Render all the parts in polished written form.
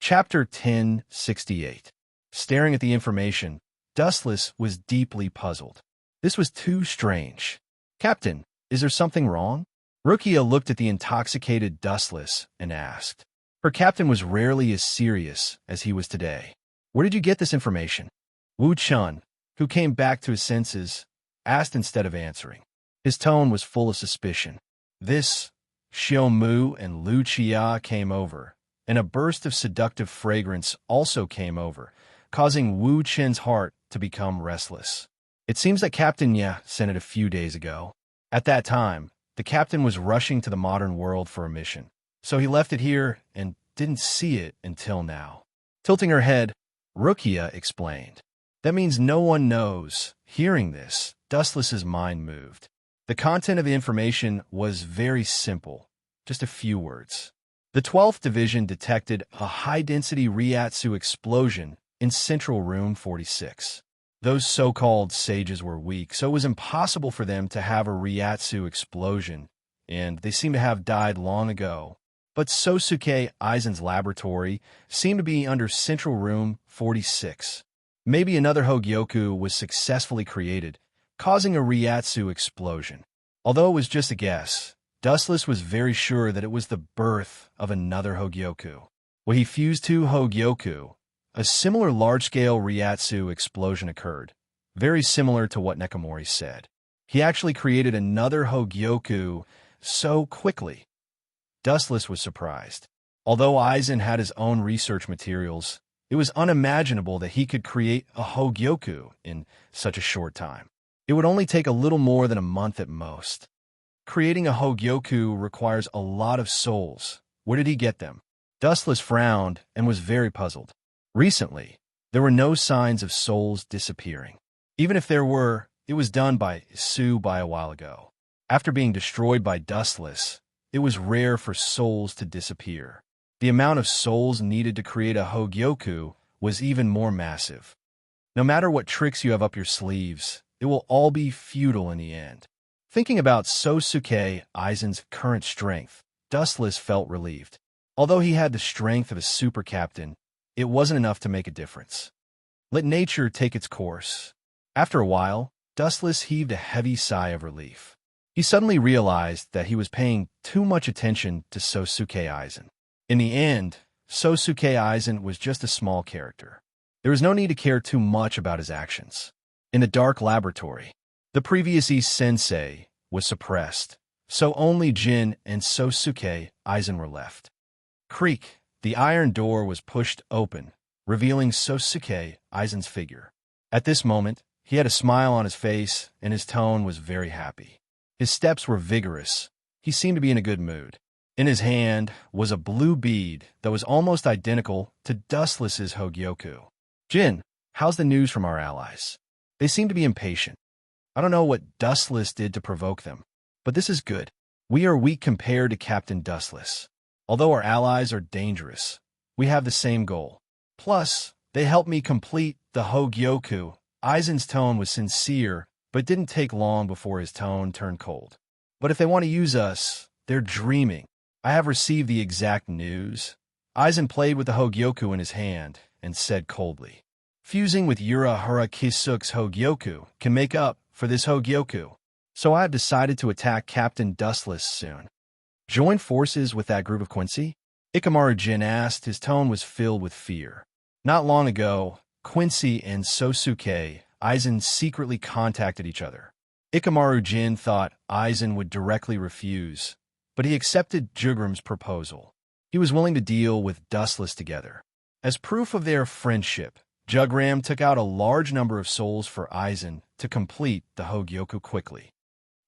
Chapter 1068. Staring at the information, Dustless was deeply puzzled. This was too strange. "Captain, is there something wrong?" Rukia looked at the intoxicated Dustless and asked. Her captain was rarely as serious as he was today. "Where did you get this information?" Wu Chun, who came back to his senses, asked instead of answering. His tone was full of suspicion. This, Xiao Mu and Lu Chia came over, and a burst of seductive fragrance also came over, causing Wu Chen's heart to become restless. "It seems that Captain Ye sent it a few days ago. At that time, the captain was rushing to the modern world for a mission, so he left it here and didn't see it until now." Tilting her head, Rukia explained. "That means no one knows." Hearing this, Dustless's mind moved. The content of the information was very simple, just a few words. The 12th Division detected a high-density Ryatsu explosion in Central Room 46. Those so-called sages were weak, so it was impossible for them to have a Ryatsu explosion, and they seem to have died long ago. But Sosuke Aizen's laboratory seemed to be under Central Room 46. Maybe another Hogyoku was successfully created, causing a Ryatsu explosion. Although it was just a guess, Dustless was very sure that it was the birth of another Hogyoku. When he fused two Hogyoku, a similar large-scale Ryatsu explosion occurred, very similar to what Nekomori said. He actually created another Hogyoku so quickly. Dustless was surprised. Although Aizen had his own research materials, it was unimaginable that he could create a Hogyoku in such a short time. It would only take a little more than a month at most. Creating a Hogyoku requires a lot of souls. Where did he get them? Dustless frowned and was very puzzled. Recently, there were no signs of souls disappearing. Even if there were, it was done by Su by a while ago. After being destroyed by Dustless, it was rare for souls to disappear. The amount of souls needed to create a Hogyoku was even more massive. No matter what tricks you have up your sleeves, it will all be futile in the end. Thinking about Sosuke Aizen's current strength, Dustless felt relieved. Although he had the strength of a super captain, it wasn't enough to make a difference. Let nature take its course. After a while, Dustless heaved a heavy sigh of relief. He suddenly realized that he was paying too much attention to Sosuke Aizen. In the end, Sosuke Aizen was just a small character. There was no need to care too much about his actions. In the dark laboratory, the previous East Sensei was suppressed, so only Jin and Sosuke Aizen were left. Creak, the iron door was pushed open, revealing Sosuke Aizen's figure. At this moment, he had a smile on his face, and his tone was very happy. His steps were vigorous. He seemed to be in a good mood. In his hand was a blue bead that was almost identical to Dustless's Hogyoku. "Jin, how's the news from our allies? They seem to be impatient. I don't know what Dustless did to provoke them, but this is good. We are weak compared to Captain Dustless. Although our allies are dangerous, we have the same goal. Plus, they helped me complete the Hogyoku." Aizen's tone was sincere, but didn't take long before his tone turned cold. "But if they want to use us, they're dreaming. I have received the exact news." Aizen played with the Hogyoku in his hand and said coldly, "Fusing with Urahara Kisuk's Hogyoku can make up for this Hogyoku, so I have decided to attack Captain Dustless soon." "Join forces with that group of Quincy?" Ikamaru Jin asked. His tone was filled with fear. Not long ago, Quincy and Sosuke Aizen secretly contacted each other. Ikamaru Jin thought Aizen would directly refuse, but he accepted Jugram's proposal. He was willing to deal with Dustless together. As proof of their friendship, Jugram took out a large number of souls for Aizen to complete the Hogyoku quickly.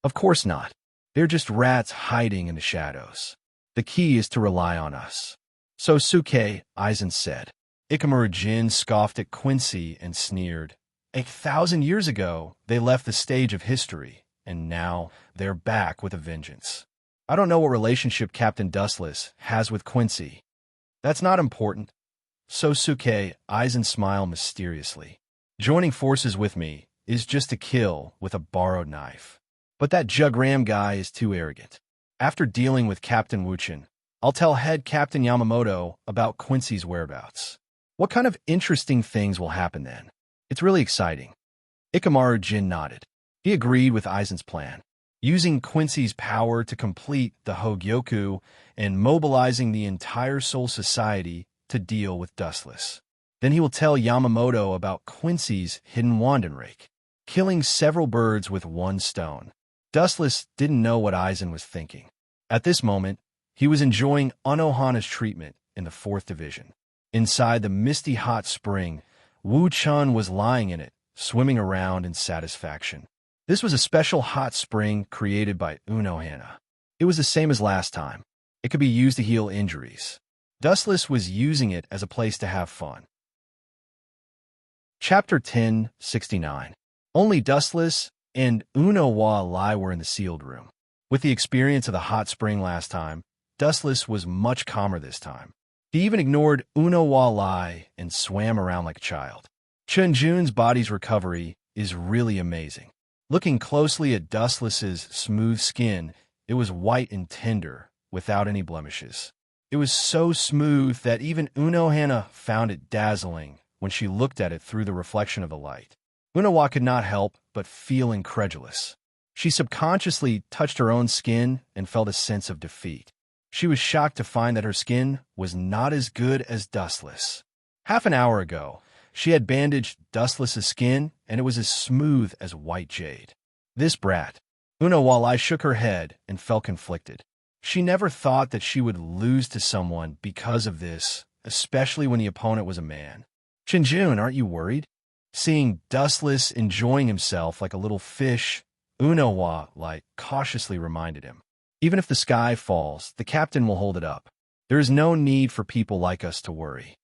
"Of course not. They're just rats hiding in the shadows. The key is to rely on us," Sosuke Aizen said. Ikamaru Jin scoffed at Quincy and sneered. 1,000 years ago, they left the stage of history, and now they're back with a vengeance. "I don't know what relationship Captain Dustless has with Quincy. That's not important." Sosuke Aizen smiled mysteriously. "Joining forces with me is just a kill with a borrowed knife. But that Jugram guy is too arrogant. After dealing with Captain Wuchen, I'll tell Head Captain Yamamoto about Quincy's whereabouts. What kind of interesting things will happen then? It's really exciting. Ikamaru Jin nodded. He agreed with Aizen's plan, using Quincy's power to complete the Hogyoku and mobilizing the entire Soul Society to deal with Dustless. Then he will tell Yamamoto about Quincy's hidden wand enrich, killing several birds with one stone. Dustless didn't know what Aizen was thinking. At this moment, he was enjoying Unohana's treatment in the 4th Division. Inside the misty hot spring, Wu-chan was lying in it, swimming around in satisfaction. This was a special hot spring created by Unohana. It was the same as last time. It could be used to heal injuries. Dustless was using it as a place to have fun. Chapter 1069. Only Dustless and Uno-wa-lai were in the sealed room. With the experience of the hot spring last time, Dustless was much calmer this time. He even ignored Uno-wa-lai and swam around like a child. Chunjun's body's recovery is really amazing. Looking closely at Dustless's smooth skin, it was white and tender, without any blemishes. It was so smooth that even Unohana found it dazzling when she looked at it through the reflection of the light. Unowa could not help but feel incredulous. She subconsciously touched her own skin and felt a sense of defeat. She was shocked to find that her skin was not as good as Dustless. Half an hour ago, she had bandaged Dustless's skin, and it was as smooth as white jade. This brat. Uno-wa-lai shook her head and felt conflicted. She never thought that she would lose to someone because of this, especially when the opponent was a man. Chunjun, aren't you worried? Seeing Dustless enjoying himself like a little fish, Uno-wa-lai cautiously reminded him. Even if the sky falls, the captain will hold it up. There is no need for people like us to worry.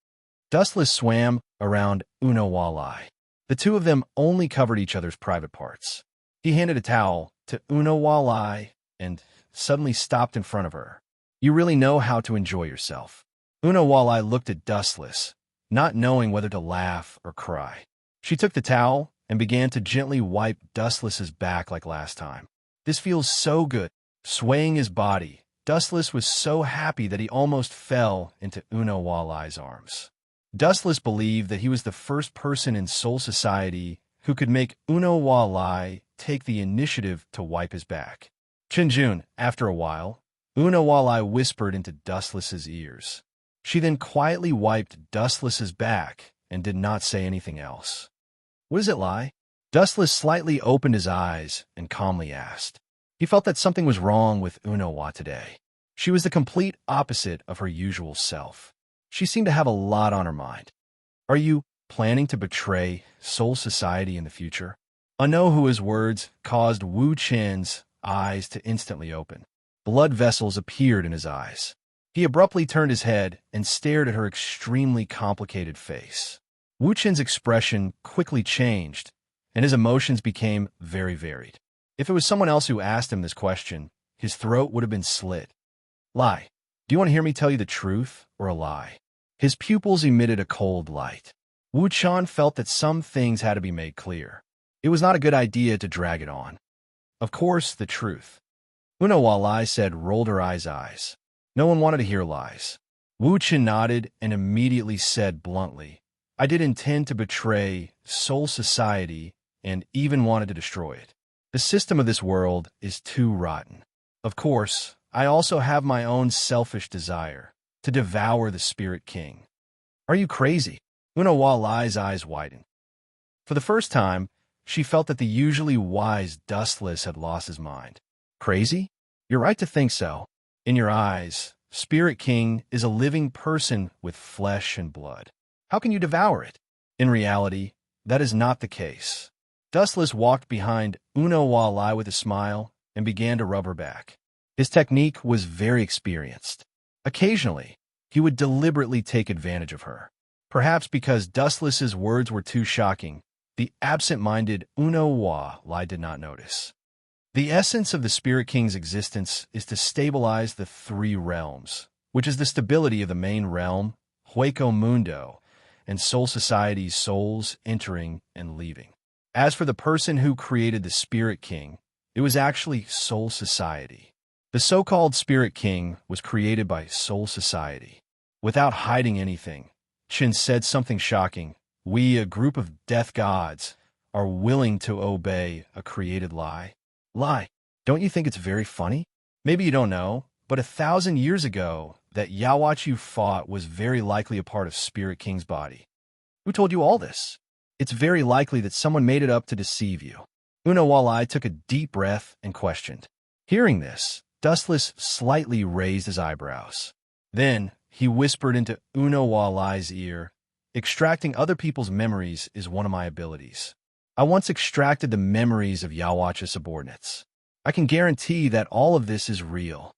Dustless swam around Uno-wa-lai. The two of them only covered each other's private parts. He handed a towel to Uno-wa-lai and suddenly stopped in front of her. You really know how to enjoy yourself. Uno-wa-lai looked at Dustless, not knowing whether to laugh or cry. She took the towel and began to gently wipe Dustless's back like last time. This feels so good. Swaying his body, Dustless was so happy that he almost fell into Uno-wa-lai's arms. Dustless believed that he was the first person in Soul Society who could make Uno-wa-lai take the initiative to wipe his back. Chunjun, after a while, Uno-wa-lai whispered into Dustless's ears. She then quietly wiped Dustless's back and did not say anything else. What does it lie? Dustless slightly opened his eyes and calmly asked. He felt that something was wrong with Uno-wa today. She was the complete opposite of her usual self. She seemed to have a lot on her mind. Are you planning to betray Soul Society in the future? Anohua's words caused Wu Chen's eyes to instantly open. Blood vessels appeared in his eyes. He abruptly turned his head and stared at her extremely complicated face. Wu Chen's expression quickly changed, and his emotions became very varied. If it was someone else who asked him this question, his throat would have been slit. Lie. Do you want to hear me tell you the truth or a lie? His pupils emitted a cold light. Wu-chan felt that some things had to be made clear. It was not a good idea to drag it on. Of course, the truth. Uno-wa-lai said, rolled her eyes. No one wanted to hear lies. Wu-chan nodded and immediately said bluntly, I did intend to betray Soul Society and even wanted to destroy it. The system of this world is too rotten. Of course, I also have my own selfish desire to devour the Spirit King. Are you crazy? Uno-wa-lai's eyes widened. For the first time, she felt that the usually wise Dustless had lost his mind. Crazy? You're right to think so. In your eyes, Spirit King is a living person with flesh and blood. How can you devour it? In reality, that is not the case. Dustless walked behind Uno-wa-lai with a smile and began to rub her back. His technique was very experienced. Occasionally, he would deliberately take advantage of her. Perhaps because Dustless's words were too shocking, the absent-minded Uno-wa-lai did not notice. The essence of the Spirit King's existence is to stabilize the three realms, which is the stability of the main realm, Hueco Mundo, and Soul Society's souls entering and leaving. As for the person who created the Spirit King, it was actually Soul Society. The so-called Spirit King was created by Soul Society. Without hiding anything, Qin said something shocking. We, a group of death gods, are willing to obey a created lie. Lie. Don't you think it's very funny? Maybe you don't know, but 1,000 years ago, that Yaowachi you fought was very likely a part of Spirit King's body. Who told you all this? It's very likely that someone made it up to deceive you. Unawalai took a deep breath and questioned. Hearing this, Dustless slightly raised his eyebrows. Then, he whispered into Unawalai's ear, extracting other people's memories is one of my abilities. I once extracted the memories of Yaowachi's subordinates. I can guarantee that all of this is real.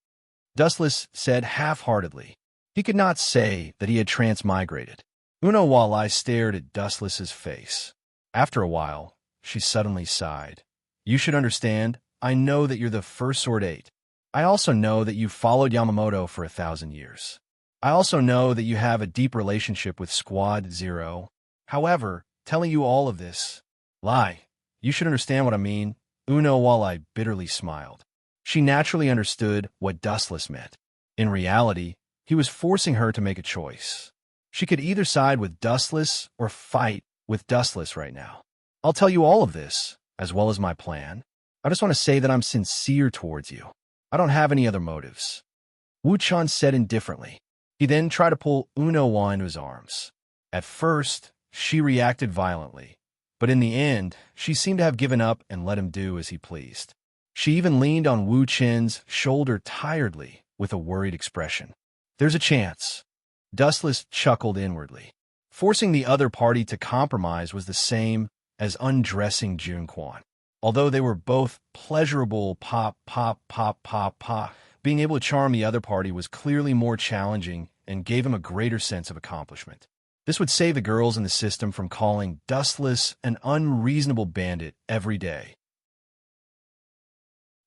Dustless said half-heartedly. He could not say that he had transmigrated. Unawalai stared at Dustless's face. After a while, she suddenly sighed. You should understand, I know that you're the first Sword 8. I also know that you followed Yamamoto for 1,000 years. I also know that you have a deep relationship with Squad 0. However, telling you all of this, lie. You should understand what I mean. Unawalai bitterly smiled. She naturally understood what Dustless meant. In reality, he was forcing her to make a choice. She could either side with Dustless or fight with Dustless right now. I'll tell you all of this, as well as my plan. I just want to say that I'm sincere towards you. I don't have any other motives. Wu-chan said indifferently. He then tried to pull Unowa into his arms. At first, she reacted violently, but in the end, she seemed to have given up and let him do as he pleased. She even leaned on Wu-chen's shoulder tiredly with a worried expression. There's a chance. Dustless chuckled inwardly. Forcing the other party to compromise was the same as undressing Junquan. Although they were both pleasurable pop, being able to charm the other party was clearly more challenging and gave him a greater sense of accomplishment. This would save the girls in the system from calling Dustless an unreasonable bandit every day.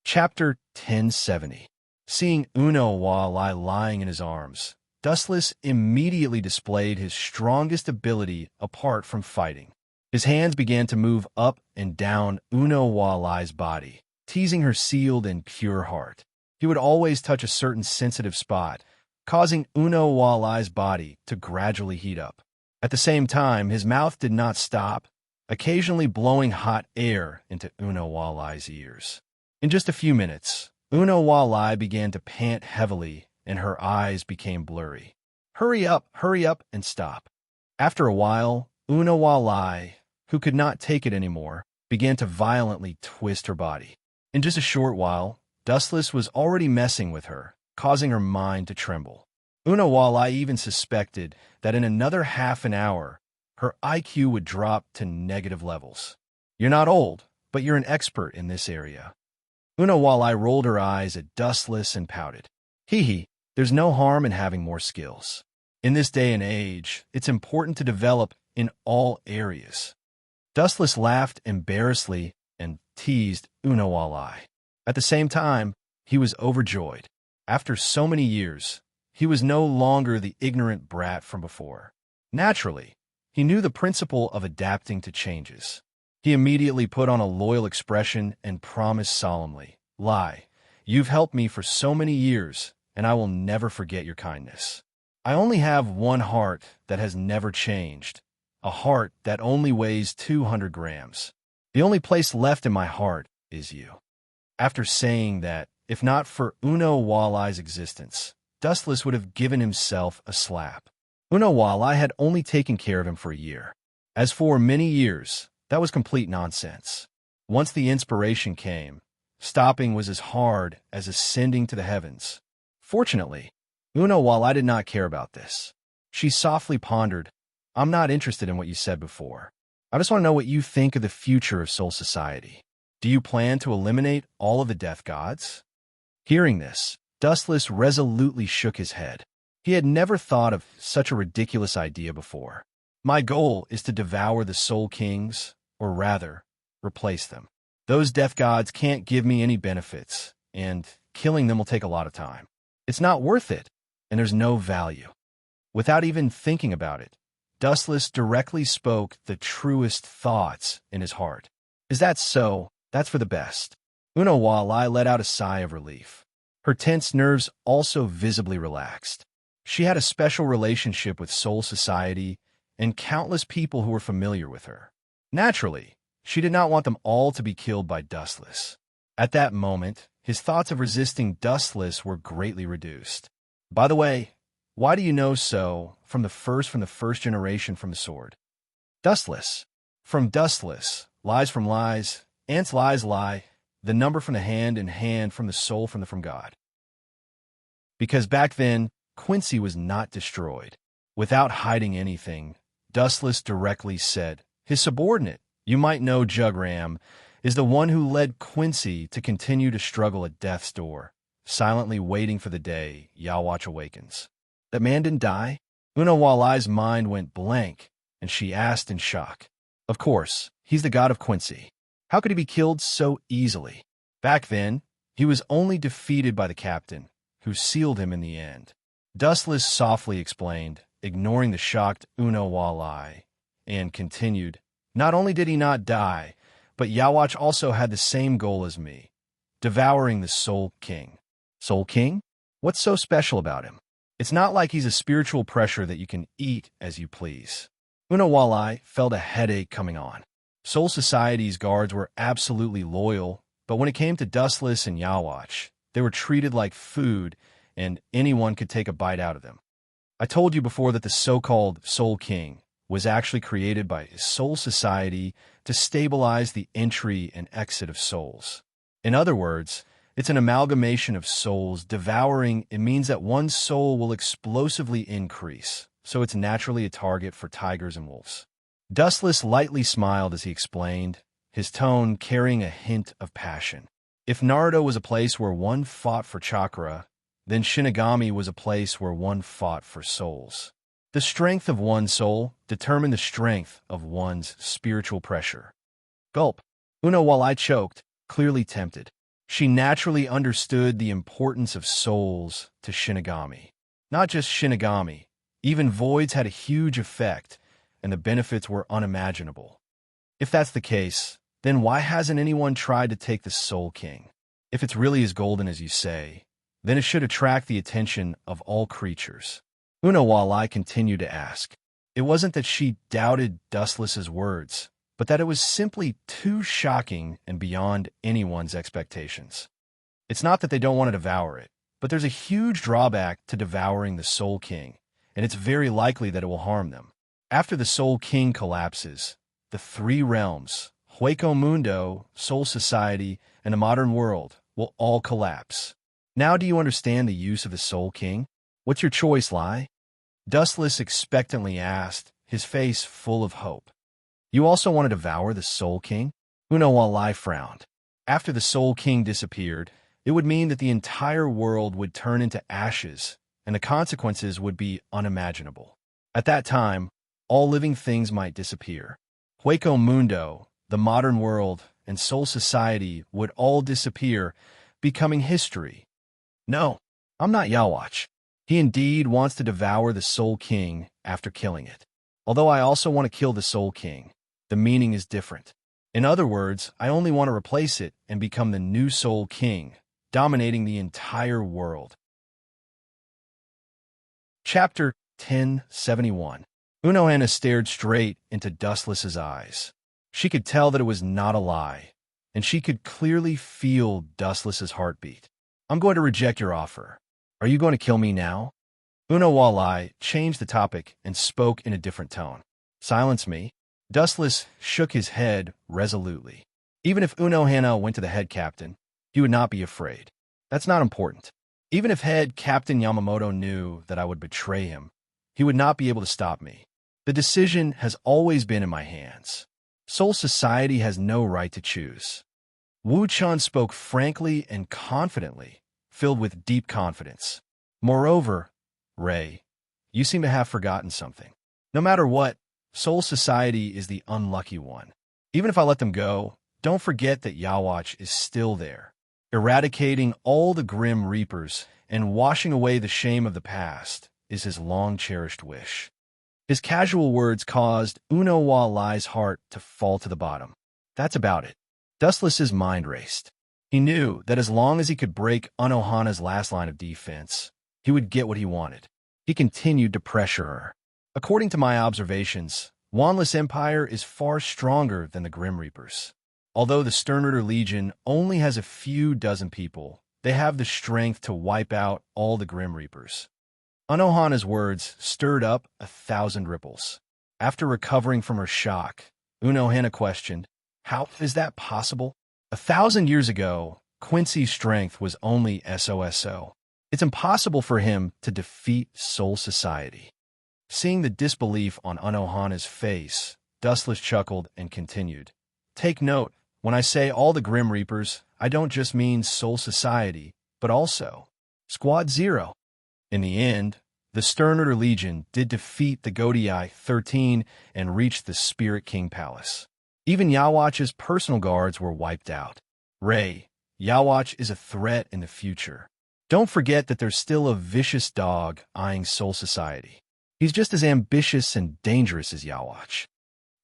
Chapter 1070. Seeing Unawalai lying in his arms, Dustless immediately displayed his strongest ability apart from fighting. His hands began to move up and down Unawalai's body, teasing her sealed and pure heart. He would always touch a certain sensitive spot, causing Unawalai's body to gradually heat up. At the same time, his mouth did not stop, occasionally blowing hot air into Unawalai's ears. In just a few minutes, Unawalai began to pant heavily and her eyes became blurry. Hurry up, and stop. After a while, Unawalai, who could not take it anymore, began to violently twist her body. In just a short while, Dustless was already messing with her, causing her mind to tremble. Unawalai even suspected that in another half an hour, her IQ would drop to negative levels. You're not old, but you're an expert in this area. Unawalai rolled her eyes at Dustless and pouted. Hee, there's no harm in having more skills. In this day and age, it's important to develop in all areas. Dustless laughed embarrassedly and teased Unawalai. At the same time, he was overjoyed. After so many years, he was no longer the ignorant brat from before. Naturally, he knew the principle of adapting to changes. He immediately put on a loyal expression and promised solemnly, Lie, you've helped me for so many years, and I will never forget your kindness. I only have one heart that has never changed, a heart that only weighs 200 grams. The only place left in my heart is you. After saying that, if not for Unawalai's existence, Dustless would have given himself a slap. Unawalai had only taken care of him for a year. As for many years, that was complete nonsense. Once the inspiration came, stopping was as hard as ascending to the heavens. Fortunately, Unawalai did not care about this. She softly pondered, I'm not interested in what you said before. I just want to know what you think of the future of Soul Society. Do you plan to eliminate all of the death gods? Hearing this, Dustless resolutely shook his head. He had never thought of such a ridiculous idea before. My goal is to devour the Soul Kings, or rather, replace them. Those death gods can't give me any benefits, and killing them will take a lot of time. It's not worth it, and there's no value. Without even thinking about it, Dustless directly spoke the truest thoughts in his heart. Is that so? That's for the best. Unawalai let out a sigh of relief. Her tense nerves also visibly relaxed. She had a special relationship with Soul Society and countless people who were familiar with her. Naturally, she did not want them all to be killed by Dustless. At that moment, his thoughts of resisting Dustless were greatly reduced. By the way, why do you know so from the first generation from the sword? Dustless. From Dustless, lies from lies, ants lies lie, the number from the hand and hand from the soul from God. Because back then, Quincy was not destroyed. Without hiding anything, Dustless directly said, his subordinate, you might know Jugram, is the one who led Quincy to continue to struggle at death's door, silently waiting for the day Yawatch awakens. That man didn't die? Una Walai's mind went blank, and she asked in shock. Of course, he's the god of Quincy. How could he be killed so easily? Back then, he was only defeated by the captain, who sealed him in the end. Dustless softly explained, ignoring the shocked Una Walai, and continued, not only did he not die, but Yawatch also had the same goal as me, devouring the Soul King. Soul King? What's so special about him? It's not like he's a spiritual pressure that you can eat as you please. Una Walai felt a headache coming on. Soul Society's guards were absolutely loyal, but when it came to Dustless and Yawatch, they were treated like food, and anyone could take a bite out of them. I told you before that the so-called Soul King was actually created by Soul Society to stabilize the entry and exit of souls. In other words, it's an amalgamation of souls devouring. It means that one soul will explosively increase, so it's naturally a target for tigers and wolves. Dustless lightly smiled as he explained, his tone carrying a hint of passion. If Naruto was a place where one fought for chakra, then Shinigami was a place where one fought for souls. The strength of one soul determined the strength of one's spiritual pressure. Gulp. Una Walai choked, clearly tempted. She naturally understood the importance of souls to Shinigami. Not just Shinigami, even voids had a huge effect, and the benefits were unimaginable. If that's the case, then why hasn't anyone tried to take the Soul King? If it's really as golden as you say, then it should attract the attention of all creatures. Una Walai continued to ask. It wasn't that she doubted Dustless's words, but that it was simply too shocking and beyond anyone's expectations. It's not that they don't want to devour it, but there's a huge drawback to devouring the Soul King, and it's very likely that it will harm them. After the Soul King collapses, the three realms, Hueco Mundo, Soul Society, and the modern world, will all collapse. Now do you understand the use of the Soul King? What's your choice, Lai? Dustless expectantly asked, his face full of hope. You also want to devour the Soul King? Una Walai frowned. After the Soul King disappeared, it would mean that the entire world would turn into ashes, and the consequences would be unimaginable. At that time, all living things might disappear. Hueco Mundo, the modern world, and Soul Society would all disappear, becoming history. No, I'm not Yawatch. He indeed wants to devour the Soul King after killing it. Although I also want to kill the Soul King, the meaning is different. In other words, I only want to replace it and become the new Soul King, dominating the entire world. Chapter 1071. Unohana stared straight into Dustless's eyes. She could tell that it was not a lie, and she could clearly feel Dustless's heartbeat. I'm going to reject your offer. Are you going to kill me now? Una Walai changed the topic and spoke in a different tone. Silence me. Dustless shook his head resolutely. Even if Unohana went to the head captain, he would not be afraid. That's not important. Even if head Captain Yamamoto knew that I would betray him, he would not be able to stop me. The decision has always been in my hands. Soul Society has no right to choose. Wu Chun spoke frankly and confidently, filled with deep confidence. Moreover, Ray, you seem to have forgotten something. No matter what, Soul Society is the unlucky one. Even if I let them go, don't forget that Yawatch is still there, eradicating all the Grim Reapers and washing away the shame of the past is his long-cherished wish. His casual words caused Una Walai's heart to fall to the bottom. That's about it. Dustless's mind raced. He knew that as long as he could break Unohana's last line of defense, he would get what he wanted. He continued to pressure her. According to my observations, Wanless Empire is far stronger than the Grim Reapers. Although the Sternritter Legion only has a few dozen people, they have the strength to wipe out all the Grim Reapers. Unohana's words stirred up 1,000 ripples. After recovering from her shock, Unohana questioned, "How is that possible? 1,000 years ago, Quincy's strength was only SOSO. It's impossible for him to defeat Soul Society." Seeing the disbelief on Unohana's face, Dustless chuckled and continued, "Take note, when I say all the Grim Reapers, I don't just mean Soul Society, but also Squad Zero." In the end, the Sternritter Legion did defeat the Godii 13 and reached the Spirit King Palace. Even Yawatch's personal guards were wiped out. Ray, Yawatch is a threat in the future. Don't forget that there's still a vicious dog eyeing Soul Society. He's just as ambitious and dangerous as Yawatch.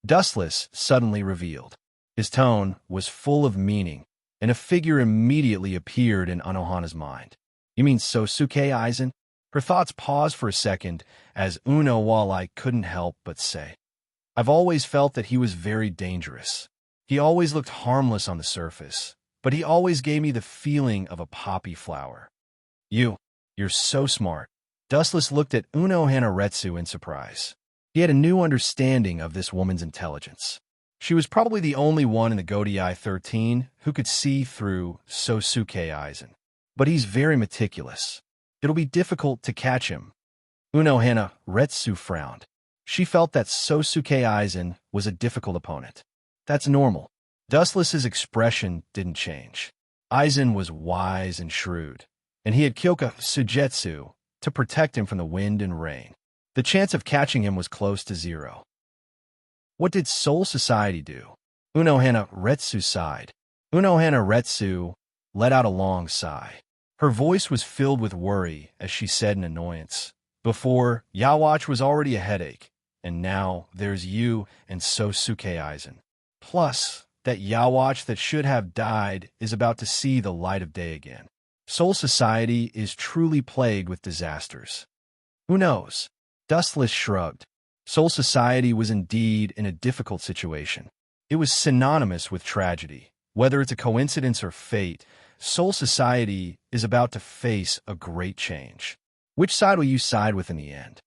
Dustless suddenly revealed. His tone was full of meaning, and a figure immediately appeared in Unohana's mind. "You mean Sosuke Aizen?" Her thoughts paused for a second as Uno Walleye couldn't help but say, "I've always felt that he was very dangerous. He always looked harmless on the surface, but he always gave me the feeling of a poppy flower." You're so smart." Dustless looked at Unohana Retsu in surprise. He had a new understanding of this woman's intelligence. She was probably the only one in the Godii 13 who could see through Sosuke Aizen. But he's very meticulous. It'll be difficult to catch him. Unohana Retsu frowned. She felt that Sosuke Aizen was a difficult opponent. That's normal. Dustless's expression didn't change. Aizen was wise and shrewd, and he had Kyoka Sujetsu to protect him from the wind and rain. The chance of catching him was close to zero. What did Soul Society do? Unohana Retsu sighed. Unohana Retsu let out a long sigh. Her voice was filled with worry as she said in annoyance, "Before, Yawatch was already a headache, and now there's you and Sosuke Aizen. Plus, that Yawatch that should have died is about to see the light of day again. Soul Society is truly plagued with disasters." "Who knows?" Dustless shrugged. Soul Society was indeed in a difficult situation. It was synonymous with tragedy. Whether it's a coincidence or fate, Soul Society is about to face a great change. Which side will you side with in the end?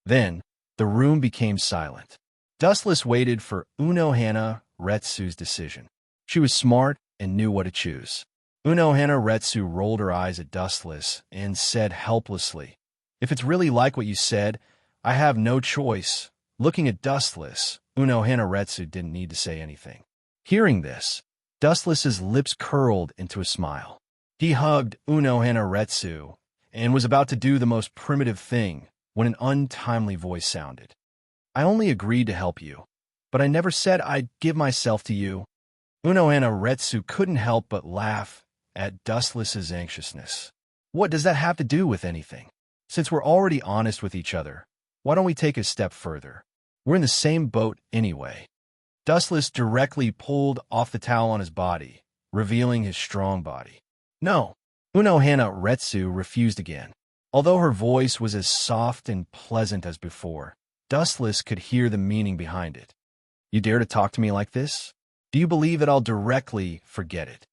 Then, the room became silent. Dustless waited for Unohana Retsu's decision. She was smart and knew what to choose. Unohana Retsu rolled her eyes at Dustless and said helplessly, "If it's really like what you said, I have no choice." Looking at Dustless, Unohana Retsu didn't need to say anything. Hearing this, Dustless's lips curled into a smile. He hugged Unohana Retsu and was about to do the most primitive thing when an untimely voice sounded. "I only agreed to help you, but I never said I'd give myself to you." Unohana Retsu couldn't help but laugh at Dustless's anxiousness. "What does that have to do with anything? Since we're already honest with each other, why don't we take a step further? We're in the same boat anyway." Dustless directly pulled off the towel on his body, revealing his strong body. "No." Unohana Retsu refused again. Although her voice was as soft and pleasant as before, Dustless could hear the meaning behind it. "You dare to talk to me like this? Do you believe that I'll directly forget it?"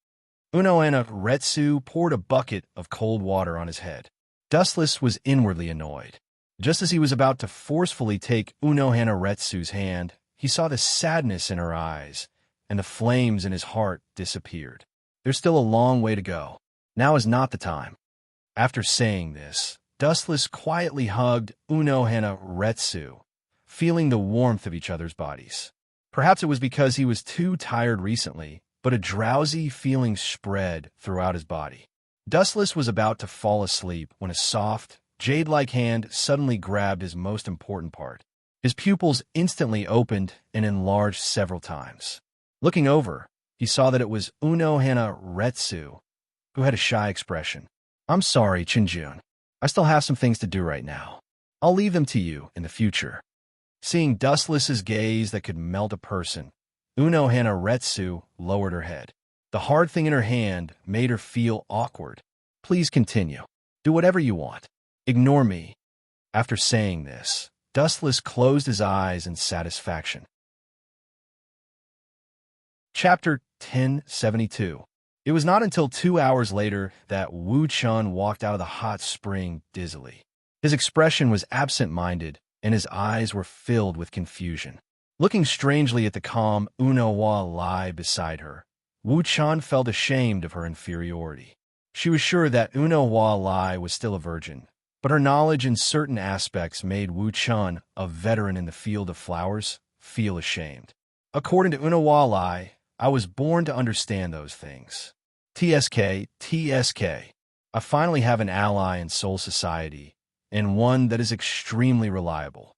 Unohana Retsu poured a bucket of cold water on his head. Dustless was inwardly annoyed. Just as he was about to forcefully take Unohana Retsu's hand, he saw the sadness in her eyes, and the flames in his heart disappeared. There's still a long way to go. Now is not the time. After saying this, Dustless quietly hugged Unohana Retsu, feeling the warmth of each other's bodies. Perhaps it was because he was too tired recently, but a drowsy feeling spread throughout his body. Dustless was about to fall asleep when a soft, jade-like hand suddenly grabbed his most important part. His pupils instantly opened and enlarged several times. Looking over, he saw that it was Unohana Retsu, who had a shy expression. "I'm sorry, Chinjun. I still have some things to do right now. I'll leave them to you in the future." Seeing Dustless's gaze that could melt a person, Unohana Retsu lowered her head. The hard thing in her hand made her feel awkward. Please continue. Do whatever you want. Ignore me. After saying this, Dustless closed his eyes in satisfaction. Chapter 1072. It was not until 2 hours later that Wu Chun walked out of the hot spring dizzily. His expression was absent-minded, and his eyes were filled with confusion. Looking strangely at the calm Unhwa Lai beside her, Wu Chun felt ashamed of her inferiority. She was sure that Unhwa Lai was still a virgin, but her knowledge in certain aspects made Wu Chun, a veteran in the field of flowers, feel ashamed. According to Unhwa Lai, I was born to understand those things. TSK, TSK. I finally have an ally in Soul Society, and one that is extremely reliable.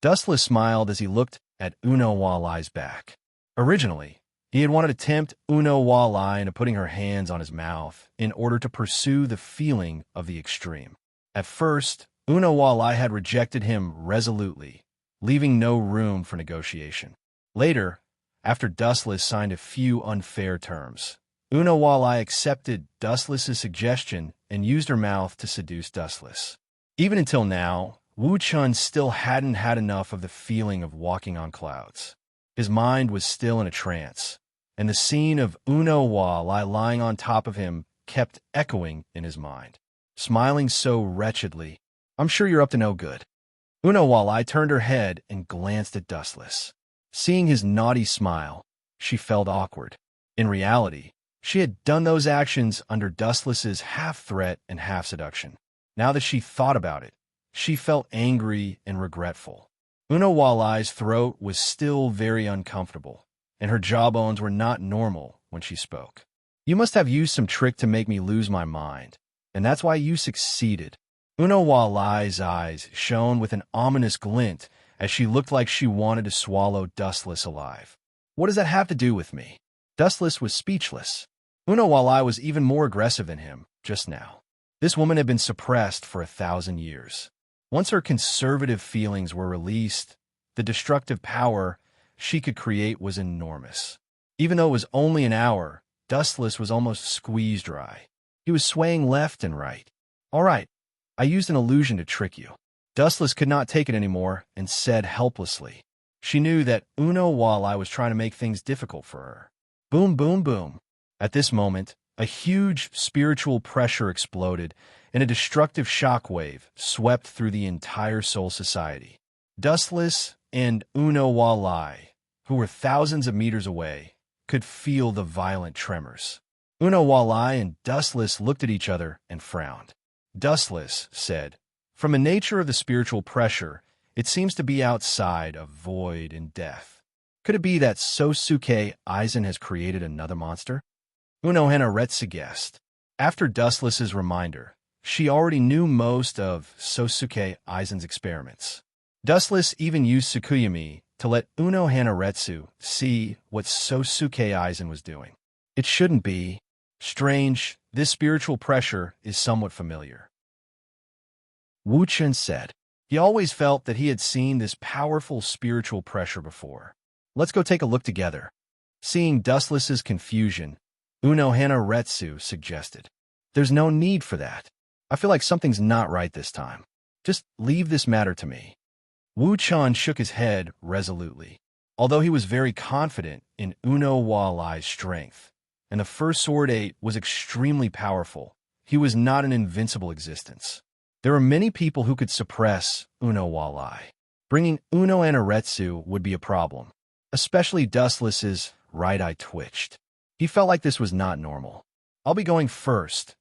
Dustless smiled as he looked at Unhwa Lai's back. Originally, he had wanted to tempt Unhwa Lai into putting her hands on his mouth in order to pursue the feeling of the extreme. At first, Unhwa Lai had rejected him resolutely, leaving no room for negotiation. Later, after Dustless signed a few unfair terms, Unhwa Lai accepted Dustless's suggestion and used her mouth to seduce Dustless. Even until now, Wu Chun still hadn't had enough of the feeling of walking on clouds. His mind was still in a trance, and the scene of Unhwa Lai lying on top of him kept echoing in his mind. Smiling so wretchedly, I'm sure you're up to no good. Unhwa Lai turned her head and glanced at Dustless. Seeing his naughty smile, she felt awkward. In reality, she had done those actions under Dustless's half-threat and half-seduction. Now that she thought about it, she felt angry and regretful. Unhwa Lai's throat was still very uncomfortable, and her jawbones were not normal when she spoke. You must have used some trick to make me lose my mind, and that's why you succeeded. Unhwa Lai's eyes shone with an ominous glint as she looked like she wanted to swallow Dustless alive. What does that have to do with me? Dustless was speechless. Unhwa Lai was even more aggressive than him just now. This woman had been suppressed for 1,000 years. Once her conservative feelings were released, the destructive power she could create was enormous. Even though it was only an hour, Dustless was almost squeezed dry. He was swaying left and right. All right, I used an illusion to trick you. Dustless could not take it anymore and said helplessly. She knew that Unhwa Lai was trying to make things difficult for her. Boom, boom, boom. At this moment, a huge spiritual pressure exploded, and a destructive shockwave swept through the entire Soul Society. Dustless and Unhwa Lai, who were thousands of meters away, could feel the violent tremors. Unhwa Lai and Dustless looked at each other and frowned. Dustless said, "From the nature of the spiritual pressure, it seems to be outside of void and death. Could it be that Sosuke Aizen has created another monster?" Unhwa guessed. After Dustless's reminder, she already knew most of Sosuke Aizen's experiments. Dustless even used Tsukuyami to let Unhwa see what Sosuke Aizen was doing. It shouldn't be. Strange, this spiritual pressure is somewhat familiar. Wu Chun said. He always felt that he had seen this powerful spiritual pressure before. Let's go take a look together. Seeing Dustless's confusion, Unhwa suggested. There's no need for that. I feel like something's not right this time. Just leave this matter to me. Wu Chun shook his head resolutely. Although he was very confident in Unhwa Lai's strength, and the First Sword 8 was extremely powerful, he was not an invincible existence. There were many people who could suppress Unhwa Lai. Bringing Unhwa would be a problem. Especially Dustless's right eye twitched. He felt like this was not normal. I'll be going first.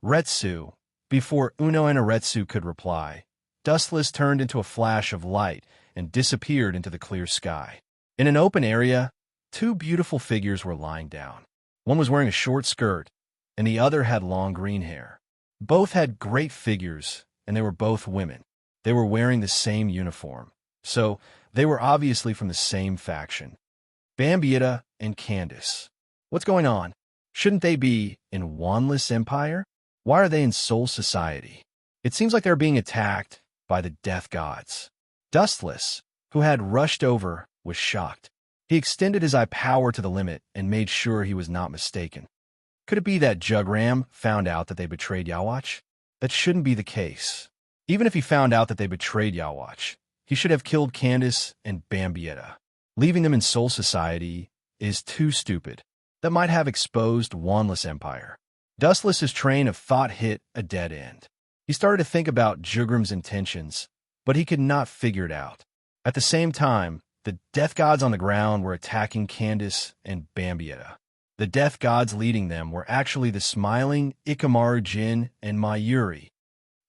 Retsu. Before Unhwa could reply, Dustless turned into a flash of light and disappeared into the clear sky. In an open area, two beautiful figures were lying down. One was wearing a short skirt, and the other had long green hair. Both had great figures, and they were both women. They were wearing the same uniform, so they were obviously from the same faction. Bambietta and Candace. What's going on? Shouldn't they be in Wanless Empire? Why are they in Soul Society? It seems like they're being attacked by the death gods. Dustless, who had rushed over, was shocked. He extended his eye power to the limit and made sure he was not mistaken. Could it be that Jugram found out that they betrayed Yawatch? That shouldn't be the case. Even if he found out that they betrayed Yawatch, he should have killed Candace and Bambietta. Leaving them in Soul Society is too stupid. That might have exposed Wanless Empire. Dustless's train of thought hit a dead end. He started to think about Jugram's intentions, but he could not figure it out. At the same time, the death gods on the ground were attacking Candace and Bambietta. The death gods leading them were actually the smiling Ikamaru Jin and Mayuri.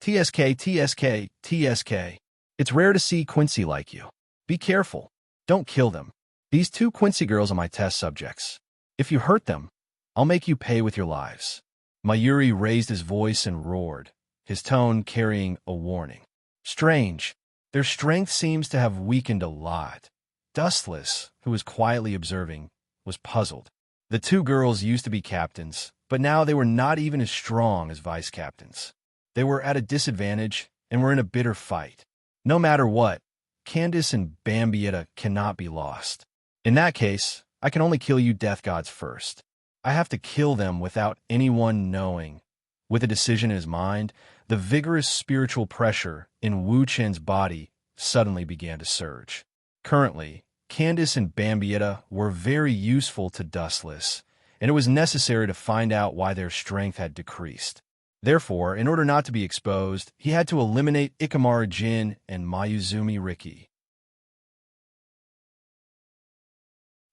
TSK, TSK, TSK. It's rare to see Quincy like you. Be careful. Don't kill them. These two Quincy girls are my test subjects. If you hurt them, I'll make you pay with your lives. Mayuri raised his voice and roared, his tone carrying a warning. Strange. Their strength seems to have weakened a lot. Dustless, who was quietly observing, was puzzled. The two girls used to be captains, but now they were not even as strong as vice captains. They were at a disadvantage and were in a bitter fight. No matter what, Candace and Bambietta cannot be lost. In that case, I can only kill you death gods first. I have to kill them without anyone knowing. With a decision in his mind, the vigorous spiritual pressure in Wu Chen's body suddenly began to surge. Currently, Candace and Bambietta were very useful to Dustless, and it was necessary to find out why their strength had decreased. Therefore, in order not to be exposed, he had to eliminate Ikamaru Jin and Mayuzumi Riki.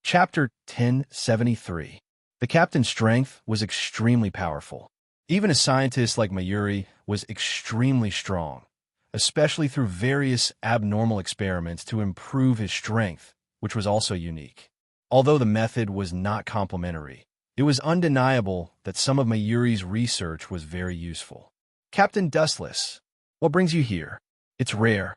Chapter 1073. The captain's strength was extremely powerful. Even a scientist like Mayuri was extremely strong, especially through various abnormal experiments to improve his strength, which was also unique. Although the method was not complementary, it was undeniable that some of Mayuri's research was very useful. Captain Dustless, what brings you here? It's rare.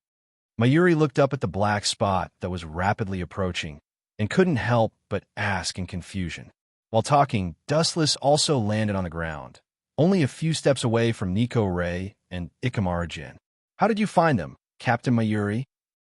Mayuri looked up at the black spot that was rapidly approaching and couldn't help but ask in confusion. While talking, Dustless also landed on the ground, only a few steps away from Nico Ray and Ikamaru Jin. How did you find them, Captain Mayuri?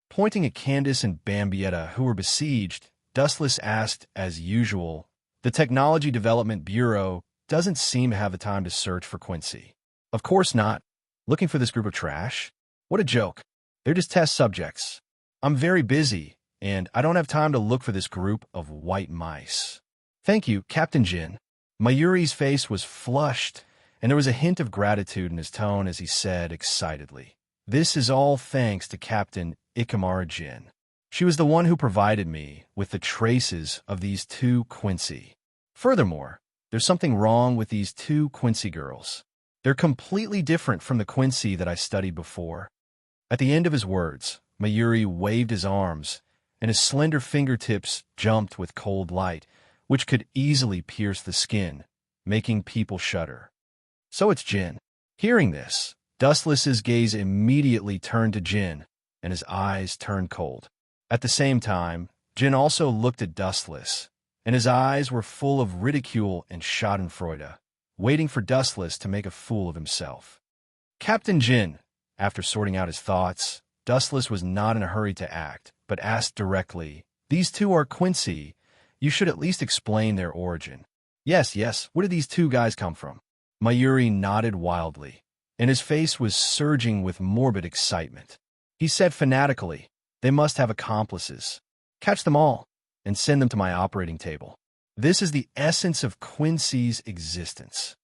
Pointing at Candace and Bambietta, who were besieged, Dustless asked as usual, the Technology Development Bureau doesn't seem to have the time to search for Quincy. Of course not. Looking for this group of trash? What a joke. They're just test subjects. I'm very busy, and I don't have time to look for this group of white mice. Thank you, Captain Jin. Mayuri's face was flushed, and there was a hint of gratitude in his tone as he said excitedly, This is all thanks to Captain Ikamaru Jin. She was the one who provided me with the traces of these two Quincy. Furthermore, there's something wrong with these two Quincy girls. They're completely different from the Quincy that I studied before. At the end of his words, Mayuri waved his arms, and his slender fingertips jumped with cold light, which could easily pierce the skin, making people shudder. So it's Jin. Hearing this, Dustless's gaze immediately turned to Jin, and his eyes turned cold. At the same time, Jin also looked at Dustless, and his eyes were full of ridicule and schadenfreude, waiting for Dustless to make a fool of himself. Captain Jin, after sorting out his thoughts, Dustless was not in a hurry to act, but asked directly, These two are Quincy. You should at least explain their origin. Yes, where did these two guys come from? Mayuri nodded wildly, and his face was surging with morbid excitement. He said fanatically, They must have accomplices. Catch them all, and send them to my operating table. This is the essence of Quincy's existence.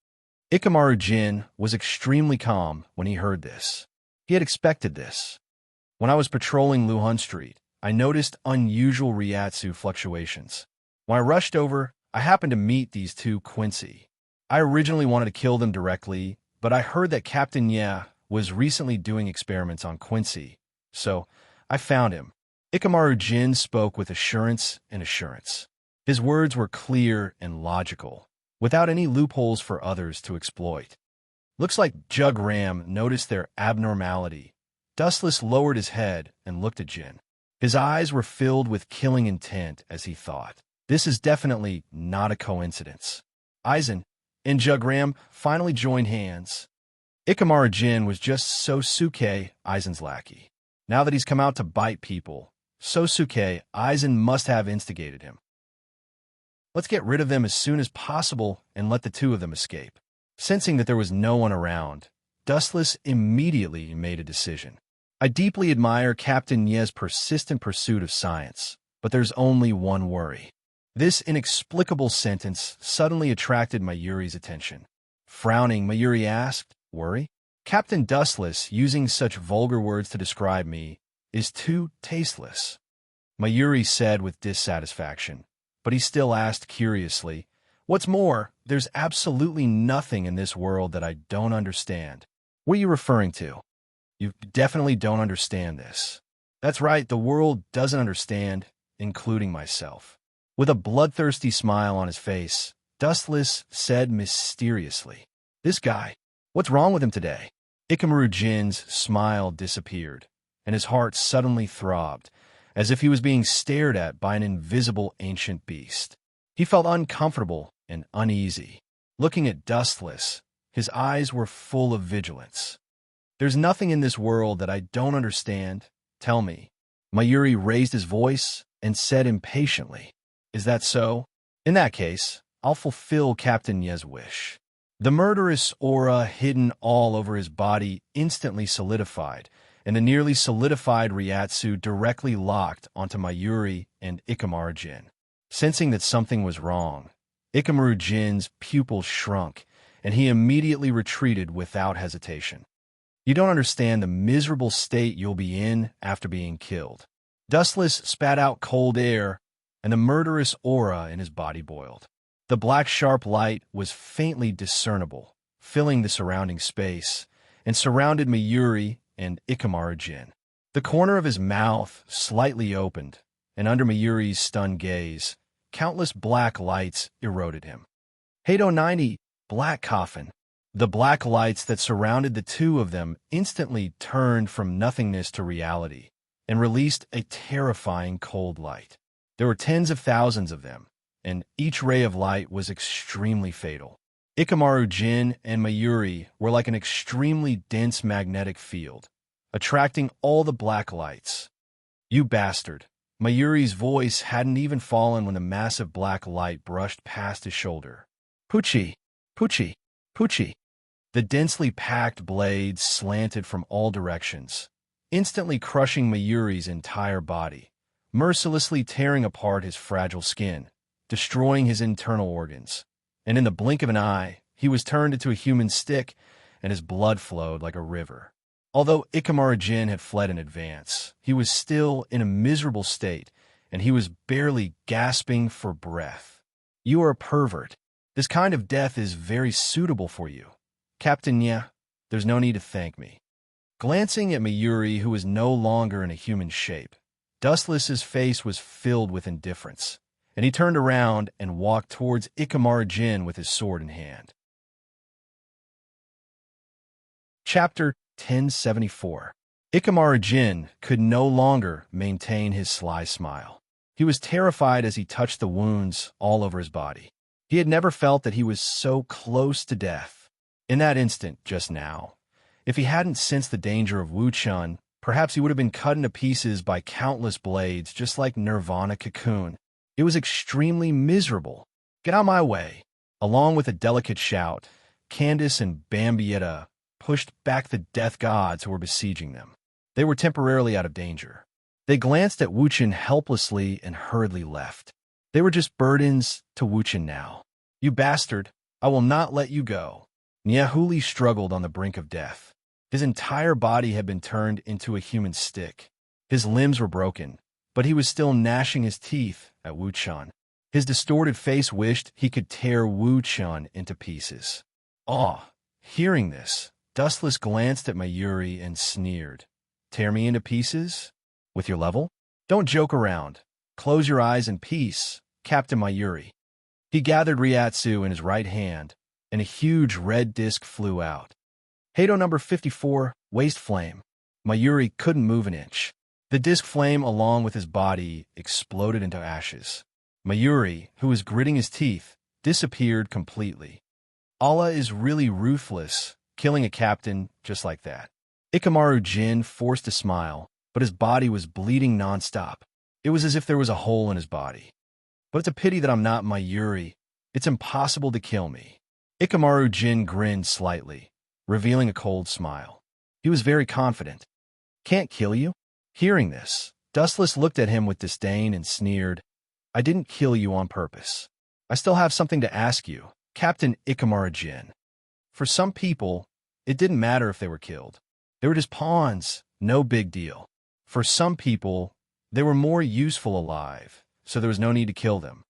Ikamaru Jin was extremely calm when he heard this. He had expected this. When I was patrolling Luhun Street, I noticed unusual Ryatsu fluctuations. When I rushed over, I happened to meet these two Quincy. I originally wanted to kill them directly, but I heard that Captain Ye was recently doing experiments on Quincy, so I found him. Ikamaru Jin spoke with assurance and assurance. His words were clear and logical, without any loopholes for others to exploit. Looks like Jug Ram noticed their abnormality. Dustless lowered his head and looked at Jin. His eyes were filled with killing intent as he thought. This is definitely not a coincidence. Aizen and Jugram finally joined hands. Ikamaru Jin was just Sosuke, Aizen's lackey. Now that he's come out to bite people, Sosuke, Aizen must have instigated him. Let's get rid of them as soon as possible and let the two of them escape. Sensing that there was no one around, Dustless immediately made a decision. I deeply admire Captain Nie's persistent pursuit of science, but there's only one worry. This inexplicable sentence suddenly attracted Mayuri's attention. Frowning, Mayuri asked, "Worry?" Captain Dustless, using such vulgar words to describe me, is too tasteless, Mayuri said with dissatisfaction, but he still asked curiously, "What's more, there's absolutely nothing in this world that I don't understand." What are you referring to? You definitely don't understand this. That's right, the world doesn't understand, including myself. With a bloodthirsty smile on his face, Dustless said mysteriously, "This guy, what's wrong with him today?" Ikamaru Jin's smile disappeared, and his heart suddenly throbbed, as if he was being stared at by an invisible ancient beast. He felt uncomfortable and uneasy. Looking at Dustless, his eyes were full of vigilance. "There's nothing in this world that I don't understand. Tell me." Mayuri raised his voice and said impatiently, "Is that so? In that case, I'll fulfill Captain Nie's wish." The murderous aura hidden all over his body instantly solidified, and the nearly solidified Ryatsu directly locked onto Mayuri and Ikamaru Jin. Sensing that something was wrong, Ikamaru Jin's pupils shrunk, and he immediately retreated without hesitation. "You don't understand the miserable state you'll be in after being killed." Dustless spat out cold air, and the murderous aura in his body boiled. The black sharp light was faintly discernible, filling the surrounding space, and surrounded Mayuri and Ikamaru Jin. The corner of his mouth slightly opened, and under Mayuri's stunned gaze, countless black lights eroded him. Hado 90, Black Coffin. The black lights that surrounded the two of them instantly turned from nothingness to reality and released a terrifying cold light. There were tens of thousands of them, and each ray of light was extremely fatal. Ikamaru Jin and Mayuri were like an extremely dense magnetic field, attracting all the black lights. "You bastard." Mayuri's voice hadn't even fallen when the massive black light brushed past his shoulder. "Pucci! Pucci! Pucci!" The densely packed blades slanted from all directions, instantly crushing Mayuri's entire body, mercilessly tearing apart his fragile skin, destroying his internal organs. And in the blink of an eye, he was turned into a human stick, and his blood flowed like a river. Although Ikamaru Jin had fled in advance, he was still in a miserable state, and he was barely gasping for breath. "You are a pervert. This kind of death is very suitable for you. Captain Nie, there's no need to thank me." Glancing at Mayuri, who was no longer in a human shape, Dustless's face was filled with indifference, and he turned around and walked towards Ikamaru Jin with his sword in hand. Chapter 1074. Ikamaru Jin could no longer maintain his sly smile. He was terrified as he touched the wounds all over his body. He had never felt that he was so close to death. In that instant, just now, if he hadn't sensed the danger of Wu-chun, perhaps he would have been cut into pieces by countless blades, just like Nirvana Cocoon. It was extremely miserable. "Get out of my way!" Along with a delicate shout, Candace and Bambietta pushed back the death gods who were besieging them. They were temporarily out of danger. They glanced at Wu-chun helplessly and hurriedly left. They were just burdens to Wu-chun now. "You bastard, I will not let you go." Nyahuli struggled on the brink of death. His entire body had been turned into a human stick. His limbs were broken, but he was still gnashing his teeth at Wu-chun. His distorted face wished he could tear Wu-chun into pieces. Hearing this, Dustless glanced at Mayuri and sneered. "Tear me into pieces? With your level? Don't joke around. Close your eyes in peace, Captain Mayuri." He gathered Ryatsu in his right hand, and a huge red disc flew out. Hado number 54, Waste Flame. Mayuri couldn't move an inch. The disc flame, along with his body, exploded into ashes. Mayuri, who was gritting his teeth, disappeared completely. Allah is really ruthless, killing a captain just like that. Ikamaru Jin forced a smile, but his body was bleeding nonstop. It was as if there was a hole in his body. But it's a pity that I'm not Mayuri. It's impossible to kill me. Ikamaru Jin grinned slightly, revealing a cold smile. He was very confident. Can't kill you? Hearing this, Dustless looked at him with disdain and sneered, I didn't kill you on purpose. I still have something to ask you, Captain Ikamaru Jin. For some people, it didn't matter if they were killed. They were just pawns, no big deal. For some people, they were more useful alive, so there was no need to kill them.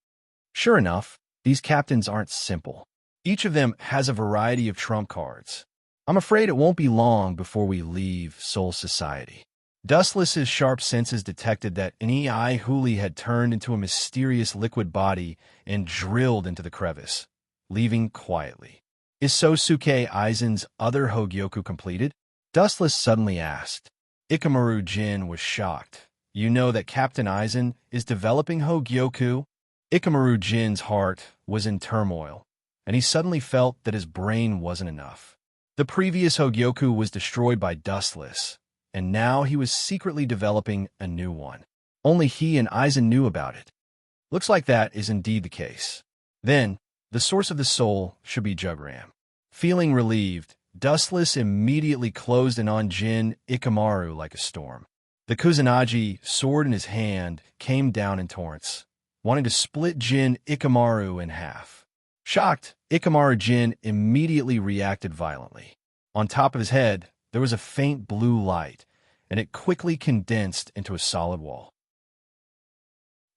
Sure enough, these captains aren't simple. Each of them has a variety of trump cards. I'm afraid it won't be long before we leave Soul Society. Dustless's sharp senses detected that Nii Huli had turned into a mysterious liquid body and drilled into the crevice, leaving quietly. Is Sosuke Aizen's other Hogyoku completed? Dustless suddenly asked. Ikamaru Jin was shocked. You know that Captain Aizen is developing Hogyoku? Ikamaru Jin's heart was in turmoil, and he suddenly felt that his brain wasn't enough. The previous Hogyoku was destroyed by Dustless, and now he was secretly developing a new one. Only he and Aizen knew about it. Looks like that is indeed the case. Then, the source of the soul should be Jugram. Feeling relieved, Dustless immediately closed in on Jin Ikamaru like a storm. The Kusanagi, sword in his hand, came down in torrents, wanting to split Jin Ikamaru in half. Shocked, Ikamaru Jin immediately reacted violently. On top of his head, there was a faint blue light, and it quickly condensed into a solid wall.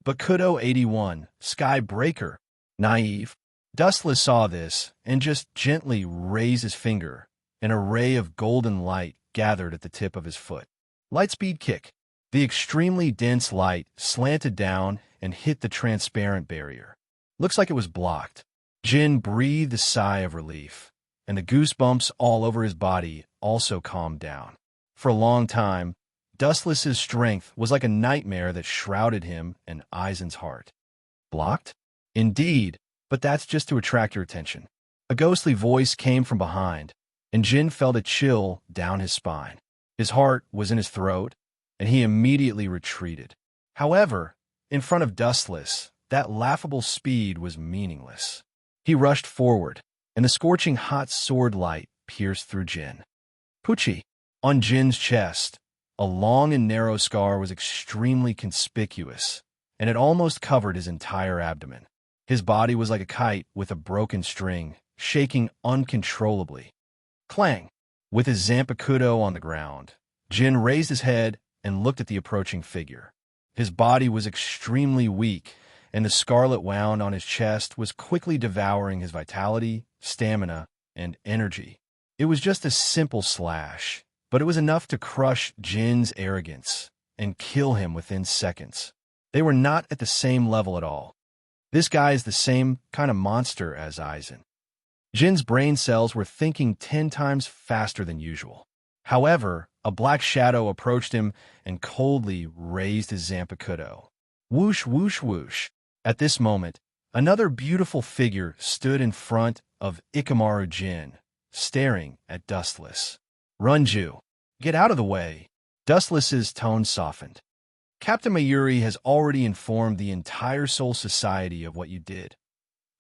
Bakudo 81, Sky Breaker, naive. Dustless saw this and just gently raised his finger. An array of golden light gathered at the tip of his foot. Lightspeed kick. The extremely dense light slanted down and hit the transparent barrier. Looks like it was blocked. Jin breathed a sigh of relief, and the goosebumps all over his body also calmed down. For a long time, Dustless's strength was like a nightmare that shrouded him and Aizen's heart. Blocked? Indeed, but that's just to attract your attention. A ghostly voice came from behind, and Jin felt a chill down his spine. His heart was in his throat, and he immediately retreated. However, in front of Dustless, that laughable speed was meaningless. He rushed forward, and the scorching hot sword light pierced through Jin. Pucci. On Jin's chest, a long and narrow scar was extremely conspicuous, and it almost covered his entire abdomen. His body was like a kite with a broken string, shaking uncontrollably. Clang! With his Zanpakudo on the ground, Jin raised his head and looked at the approaching figure. His body was extremely weak, and the scarlet wound on his chest was quickly devouring his vitality, stamina, and energy. It was just a simple slash, but it was enough to crush Jin's arrogance and kill him within seconds. They were not at the same level at all. This guy is the same kind of monster as Aizen. Jin's brain cells were thinking 10 times faster than usual. However, a black shadow approached him and coldly raised his Zanpakudo. Whoosh, whoosh, whoosh. At this moment, another beautiful figure stood in front of Ikamaru Jin, staring at Dustless. Runju, get out of the way. Dustless's tone softened. Captain Mayuri has already informed the entire Soul Society of what you did.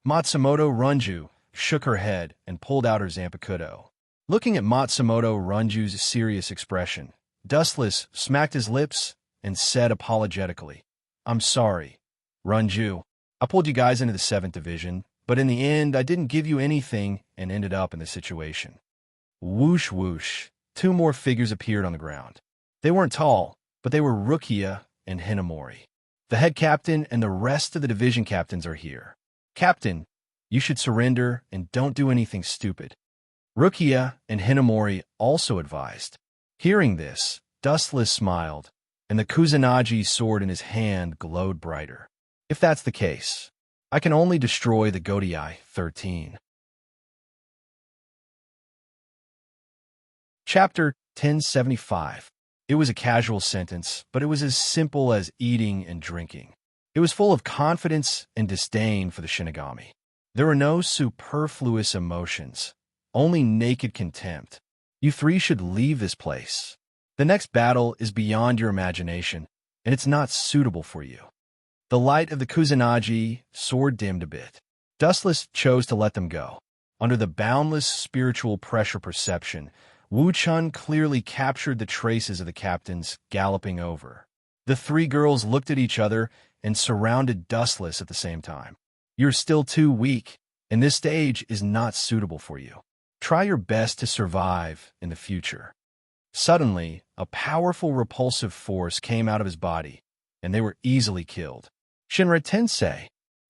Matsumoto Runju shook her head and pulled out her Zanpakudo. Looking at Matsumoto Runju's serious expression, Dustless smacked his lips and said apologetically, I'm sorry, Runju. I pulled you guys into the 7th Division, but in the end, I didn't give you anything and ended up in this situation. Whoosh, whoosh. 2 more figures appeared on the ground. They weren't tall, but they were Rukia and Hinamori. The head captain and the rest of the division captains are here. Captain, you should surrender and don't do anything stupid. Rukia and Hinamori also advised. Hearing this, Dustless smiled, and the Kusanagi sword in his hand glowed brighter. If that's the case, I can only destroy the Godai 13. Chapter 1075. It was a casual sentence, but it was as simple as eating and drinking. It was full of confidence and disdain for the Shinigami. There were no superfluous emotions, only naked contempt. You 3 should leave this place. The next battle is beyond your imagination, and it's not suitable for you. The light of the Kusanagi sword dimmed a bit. Dustless chose to let them go. Under the boundless spiritual pressure perception, Wu Chun clearly captured the traces of the captains galloping over. The three girls looked at each other and surrounded Dustless at the same time. You're still too weak, and this stage is not suitable for you. Try your best to survive in the future. Suddenly, a powerful repulsive force came out of his body, and they were easily killed. Shinra Tensei,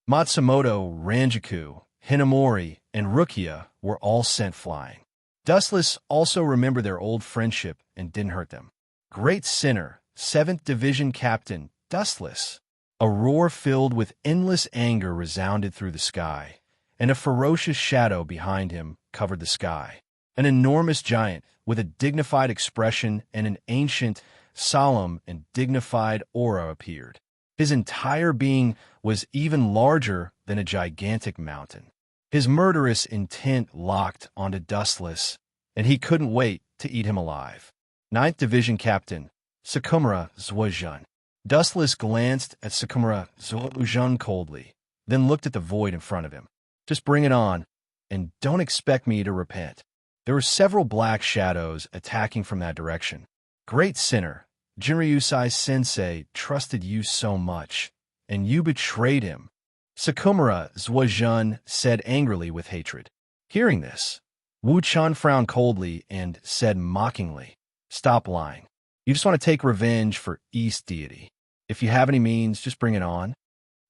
Matsumoto, Ranjaku, Hinamori, and Rukia were all sent flying. Dustless also remembered their old friendship and didn't hurt them. Great Sinner, 7th Division Captain, Dustless. A roar filled with endless anger resounded through the sky, and a ferocious shadow behind him covered the sky. An enormous giant with a dignified expression and an ancient, solemn, and dignified aura appeared. His entire being was even larger than a gigantic mountain. His murderous intent locked onto Dustless, and he couldn't wait to eat him alive. 9th Division Captain, Sakumura Zuozhun. Dustless glanced at Sakumura Zuozhun coldly, then looked at the void in front of him. Just bring it on, and don't expect me to repent. There were several black shadows attacking from that direction. Great Sinner, Jinryusai Sensei trusted you so much, and you betrayed him. Sakumura Zuozhun said angrily with hatred. Hearing this, Wu Chun frowned coldly and said mockingly, Stop lying. You just want to take revenge for East Deity. If you have any means, just bring it on.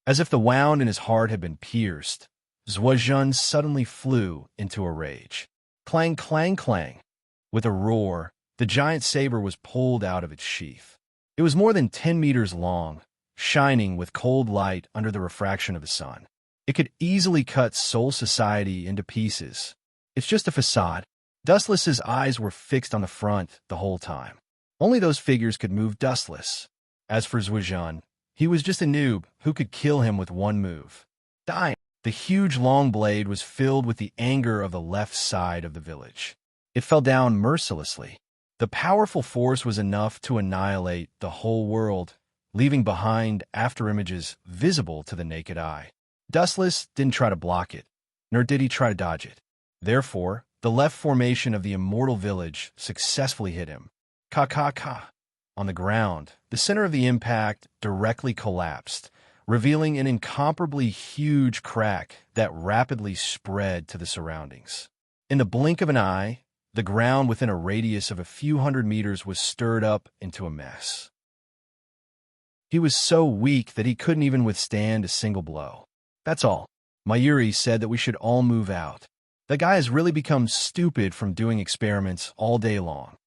As if the wound in his heart had been pierced, Zuozhun suddenly flew into a rage. Clang, clang, clang. With a roar, the giant saber was pulled out of its sheath. It was more than 10 meters long, shining with cold light under the refraction of the sun. It could easily cut Soul Society into pieces. It's just a facade. Dustless's eyes were fixed on the front the whole time. Only those figures could move Dustless. As for Zuozhun, he was just a noob who could kill him with one move. Dying. The huge long blade was filled with the anger of the left side of the village. It fell down mercilessly. The powerful force was enough to annihilate the whole world, leaving behind afterimages visible to the naked eye. Dustless didn't try to block it, nor did he try to dodge it. Therefore, the left formation of the immortal village successfully hit him. Ka. On the ground, the center of the impact directly collapsed, revealing an incomparably huge crack that rapidly spread to the surroundings. In the blink of an eye, the ground within a radius of a few hundred meters was stirred up into a mess. He was so weak that he couldn't even withstand a single blow. That's all. Mayuri said that we should all move out. The guy has really become stupid from doing experiments all day long.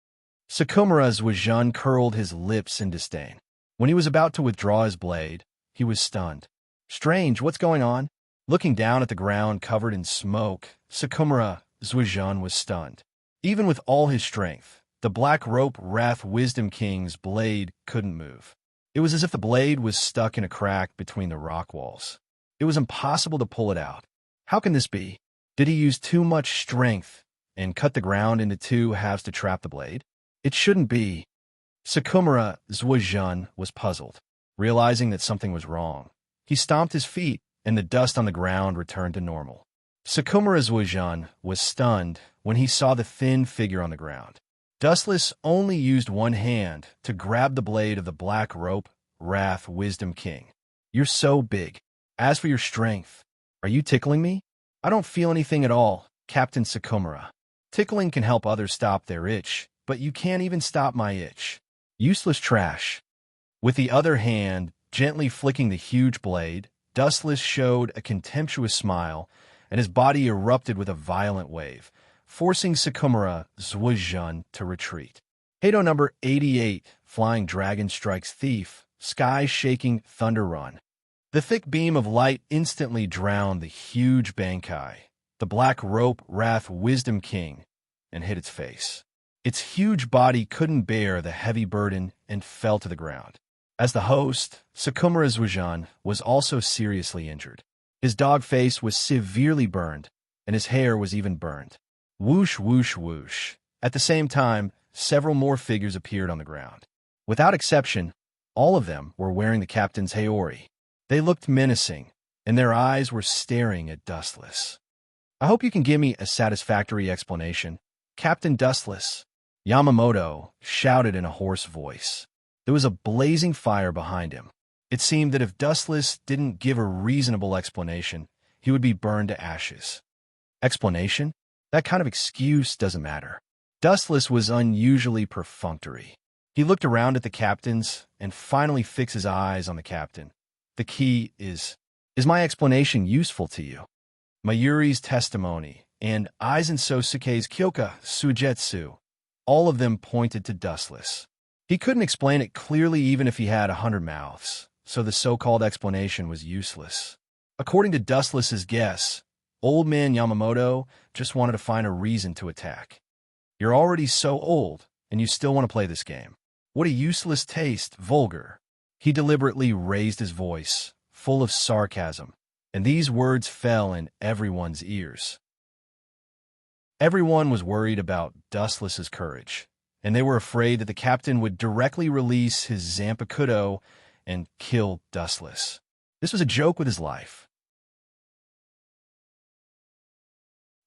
Sakumura Zuozhun curled his lips in disdain. When he was about to withdraw his blade, he was stunned. Strange, what's going on? Looking down at the ground covered in smoke, Sakumura Zuozhun was stunned. Even with all his strength, the Black Rope Wrath Wisdom King's blade couldn't move. It was as if the blade was stuck in a crack between the rock walls. It was impossible to pull it out. How can this be? Did he use too much strength and cut the ground into two halves to trap the blade? It shouldn't be. Sakumura Zuozhun was puzzled. Realizing that something was wrong, he stomped his feet, and the dust on the ground returned to normal. Sakumura Zuozhun was stunned when he saw the thin figure on the ground. Dustless only used one hand to grab the blade of the Black Rope Wrath Wisdom King. You're so big. As for your strength, are you tickling me? I don't feel anything at all, Captain Sakumura. Tickling can help others stop their itch, but you can't even stop my itch. Useless trash. With the other hand gently flicking the huge blade, Dustless showed a contemptuous smile, and his body erupted with a violent wave, forcing Sakumura Zuozhun to retreat. Hado number 88, Flying Dragon Strikes Thief, Sky-Shaking Thunder Run. The thick beam of light instantly drowned the huge Bankai, the Black Rope Wrath Wisdom King, and hit its face. Its huge body couldn't bear the heavy burden and fell to the ground. As the host, Sakumura Zuozhun was also seriously injured. His dog face was severely burned, and his hair was even burned. Whoosh, whoosh, whoosh. At the same time, several more figures appeared on the ground. Without exception, All of them were wearing the captain's haori. They looked menacing, and their eyes were staring at Dustless. "I hope you can give me a satisfactory explanation, Captain Dustless," Yamamoto shouted in a hoarse voice. There was a blazing fire behind him. It seemed that if Dustless didn't give a reasonable explanation, he would be burned to ashes. Explanation? That kind of excuse doesn't matter. Dustless was unusually perfunctory. He looked around at the captains and finally fixed his eyes on the captain. "The key is my explanation useful to you?" Mayuri's testimony and Aizen Sosuke's Kyoka Sujetsu, all of them pointed to Dustless. He couldn't explain it clearly even if he had 100 mouths, so the so-called explanation was useless. According to Dustless's guess, old man Yamamoto just wanted to find a reason to attack. "You're already so old, and you still want to play this game. What a useless taste, vulgar." He deliberately raised his voice, full of sarcasm, and these words fell in everyone's ears. Everyone was worried about Dustless's courage, and they were afraid that the captain would directly release his Zanpakuto and kill Dustless. This was a joke with his life.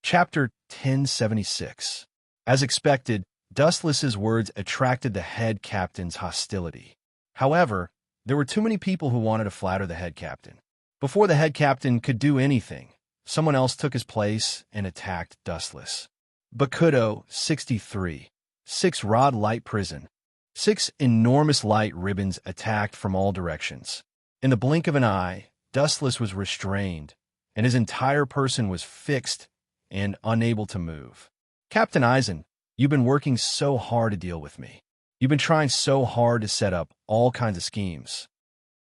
Chapter 1076. As expected, Dustless's words attracted the head captain's hostility. However, there were too many people who wanted to flatter the head captain. Before the head captain could do anything, someone else took his place and attacked Dustless. Bakudo 63. 6-rod light prison. 6 enormous light ribbons attacked from all directions. In the blink of an eye, Dustless was restrained, and his entire person was fixed and unable to move. "Captain Aizen, you've been working so hard to deal with me. You've been trying so hard to set up all kinds of schemes."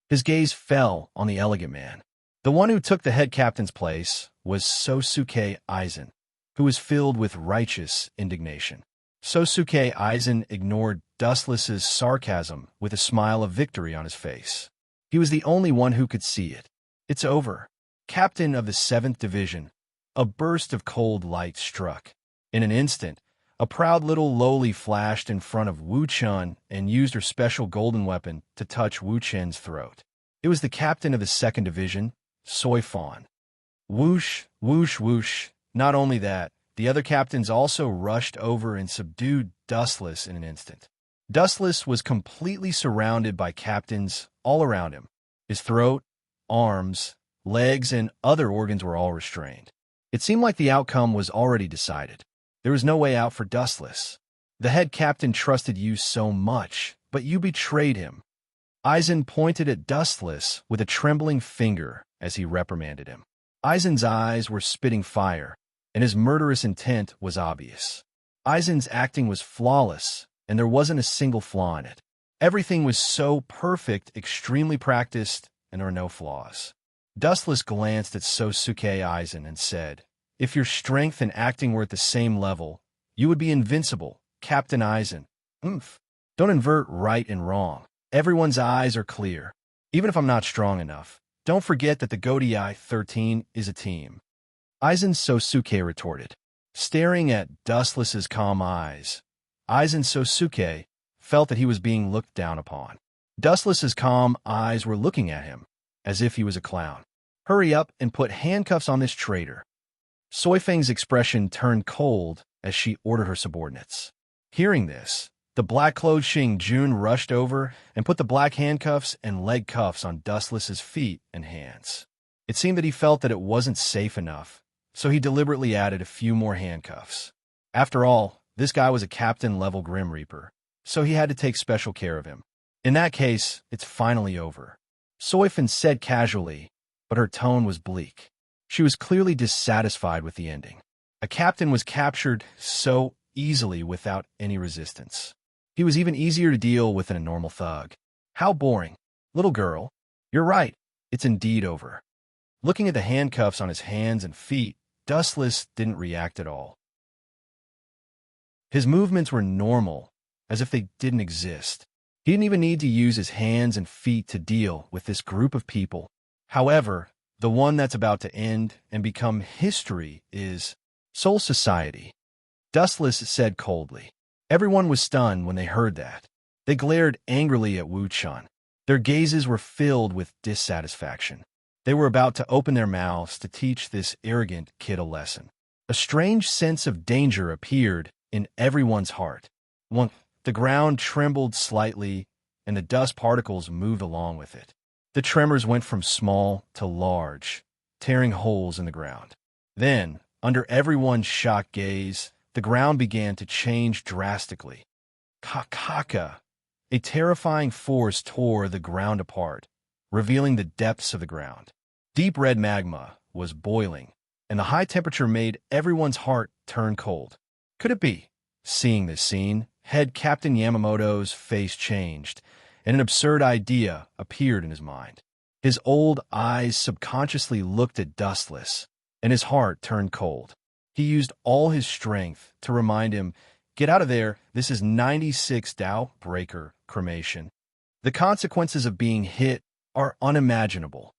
His gaze fell on the elegant man. The one who took the head captain's place was Sosuke Aizen, who was filled with righteous indignation. Sosuke Aizen ignored Dustless's sarcasm with a smile of victory on his face. He was the only one who could see it. "It's over. Captain of the 7th Division." A burst of cold light struck. In an instant, a proud little loli flashed in front of Wu Chun and used her special golden weapon to touch Wu Chen's throat. It was the captain of the 2nd Division, Soy Fawn. Whoosh, whoosh, whoosh. Not only that, the other captains also rushed over and subdued Dustless in an instant. Dustless was completely surrounded by captains all around him. His throat, arms, legs, and other organs were all restrained. It seemed like the outcome was already decided. There was no way out for Dustless. "The head captain trusted you so much, but you betrayed him." Aizen pointed at Dustless with a trembling finger as he reprimanded him. Aizen's eyes were spitting fire, and his murderous intent was obvious. Aizen's acting was flawless, and there wasn't a single flaw in it. Everything was so perfect, extremely practiced, and there were no flaws. Dustless glanced at Sosuke Aizen and said, "If your strength and acting were at the same level, you would be invincible, Captain Aizen." Don't invert right and wrong. Everyone's eyes are clear. Even if I'm not strong enough, don't forget that the Godei 13 is a team. Aizen Sosuke retorted. Staring at Dustless's calm eyes, Aizen Sosuke felt that he was being looked down upon. Dustless's calm eyes were looking at him, as if he was a clown. "Hurry up and put handcuffs on this traitor." Soifeng's expression turned cold as she ordered her subordinates. Hearing this, the black-clothed Xing Jun rushed over and put the black handcuffs and leg cuffs on Dustless's feet and hands. It seemed that he felt that it wasn't safe enough, so he deliberately added a few more handcuffs. After all, this guy was a captain-level Grim Reaper, so he had to take special care of him. "In that case, it's finally over," Soifen said casually, but her tone was bleak. She was clearly dissatisfied with the ending. A captain was captured so easily without any resistance. He was even easier to deal with than a normal thug. How boring. "Little girl, you're right. It's indeed over." Looking at the handcuffs on his hands and feet, Dustless didn't react at all. His movements were normal, as if they didn't exist. He didn't even need to use his hands and feet to deal with this group of people. However, the one that's about to end and become history is Soul Society, Dustless said coldly. Everyone was stunned when they heard that. They glared angrily at Wu Chun. Their gazes were filled with dissatisfaction. They were about to open their mouths to teach this arrogant kid a lesson. A strange sense of danger appeared in everyone's heart. The ground trembled slightly, and the dust particles moved along with it. The tremors went from small to large, tearing holes in the ground. Then, under everyone's shocked gaze, the ground began to change drastically. Kakaka! A terrifying force tore the ground apart, revealing the depths of the ground. Deep red magma was boiling, and the high temperature made everyone's heart turn cold. Could it be? Seeing this scene, Head Captain Yamamoto's face changed, and an absurd idea appeared in his mind. His old eyes subconsciously looked at Dustless, and his heart turned cold. He used all his strength to remind him, "Get out of there, this is 96 Tao Breaker cremation." The consequences of being hit are unimaginable.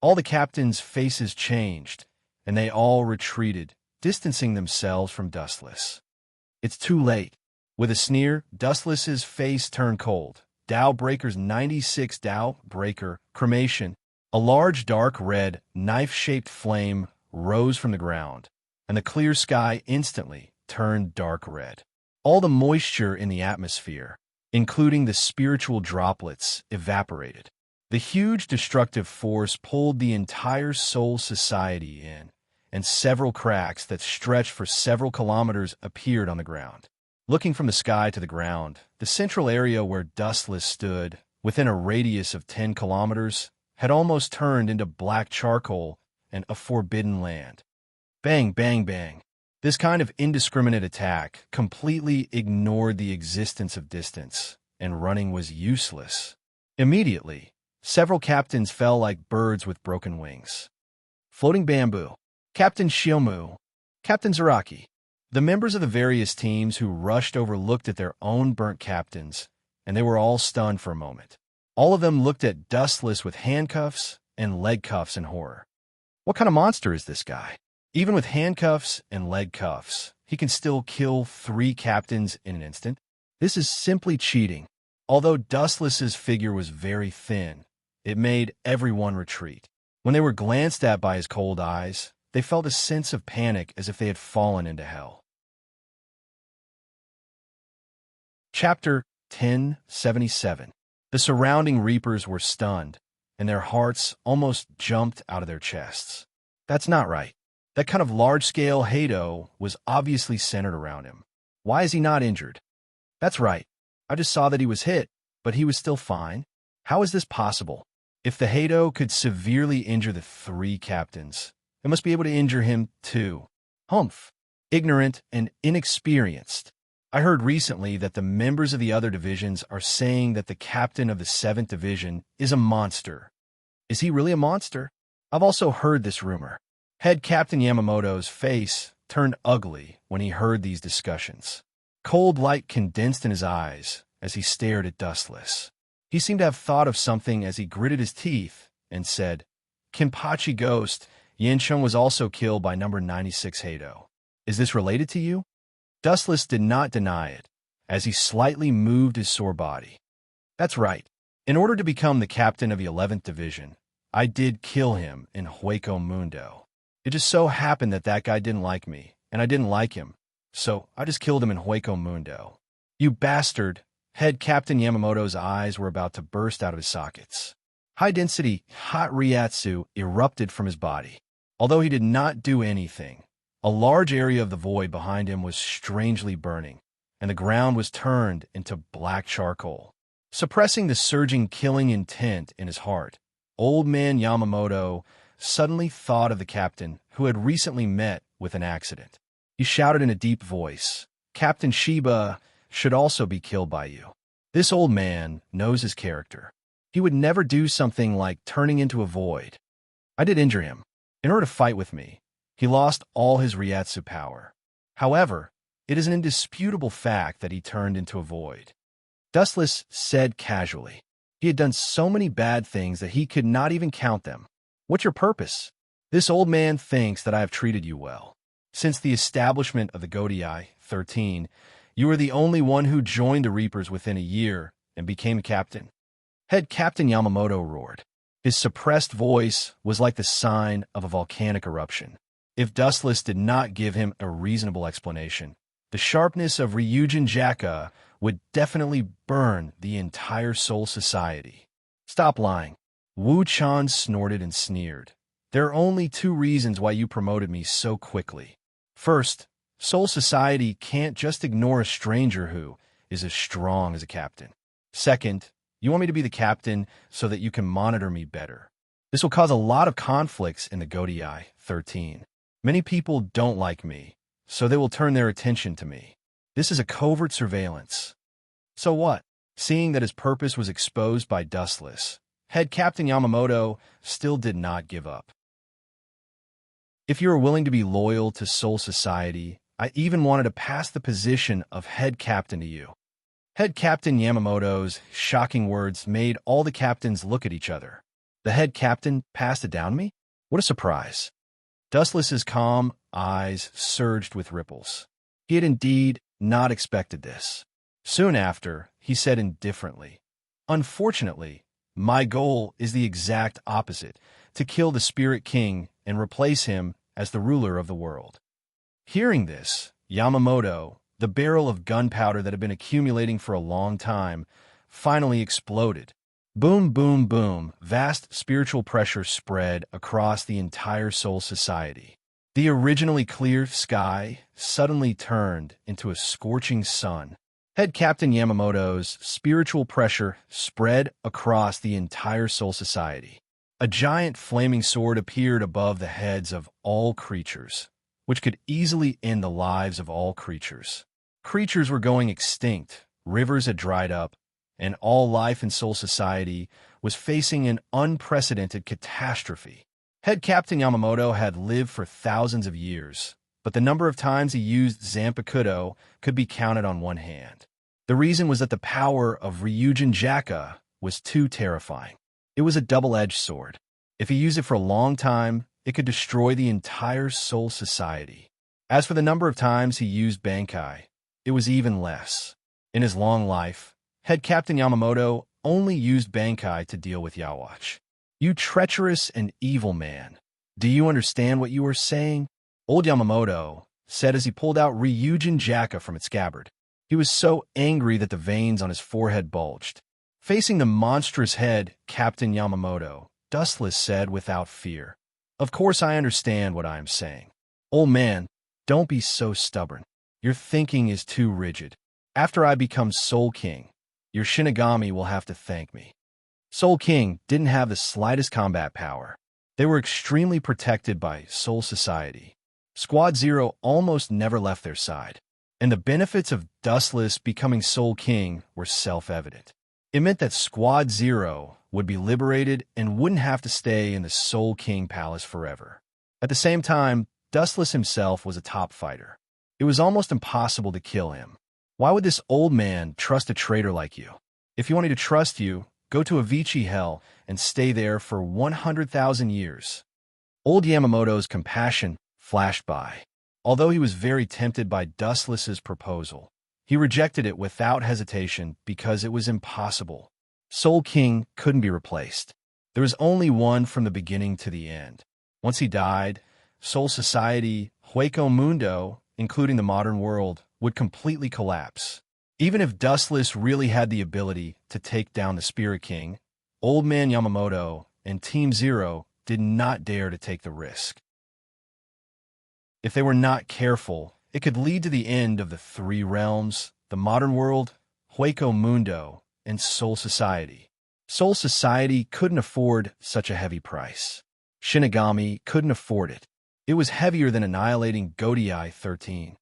All the captains' faces changed, and they all retreated, distancing themselves from Dustless. It's too late. With a sneer, Dustless's face turned cold. Tao Breaker's 96 Tao Breaker cremation. A large dark red, knife-shaped flame rose from the ground, and the clear sky instantly turned dark red. All the moisture in the atmosphere, including the spiritual droplets, evaporated. The huge destructive force pulled the entire Soul Society in, and several cracks that stretched for several kilometers appeared on the ground. Looking from the sky to the ground, the central area where Dustless stood, within a radius of 10 kilometers, had almost turned into black charcoal and a forbidden land. Bang, bang, bang. This kind of indiscriminate attack completely ignored the existence of distance, and running was useless. Immediately, several captains fell like birds with broken wings. Floating Bamboo, Captain Shiomu, Captain Zaraki. The members of the various teams who rushed over looked at their own burnt captains, and they were all stunned for a moment. All of them looked at Dustless with handcuffs and leg cuffs in horror. What kind of monster is this guy? Even with handcuffs and leg cuffs, he can still kill 3 captains in an instant. This is simply cheating. Although Dustless's figure was very thin, it made everyone retreat. When they were glanced at by his cold eyes, they felt a sense of panic as if they had fallen into hell. Chapter 1077. The surrounding Reapers were stunned, and their hearts almost jumped out of their chests. That's not right. That kind of large-scale Hado was obviously centered around him. Why is he not injured? That's right. I just saw that he was hit, but he was still fine. How is this possible? If the Hado could severely injure the 3 captains, it must be able to injure him too. Humph. Ignorant and inexperienced. I heard recently that the members of the other divisions are saying that the captain of the 7th Division is a monster. Is he really a monster? I've also heard this rumor. Head Captain Yamamoto's face turned ugly when he heard these discussions. Cold light condensed in his eyes as he stared at Dustless. He seemed to have thought of something as he gritted his teeth and said, "Kenpachi Ghost, Yenchun was also killed by number 96 Hado. Is this related to you?" Dustless did not deny it, as he slightly moved his sore body. That's right. In order to become the captain of the 11th Division, I did kill him in Hueco Mundo. It just so happened that that guy didn't like me, and I didn't like him, so I just killed him in Hueco Mundo. You bastard! Head Captain Yamamoto's eyes were about to burst out of his sockets. High-density hot Ryatsu erupted from his body. Although he did not do anything, a large area of the void behind him was strangely burning, and the ground was turned into black charcoal. Suppressing the surging killing intent in his heart, Old Man Yamamoto suddenly thought of the captain who had recently met with an accident. He shouted in a deep voice, "Captain Shiba should also be killed by you." This old man knows his character. He would never do something like turning into a void. I did injure him. In order to fight with me, he lost all his Ryatsu power. However, it is an indisputable fact that he turned into a void. Dustless said casually. He had done so many bad things that he could not even count them. What's your purpose? This old man thinks that I have treated you well. Since the establishment of the Godii 13, you were the only one who joined the Reapers within a year and became a captain. Head Captain Yamamoto roared. His suppressed voice was like the sign of a volcanic eruption. If Dustless did not give him a reasonable explanation, the sharpness of Ryujin Jaka would definitely burn the entire Soul Society. Stop lying. Wu Chan snorted and sneered. There are only two reasons why you promoted me so quickly. First, Soul Society can't just ignore a stranger who is as strong as a captain. Second, you want me to be the captain so that you can monitor me better. This will cause a lot of conflicts in the Godii 13. Many people don't like me, so they will turn their attention to me. This is a covert surveillance. So what? Seeing that his purpose was exposed by Dustless, Head Captain Yamamoto still did not give up. If you are willing to be loyal to Soul Society, I even wanted to pass the position of head captain to you. Head Captain Yamamoto's shocking words made all the captains look at each other. The head captain passed it down to me? What a surprise. Dustless's calm eyes surged with ripples. He had indeed not expected this. Soon after, he said indifferently, "Unfortunately, my goal is the exact opposite, to kill the Spirit King and replace him as the ruler of the world." Hearing this, Yamamoto, the barrel of gunpowder that had been accumulating for a long time, finally exploded. Boom, boom, boom, vast spiritual pressure spread across the entire Soul Society. The originally clear sky suddenly turned into a scorching sun. Head Captain Yamamoto's spiritual pressure spread across the entire Soul Society. A giant flaming sword appeared above the heads of all creatures, which could easily end the lives of all creatures. Creatures were going extinct, rivers had dried up, and all life in Soul Society was facing an unprecedented catastrophe. Head Captain Yamamoto had lived for thousands of years, but the number of times he used Zanpakuto could be counted on one hand. The reason was that the power of Ryujin Jaka was too terrifying. It was a double-edged sword. If he used it for a long time, it could destroy the entire Soul Society. As for the number of times he used Bankai, it was even less. In his long life, Head Captain Yamamoto only used Bankai to deal with Yawatch. You treacherous and evil man. Do you understand what you are saying? Old Yamamoto said as he pulled out Ryujin Jaka from its scabbard. He was so angry that the veins on his forehead bulged. Facing the monstrous head, Captain Yamamoto, Dustless said without fear, "Of course I understand what I am saying. Old man, don't be so stubborn. Your thinking is too rigid. After I become Soul King, your Shinigami will have to thank me." Soul King didn't have the slightest combat power. They were extremely protected by Soul Society. Squad Zero almost never left their side, and the benefits of Dustless becoming Soul King were self-evident. It meant that Squad Zero would be liberated and wouldn't have to stay in the Soul King Palace forever. At the same time, Dustless himself was a top fighter. It was almost impossible to kill him. Why would this old man trust a traitor like you? If he wanted to trust you, go to Avicii Hell and stay there for 100,000 years. Old Yamamoto's compassion flashed by. Although he was very tempted by Dustless's proposal, he rejected it without hesitation because it was impossible. Soul King couldn't be replaced. There was only one from the beginning to the end. Once he died, Soul Society, Hueco Mundo, including the modern world, would completely collapse. Even if Dustless really had the ability to take down the Spirit King, Old Man Yamamoto and Team Zero did not dare to take the risk. If they were not careful, it could lead to the end of the three realms, the modern world, Hueco Mundo, and Soul Society. Soul Society couldn't afford such a heavy price. Shinigami couldn't afford it. It was heavier than annihilating Godii 13.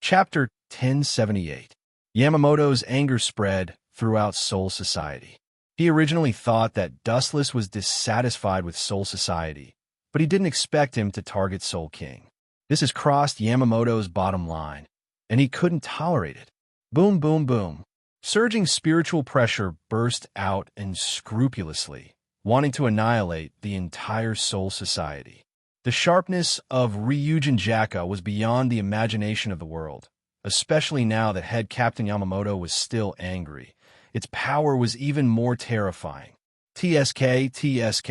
Chapter 1078. Yamamoto's anger spread throughout Soul Society. He originally thought that Dustless was dissatisfied with Soul Society, but he didn't expect him to target Soul King. This has crossed Yamamoto's bottom line, and he couldn't tolerate it. Boom, boom, boom. Surging spiritual pressure burst out unscrupulously, wanting to annihilate the entire Soul Society. The sharpness of Ryujin Jaka was beyond the imagination of the world. especially now that head Captain Yamamoto was still angry. Its power was even more terrifying. TSK, TSK.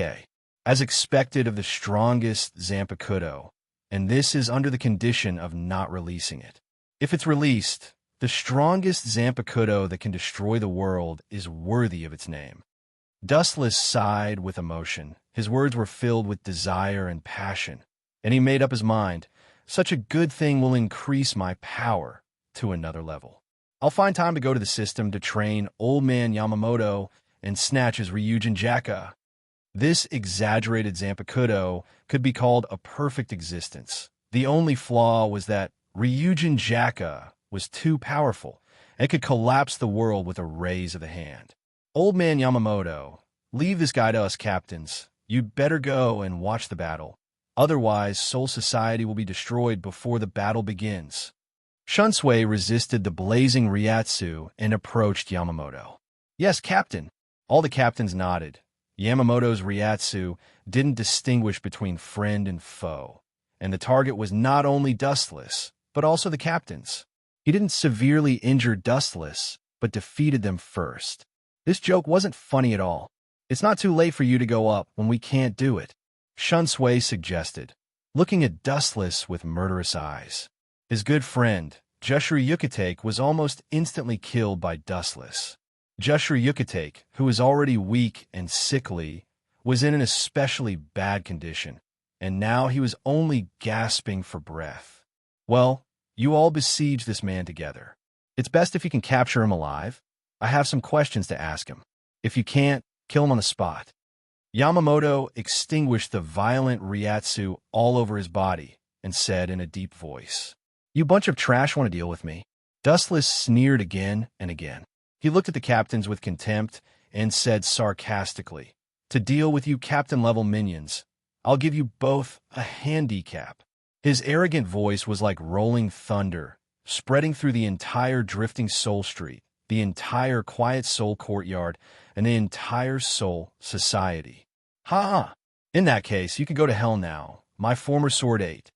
As expected of the strongest Zanpakuto, and this is under the condition of not releasing it. If it's released, the strongest Zanpakuto that can destroy the world is worthy of its name. Dustless sighed with emotion. His words were filled with desire and passion, and he made up his mind. Such a good thing will increase my power to another level. I'll find time to go to the system to train Old Man Yamamoto and snatch his Ryujin Jaka. This exaggerated Zanpakuto could be called a perfect existence. The only flaw was that Ryujin Jaka was too powerful and could collapse the world with a raise of the hand. Old Man Yamamoto, leave this guy to us captains. You'd better go and watch the battle. Otherwise, Soul Society will be destroyed before the battle begins. Shunsui resisted the blazing Ryatsu and approached Yamamoto. Yes, Captain. All the captains nodded. Yamamoto's Ryatsu didn't distinguish between friend and foe, and the target was not only Dustless, but also the captains. He didn't severely injure Dustless, but defeated them first. This joke wasn't funny at all. It's not too late for you to go up when we can't do it, Shunsui suggested, looking at Dustless with murderous eyes. His good friend, Jushru Yucatake, was almost instantly killed by Dustless. Jushru Yucatake, who was already weak and sickly, was in an especially bad condition, and now he was only gasping for breath. Well, you all besiege this man together. It's best if you can capture him alive. I have some questions to ask him. If you can't, kill him on the spot. Yamamoto extinguished the violent Ryatsu all over his body and said in a deep voice, "You bunch of trash want to deal with me." Dustless sneered again and again. He looked at the captains with contempt and said sarcastically, "To deal with you captain-level minions, I'll give you both a handicap." His arrogant voice was like rolling thunder, spreading through the entire drifting Soul Street, the entire Quiet Soul Courtyard, and the entire Soul Society. Ha! In that case, you can go to hell now, my former Sword 8.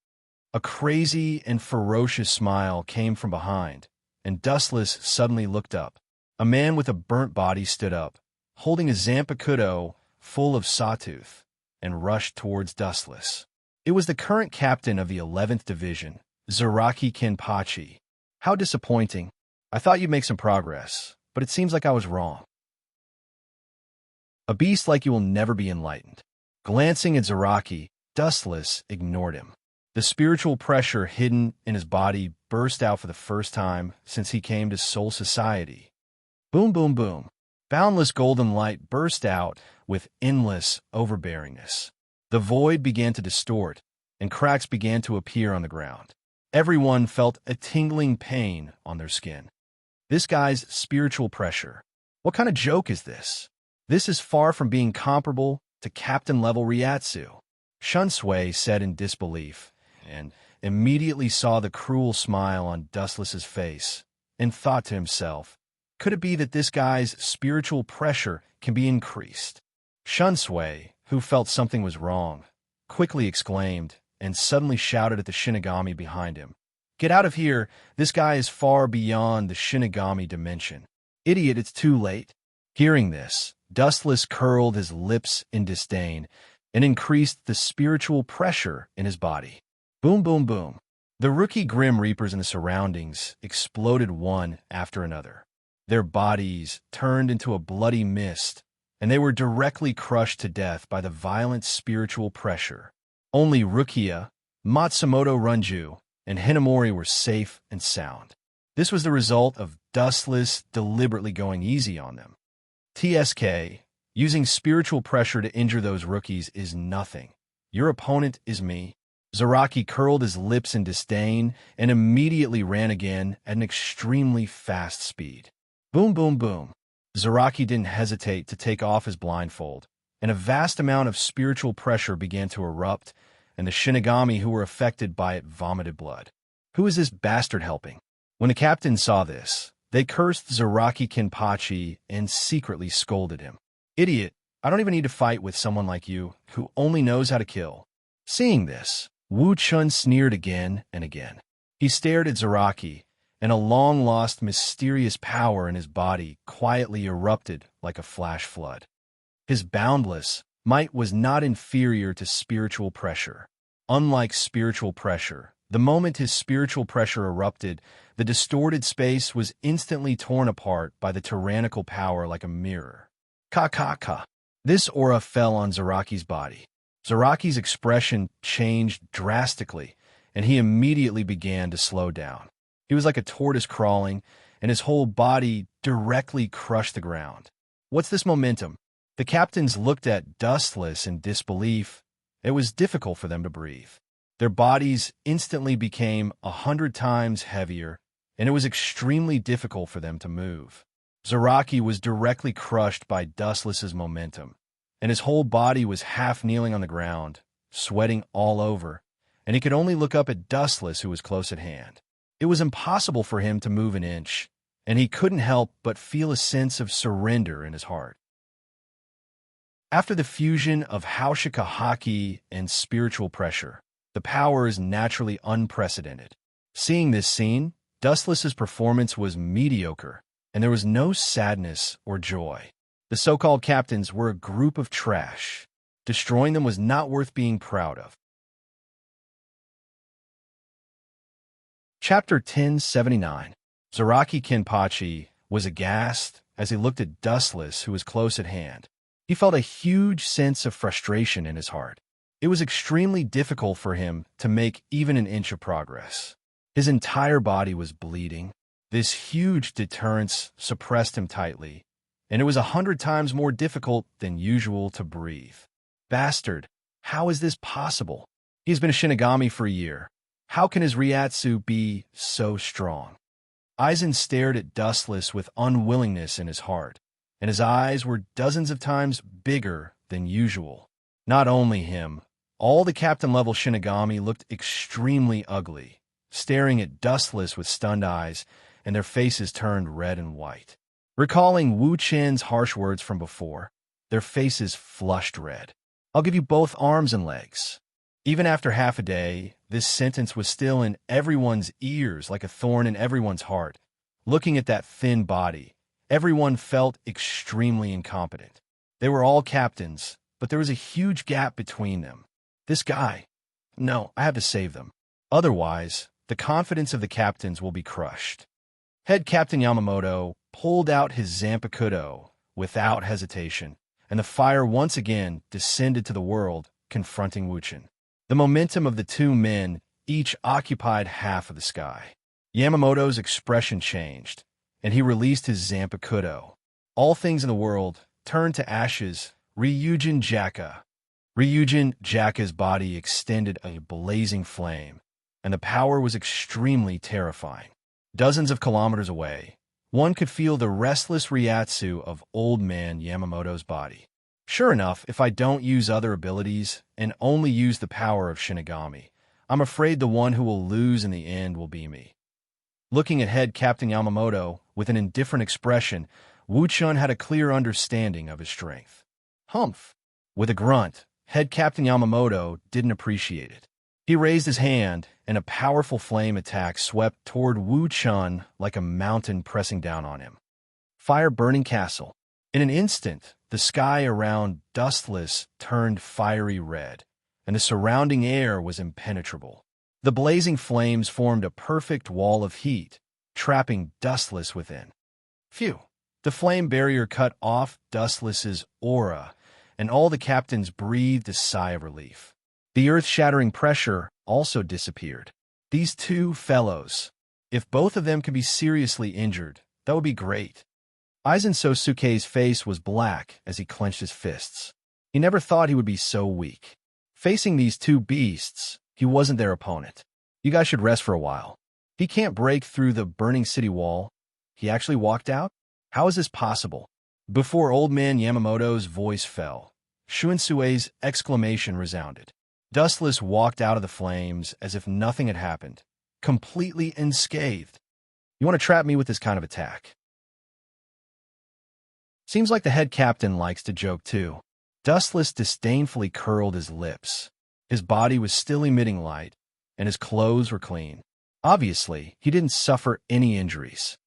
A crazy and ferocious smile came from behind, and Dustless suddenly looked up. A man with a burnt body stood up, holding a Zanpakuto full of sawtooth, and rushed towards Dustless. It was the current captain of the 11th Division, Zaraki Kenpachi. How disappointing. I thought you'd make some progress, but it seems like I was wrong. A beast like you will never be enlightened. Glancing at Zaraki, Dustless ignored him. The spiritual pressure hidden in his body burst out for the first time since he came to Soul Society. Boom, boom, boom. Boundless golden light burst out with endless overbearingness. The void began to distort, and cracks began to appear on the ground. Everyone felt a tingling pain on their skin. This guy's spiritual pressure. What kind of joke is this? This is far from being comparable to captain-level Ryatsu, Shunsui said in disbelief, and immediately saw the cruel smile on Dustless's face, and thought to himself, could it be that this guy's spiritual pressure can be increased? Shunsui, who felt something was wrong, quickly exclaimed, and suddenly shouted at the Shinigami behind him. Get out of here! This guy is far beyond the Shinigami dimension. Idiot, it's too late. Hearing this, Dustless curled his lips in disdain and increased the spiritual pressure in his body. Boom, boom, boom. The rookie Grim Reapers in the surroundings exploded one after another. Their bodies turned into a bloody mist, and they were directly crushed to death by the violent spiritual pressure. Only Rukia, Matsumoto Runju, and Hinamori were safe and sound. This was the result of Dustless deliberately going easy on them. TSK, using spiritual pressure to injure those rookies is nothing. Your opponent is me. Zaraki curled his lips in disdain and immediately ran again at an extremely fast speed. Boom, boom, boom. Zaraki didn't hesitate to take off his blindfold, and a vast amount of spiritual pressure began to erupt, and the Shinigami who were affected by it vomited blood. Who is this bastard helping? When the captain saw this, they cursed Zaraki Kenpachi and secretly scolded him. Idiot, I don't even need to fight with someone like you, who only knows how to kill. Seeing this, Wu Chun sneered again and again. He stared at Zaraki, and a long-lost mysterious power in his body quietly erupted like a flash flood. His boundless might was not inferior to spiritual pressure. Unlike spiritual pressure, the moment his spiritual pressure erupted, the distorted space was instantly torn apart by the tyrannical power like a mirror. Ka. This aura fell on Zaraki's body. Zaraki's expression changed drastically, and he immediately began to slow down. He was like a tortoise crawling, and his whole body directly crushed the ground. What's this momentum? The captains looked at Dustless in disbelief. It was difficult for them to breathe. Their bodies instantly became 100 times heavier, and it was extremely difficult for them to move. Zaraki was directly crushed by Dustless's momentum, and his whole body was half kneeling on the ground, sweating all over, and he could only look up at Dustless, who was close at hand. It was impossible for him to move an inch, and he couldn't help but feel a sense of surrender in his heart. After the fusion of Haushika Haki and spiritual pressure, the power is naturally unprecedented. Seeing this scene, Dustless's performance was mediocre, and there was no sadness or joy. The so-called captains were a group of trash. Destroying them was not worth being proud of. Chapter 1079. Zaraki Kenpachi was aghast as he looked at Dustless, who was close at hand. He felt a huge sense of frustration in his heart. It was extremely difficult for him to make even an inch of progress. His entire body was bleeding. This huge deterrence suppressed him tightly, and it was 100 times more difficult than usual to breathe. Bastard, how is this possible? He's been a Shinigami for a year. How can his Ryatsu be so strong? Aizen stared at Dustless with unwillingness in his heart, and his eyes were dozens of times bigger than usual. Not only him, all the captain-level Shinigami looked extremely ugly, staring at Dustless with stunned eyes, and their faces turned red and white. Recalling Wu Chen's harsh words from before, their faces flushed red. I'll give you both arms and legs. Even after half a day, this sentence was still in everyone's ears like a thorn in everyone's heart. Looking at that thin body, everyone felt extremely incompetent. They were all captains, but there was a huge gap between them. This guy. No, I have to save them. Otherwise, the confidence of the captains will be crushed. Head Captain Yamamoto pulled out his Zanpakuto without hesitation, and the fire once again descended to the world, confronting Wuchen. The momentum of the two men each occupied half of the sky. Yamamoto's expression changed, and he released his Zanpakuto. All things in the world turned to ashes. Ryujin Jaka. Ryujin Jaka's body extended a blazing flame, and the power was extremely terrifying. Dozens of kilometers away, one could feel the restless Ryatsu of Old Man Yamamoto's body. Sure enough, if I don't use other abilities and only use the power of Shinigami, I'm afraid the one who will lose in the end will be me. Looking at Head Captain Yamamoto with an indifferent expression, Wu Chun had a clear understanding of his strength. Humph! With a grunt, Head Captain Yamamoto didn't appreciate it. He raised his hand, and a powerful flame attack swept toward Wu Chun like a mountain pressing down on him. Fire burning castle. In an instant, the sky around Dustless turned fiery red, and the surrounding air was impenetrable. The blazing flames formed a perfect wall of heat, trapping Dustless within. Phew! The flame barrier cut off Dustless's aura, and all the captains breathed a sigh of relief. The earth-shattering pressure also disappeared. These two fellows, if both of them could be seriously injured, that would be great. Aizen Sosuke's face was black as he clenched his fists. He never thought he would be so weak. Facing these two beasts, he wasn't their opponent. You guys should rest for a while. He can't break through the burning city wall. He actually walked out? How is this possible? Before Old Man Yamamoto's voice fell, Shuinsue's exclamation resounded. Dustless walked out of the flames as if nothing had happened, completely unscathed. You want to trap me with this kind of attack? Seems like the head captain likes to joke too. Dustless disdainfully curled his lips. His body was still emitting light, and his clothes were clean. Obviously, he didn't suffer any injuries.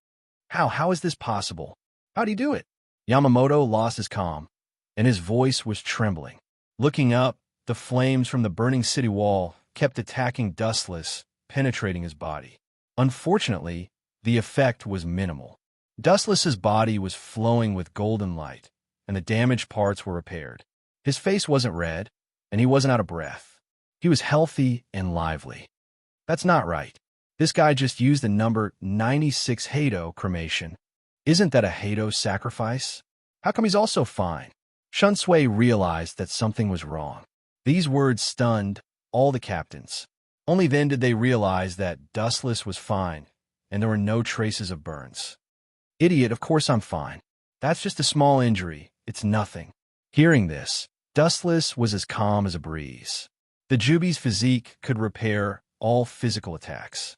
How is this possible? How'd he do it? Yamamoto lost his calm, and his voice was trembling. Looking up, the flames from the burning city wall kept attacking Dustless, penetrating his body. Unfortunately, the effect was minimal. Dustless's body was flowing with golden light, and the damaged parts were repaired. His face wasn't red, and he wasn't out of breath. He was healthy and lively. That's not right. This guy just used the number 96 Hado cremation. Isn't that a Hado sacrifice? How come he's also fine? Shunsui realized that something was wrong. These words stunned all the captains. Only then did they realize that Dustless was fine, and there were no traces of burns. Idiot, of course I'm fine. That's just a small injury. It's nothing. Hearing this, Dustless was as calm as a breeze. The Jubi's physique could repair all physical attacks.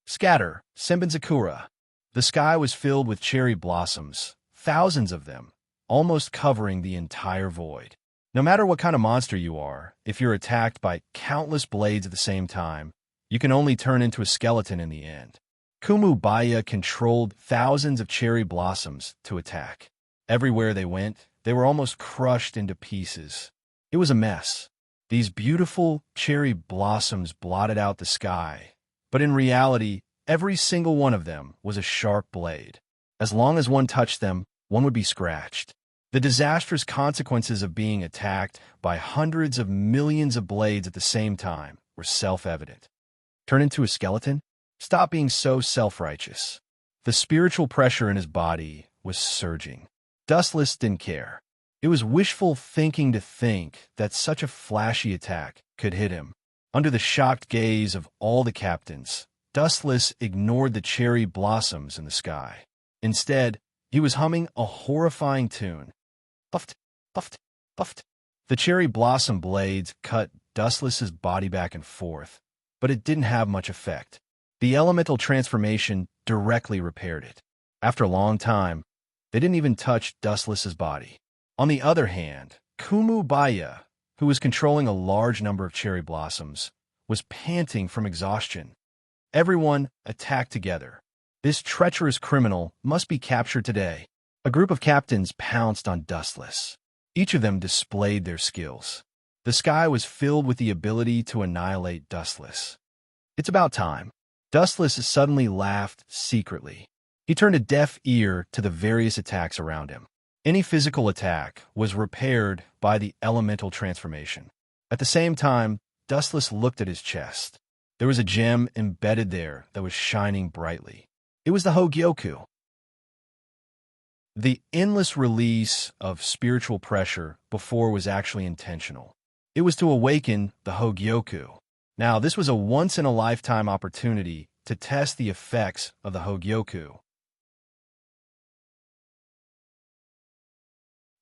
Scatter, Senbenzakura. The sky was filled with cherry blossoms, thousands of them, almost covering the entire void. No matter what kind of monster you are, if you're attacked by countless blades at the same time, you can only turn into a skeleton in the end. Kumu Baya controlled thousands of cherry blossoms to attack. Everywhere they went, they were almost crushed into pieces. It was a mess. These beautiful cherry blossoms blotted out the sky, but in reality, every single one of them was a sharp blade. As long as one touched them, one would be scratched. The disastrous consequences of being attacked by hundreds of millions of blades at the same time were self-evident. Turn into a skeleton? Stop being so self-righteous. The spiritual pressure in his body was surging. Dustless didn't care. It was wishful thinking to think that such a flashy attack could hit him. Under the shocked gaze of all the captains, Dustless ignored the cherry blossoms in the sky. Instead, he was humming a horrifying tune. Puffed, puffed, puffed. The cherry blossom blades cut Dustless's body back and forth, but it didn't have much effect. The elemental transformation directly repaired it. After a long time, they didn't even touch Dustless's body. On the other hand, Kumu Baya, who was controlling a large number of cherry blossoms, was panting from exhaustion. Everyone attacked together. This treacherous criminal must be captured today. A group of captains pounced on Dustless. Each of them displayed their skills. The sky was filled with the ability to annihilate Dustless. It's about time. Dustless suddenly laughed secretly. He turned a deaf ear to the various attacks around him. Any physical attack was repaired by the elemental transformation. At the same time, Dustless looked at his chest. There was a gem embedded there that was shining brightly. It was the Hogyoku. The endless release of spiritual pressure before was actually intentional. It was to awaken the Hogyoku. Now, this was a once-in-a-lifetime opportunity to test the effects of the Hogyoku.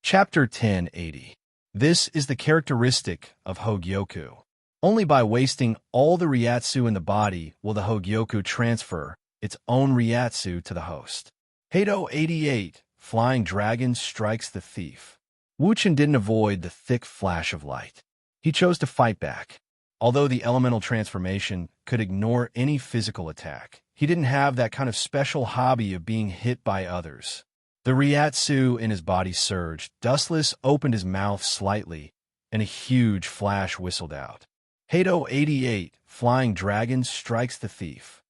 Chapter 1080. This is the characteristic of Hogyoku. Only by wasting all the Ryatsu in the body will the Hogyoku transfer its own Ryatsu to the host. Hado 88, Flying Dragon Strikes the Thief. Wuchen didn't avoid the thick flash of light. He chose to fight back. Although the elemental transformation could ignore any physical attack, he didn't have that kind of special hobby of being hit by others. The Ryatsu in his body surged. Dustless opened his mouth slightly, and a huge flash whistled out. Hado 88, Flying Dragon Strikes the Thief.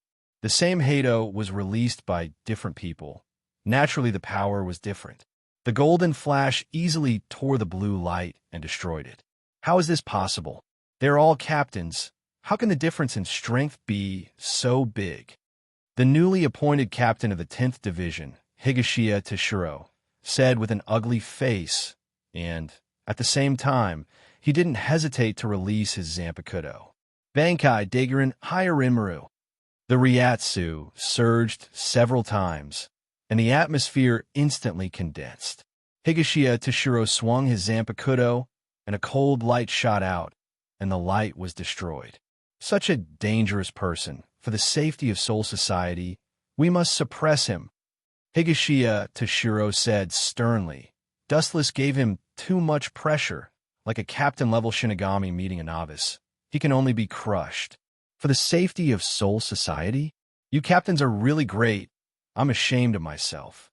The same Hado was released by different people. Naturally, the power was different. The golden flash easily tore the blue light and destroyed it. How is this possible? They're all captains. How can the difference in strength be so big? The newly appointed captain of the 10th Division, Higashiya Toshiro, said with an ugly face, and, at the same time, he didn't hesitate to release his Zanpakuto. Bankai Daigaran Hyorimaru. The Ryatsu surged several times, and the atmosphere instantly condensed. Higashiya Toshiro swung his Zanpakuto, and a cold light shot out, and the light was destroyed. Such a dangerous person. For the safety of Soul Society, we must suppress him. Higashiya Toshiro said sternly. Dustless gave him too much pressure, like a captain-level Shinigami meeting a novice. He can only be crushed. For the safety of Soul Society? You captains are really great. I'm ashamed of myself.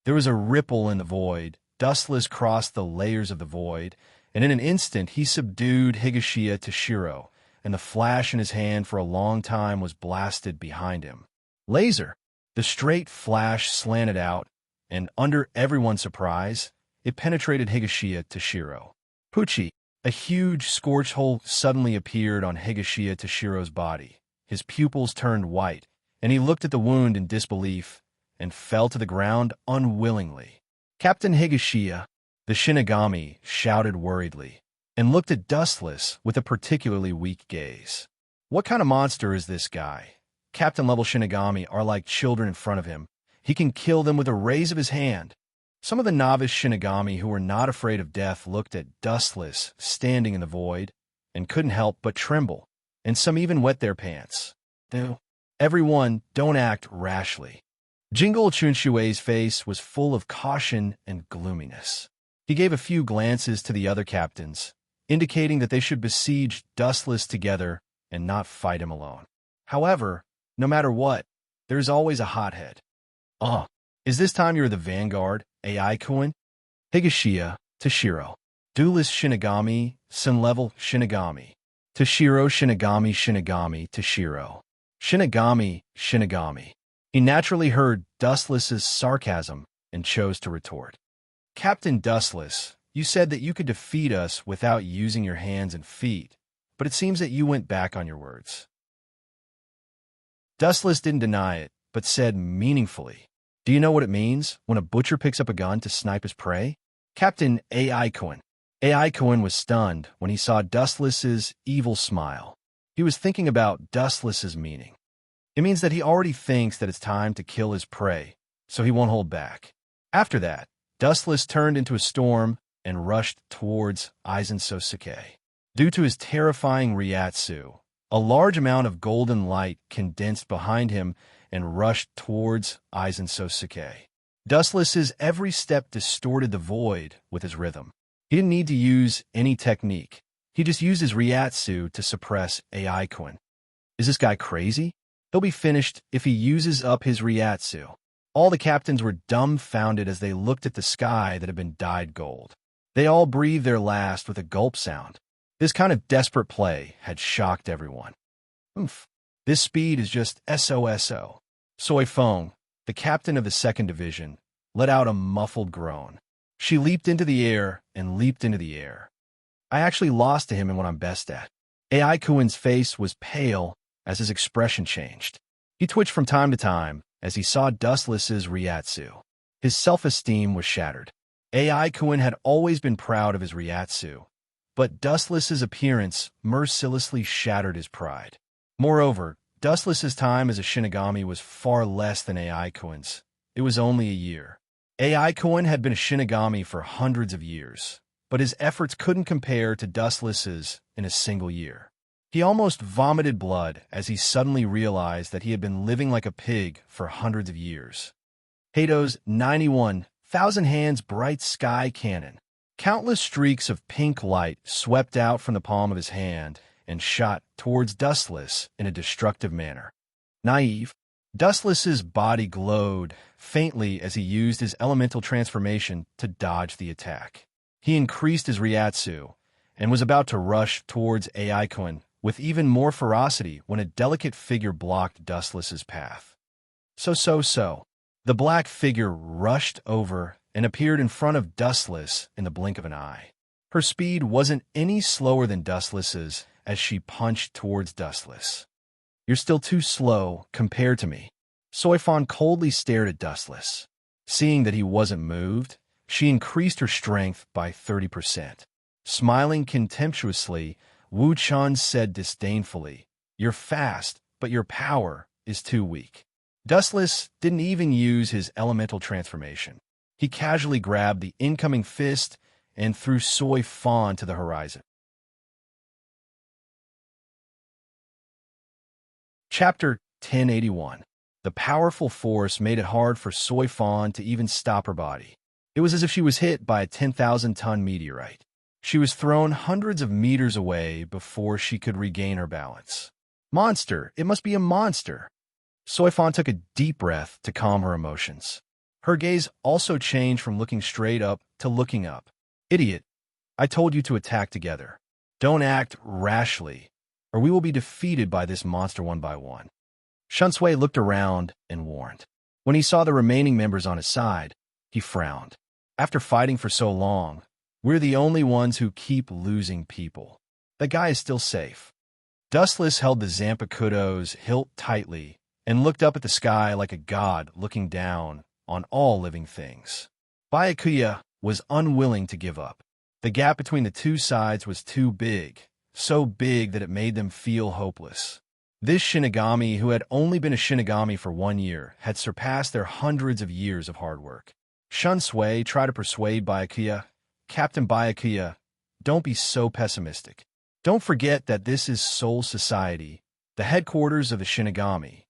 There was a ripple in the void. Dustless crossed the layers of the void, and in an instant he subdued Higashiya to Shiro, and the flash in his hand for a long time was blasted behind him. Laser! The straight flash slanted out, and under everyone's surprise, it penetrated Higashiya to Shiro. Pucci! A huge scorch hole suddenly appeared on Higashiya to Shiro's body. His pupils turned white, and he looked at the wound in disbelief, and fell to the ground unwillingly. Captain Higashiya, the Shinigami, shouted worriedly, and looked at Dustless with a particularly weak gaze. What kind of monster is this guy? Captain-level Shinigami are like children in front of him. He can kill them with a raise of his hand. Some of the novice Shinigami who were not afraid of death looked at Dustless standing in the void and couldn't help but tremble, and some even wet their pants. Everyone, don't act rashly. Jingle Chunshue's face was full of caution and gloominess. He gave a few glances to the other captains, indicating that they should besiege Dustless together and not fight him alone. However, no matter what, there's always a hothead. Is this time you're the vanguard, AI Kuin? Higashiya, Toshiro. Duelist Shinigami, Sun-level Shinigami. Toshiro Shinigami Shinigami Toshiro. Shinigami. He naturally heard Dustless's sarcasm and chose to retort. Captain Dustless, you said that you could defeat us without using your hands and feet, but it seems that you went back on your words. Dustless didn't deny it, but said meaningfully, do you know what it means when a butcher picks up a gun to snipe his prey? Captain AI Kuin. AI Kuin was stunned when he saw Dustless's evil smile. He was thinking about Dustless's meaning. It means that he already thinks that it's time to kill his prey, so he won't hold back. After that, Dustless turned into a storm and rushed towards Aizen Sosuke. Due to his terrifying Ryatsu, a large amount of golden light condensed behind him and rushed towards Aizen Sosuke. Dustless's every step distorted the void with his rhythm. He didn't need to use any technique. He just used his Ryatsu to suppress AI Kuin. Is this guy crazy? He'll be finished if he uses up his Ryatsu. All the captains were dumbfounded as they looked at the sky that had been dyed gold. They all breathed their last with a gulp sound. This kind of desperate play had shocked everyone. Oof. This speed is just SOSO. Soi Feng, the captain of the 2nd Division, let out a muffled groan. She leaped into the air and leaped into the air. I actually lost to him in what I'm best at. AI Kuin's face was pale as his expression changed. He twitched from time to time as he saw Dustless's Ryatsu. His self-esteem was shattered. AI Kuin had always been proud of his Ryatsu, but Dustless's appearance mercilessly shattered his pride. Moreover, Dustless's time as a Shinigami was far less than AI Kuin's. It was only a year. AI Kuin had been a Shinigami for hundreds of years, but his efforts couldn't compare to Dustless's in a single year. He almost vomited blood as he suddenly realized that he had been living like a pig for hundreds of years. Hato's 91,000 hands bright sky cannon. Countless streaks of pink light swept out from the palm of his hand and shot towards Dustless in a destructive manner. Naive, Dustless's body glowed faintly as he used his elemental transformation to dodge the attack. He increased his Ryatsu and was about to rush towards AI Kuin with even more ferocity when a delicate figure blocked Dustless's path. So. The black figure rushed over and appeared in front of Dustless in the blink of an eye. Her speed wasn't any slower than Dustless's as she punched towards Dustless. You're still too slow compared to me. Soifan coldly stared at Dustless. Seeing that he wasn't moved, she increased her strength by 30%. Smiling contemptuously, Wu Chan said disdainfully, "You're fast, but your power is too weak." Dustless didn't even use his elemental transformation. He casually grabbed the incoming fist and threw Soi Fan to the horizon. Chapter 1081. The powerful force made it hard for Soi Fan to even stop her body. It was as if she was hit by a 10,000-ton meteorite. She was thrown hundreds of meters away before she could regain her balance. Monster! It must be a monster! Soifan took a deep breath to calm her emotions. Her gaze also changed from looking straight up to looking up. Idiot! I told you to attack together. Don't act rashly, or we will be defeated by this monster one by one. Shunsui looked around and warned. When he saw the remaining members on his side, he frowned. After fighting for so long, we're the only ones who keep losing people. The guy is still safe. Dustless held the Zanpakuto's hilt tightly and looked up at the sky like a god looking down on all living things. Byakuya was unwilling to give up. The gap between the two sides was too big, so big that it made them feel hopeless. This Shinigami, who had only been a Shinigami for 1 year, had surpassed their hundreds of years of hard work. Shunsui tried to persuade Byakuya, Captain Byakuya, don't be so pessimistic. Don't forget that this is Soul Society, the headquarters of the Shinigami.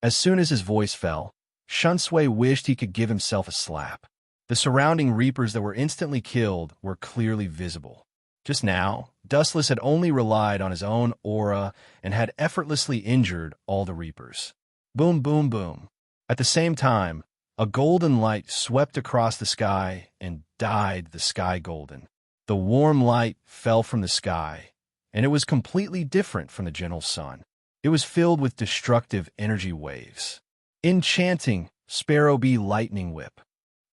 As soon as his voice fell, Shunsui wished he could give himself a slap. The surrounding Reapers that were instantly killed were clearly visible. Just now, Dustless had only relied on his own aura and had effortlessly injured all the Reapers. Boom, boom, boom. At the same time, a golden light swept across the sky and dyed the sky golden. The warm light fell from the sky, and it was completely different from the gentle sun. It was filled with destructive energy waves. Enchanting Sparrow Bee Lightning Whip.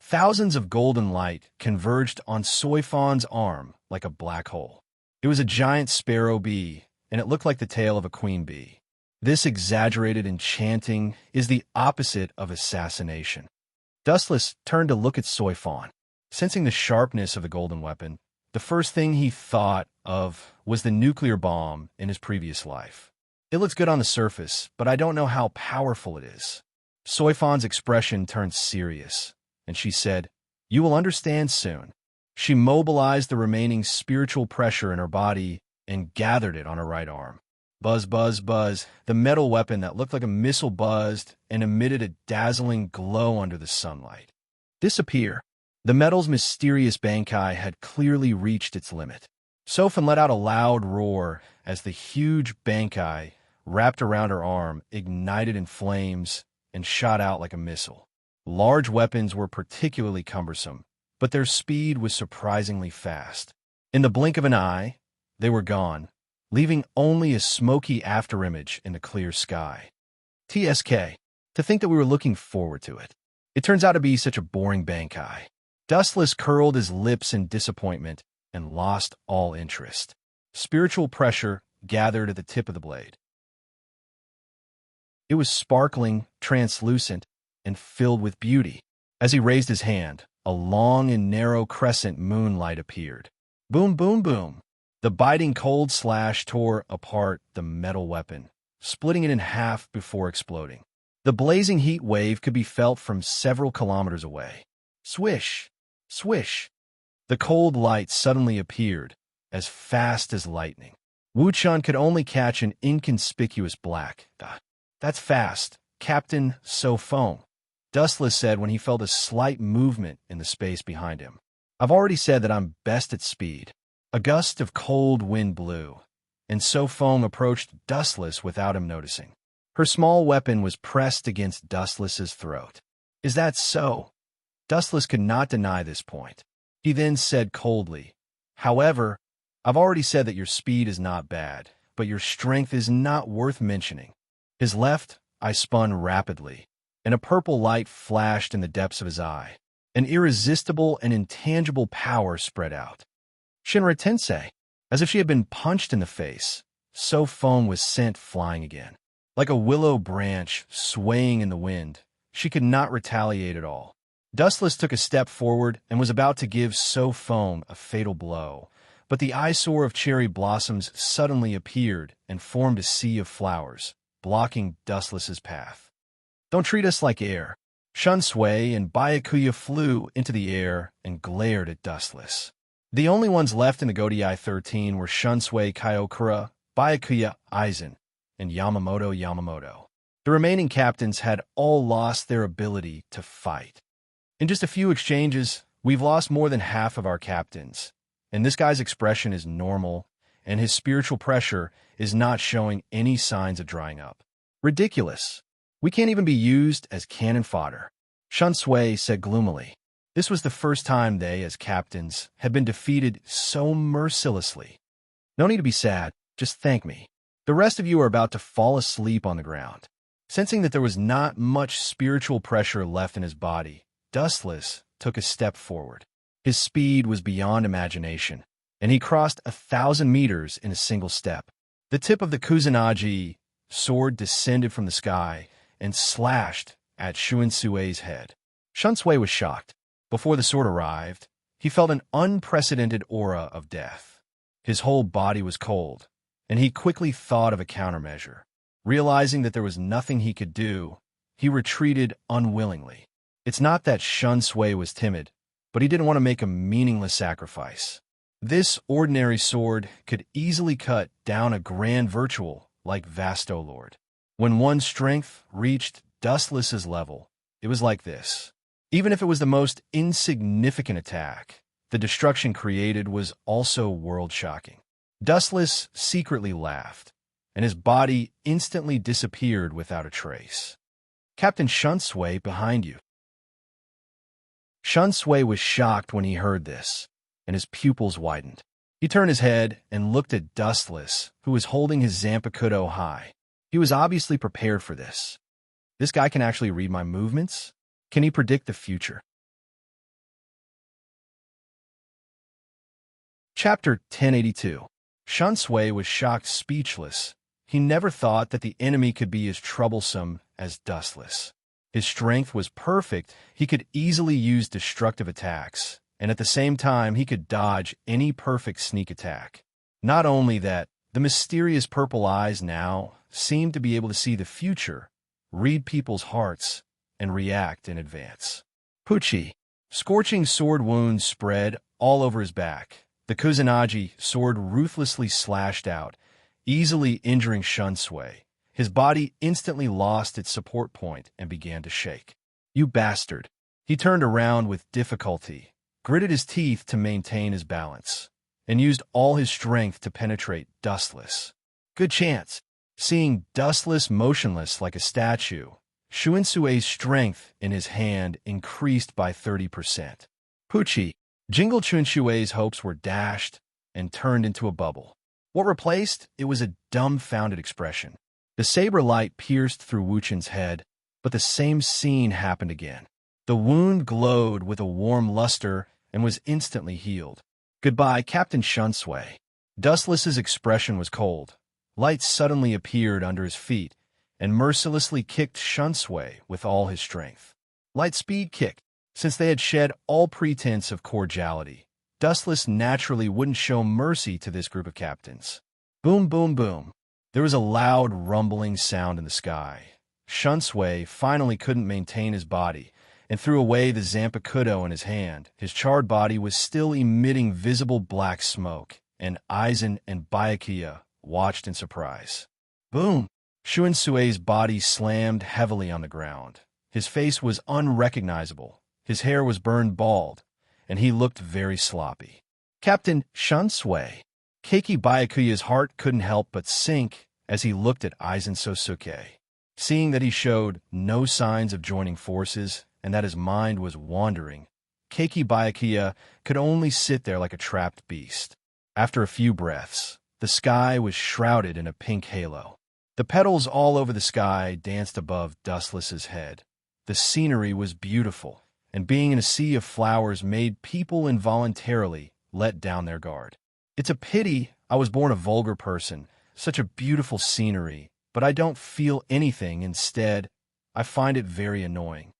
Thousands of golden light converged on Soifan's arm like a black hole. It was a giant sparrow bee, and it looked like the tail of a queen bee. This exaggerated enchanting is the opposite of assassination. Dustless turned to look at Soifan. Sensing the sharpness of the golden weapon, the first thing he thought of was the nuclear bomb in his previous life. It looks good on the surface, but I don't know how powerful it is. Soifan's expression turned serious, and she said, "You will understand soon." She mobilized the remaining spiritual pressure in her body and gathered it on her right arm. Buzz, buzz, buzz. The metal weapon that looked like a missile buzzed and emitted a dazzling glow under the sunlight. Disappear. The metal's mysterious Bankai had clearly reached its limit. Sofan let out a loud roar as the huge Bankai, wrapped around her arm, ignited in flames and shot out like a missile. Large weapons were particularly cumbersome, but their speed was surprisingly fast. In the blink of an eye, they were gone, leaving only a smoky afterimage in the clear sky. TSK. To think that we were looking forward to it. It turns out to be such a boring Bankai. Dustless curled his lips in disappointment and lost all interest. Spiritual pressure gathered at the tip of the blade. It was sparkling, translucent, and filled with beauty. As he raised his hand, a long and narrow crescent moonlight appeared. Boom, boom, boom. The biting cold slash tore apart the metal weapon, splitting it in half before exploding. The blazing heat wave could be felt from several kilometers away. Swish, swish. The cold light suddenly appeared, as fast as lightning. Wu-chan could only catch an inconspicuous black. That's fast, Captain So-Foam, Dustless said when he felt a slight movement in the space behind him. I've already said that I'm best at speed. A gust of cold wind blew, and So-Foam approached Dustless without him noticing. Her small weapon was pressed against Dustless's throat. Is that so? Dustless could not deny this point. He then said coldly, however, I've already said that your speed is not bad, but your strength is not worth mentioning. His left eye spun rapidly, and a purple light flashed in the depths of his eye. An irresistible and intangible power spread out. Shinra Tensei, as if she had been punched in the face, So-Foam was sent flying again. Like a willow branch swaying in the wind, she could not retaliate at all. Dustless took a step forward and was about to give So-Foam a fatal blow, but the eyesore of cherry blossoms suddenly appeared and formed a sea of flowers, blocking Dustless's path. Don't treat us like air. Shunsui and Byakuya flew into the air and glared at Dustless. The only ones left in the Godai 13 were Shunsui Kyokura, Byakuya Aizen, and Yamamoto. The remaining captains had all lost their ability to fight. In just a few exchanges, we've lost more than half of our captains, and this guy's expression is normal, and his spiritual pressure is not showing any signs of drying up. Ridiculous. We can't even be used as cannon fodder, Shun Sui said gloomily. This was the first time they, as captains, had been defeated so mercilessly. No need to be sad, just thank me. The rest of you are about to fall asleep on the ground. Sensing that there was not much spiritual pressure left in his body, Dustless took a step forward. His speed was beyond imagination, and he crossed 1,000 meters in a single step. The tip of the Kusanagi sword descended from the sky and slashed at Shun Sui's head. Shun Sui was shocked. Before the sword arrived, he felt an unprecedented aura of death. His whole body was cold, and he quickly thought of a countermeasure. Realizing that there was nothing he could do, he retreated unwillingly. It's not that Shun Sui was timid, but he didn't want to make a meaningless sacrifice. This ordinary sword could easily cut down a grand virtual like Vasto Lord. When one's strength reached Dustless's level, it was like this. Even if it was the most insignificant attack, the destruction created was also world-shocking. Dustless secretly laughed, and his body instantly disappeared without a trace. Captain Shun Sui behind you. Shun Sui was shocked when he heard this, and his pupils widened. He turned his head and looked at Dustless, who was holding his Zanpakuto high. He was obviously prepared for this. This guy can actually read my movements? Can he predict the future? Chapter 1082. Shun Sui was shocked speechless. He never thought that the enemy could be as troublesome as Dustless. His strength was perfect. He could easily use destructive attacks, and at the same time he could dodge any perfect sneak attack. Not only that, the mysterious purple eyes now seemed to be able to see the future, read people's hearts, and react in advance. Pucci. Scorching sword wounds spread all over his back. The Kusanagi sword ruthlessly slashed out, easily injuring Shun Sui. His body instantly lost its support point and began to shake. You bastard. He turned around with difficulty, gritted his teeth to maintain his balance, and used all his strength to penetrate Dustless. Good chance. Seeing Dustless motionless like a statue, Shun Sui's strength in his hand increased by 30%. Pucci. Jingle Chun Shui's hopes were dashed and turned into a bubble. What replaced? It was a dumbfounded expression. The saber light pierced through Wu Chen's head, but the same scene happened again. The wound glowed with a warm luster and was instantly healed. Goodbye, Captain Shun Sui. Dustless's expression was cold. Light suddenly appeared under his feet and mercilessly kicked Shun Sui with all his strength. Light speed kick. Since they had shed all pretense of cordiality, Dustless naturally wouldn't show mercy to this group of captains. Boom, boom, boom. There was a loud rumbling sound in the sky. Shun Sui finally couldn't maintain his body and threw away the Zanpakuto in his hand. His charred body was still emitting visible black smoke, and Aizen and Byakuya watched in surprise. Boom! Shun Sui's body slammed heavily on the ground. His face was unrecognizable. His hair was burned bald, and he looked very sloppy. Captain Shun Sui. Keiki Byakuya's heart couldn't help but sink as he looked at Aizen Sosuke. Seeing that he showed no signs of joining forces and that his mind was wandering, Keiki Byakuya could only sit there like a trapped beast. After a few breaths, the sky was shrouded in a pink halo. The petals all over the sky danced above Dustless's head. The scenery was beautiful, and being in a sea of flowers made people involuntarily let down their guard. It's a pity I was born a vulgar person, such a beautiful scenery, but I don't feel anything. Instead, I find it very annoying.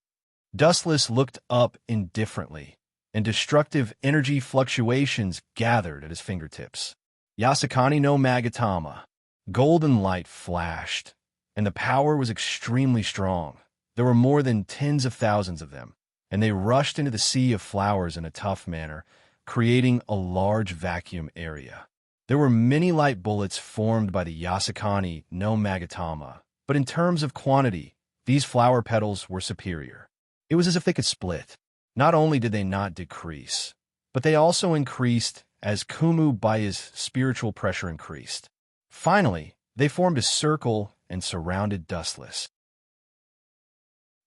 Dustless looked up indifferently, and destructive energy fluctuations gathered at his fingertips. Yasakani no Magatama. Golden light flashed, and the power was extremely strong. There were more than tens of thousands of them, and they rushed into the sea of flowers in a tough manner, creating a large vacuum area. There were many light bullets formed by the Yasakani no Magatama, but in terms of quantity, these flower petals were superior. It was as if they could split. Not only did they not decrease, but they also increased as Kumu Baya's spiritual pressure increased. Finally, they formed a circle and surrounded Dustless.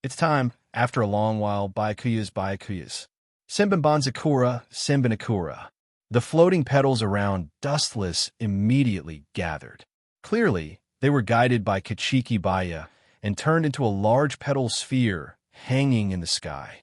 It's time, after a long while, Byakuyas. Simbanbanzakura, Simbanakura. The floating petals around Dustless immediately gathered. Clearly, they were guided by Kachiki Baya and turned into a large petal sphere hanging in the sky.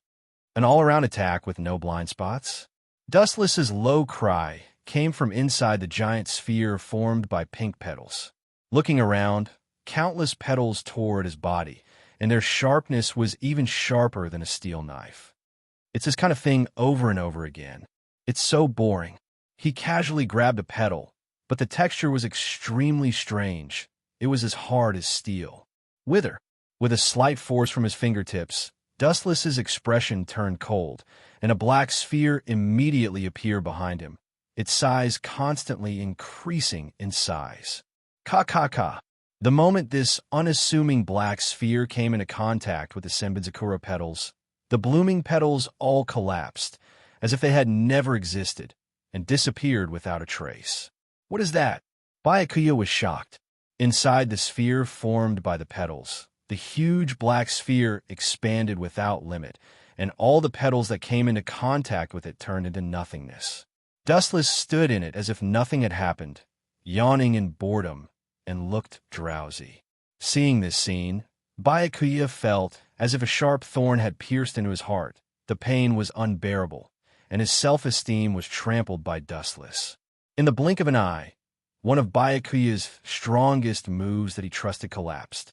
An all-around attack with no blind spots? Dustless's low cry came from inside the giant sphere formed by pink petals. Looking around, countless petals tore at his body, and their sharpness was even sharper than a steel knife. It's this kind of thing over and over again. It's so boring. He casually grabbed a petal, but the texture was extremely strange. It was as hard as steel. Wither. With a slight force from his fingertips, Dustless's expression turned cold, and a black sphere immediately appeared behind him, its size constantly increasing in size. Ka. The moment this unassuming black sphere came into contact with the Senbenzakura petals, the blooming petals all collapsed, as if they had never existed, and disappeared without a trace. What is that? Byakuya was shocked. Inside the sphere formed by the petals, the huge black sphere expanded without limit, and all the petals that came into contact with it turned into nothingness. Dustless stood in it as if nothing had happened, yawning in boredom, and looked drowsy. Seeing this scene, Byakuya felt as if a sharp thorn had pierced into his heart. The pain was unbearable, and his self-esteem was trampled by Dustless. In the blink of an eye, one of Byakuya's strongest moves that he trusted collapsed.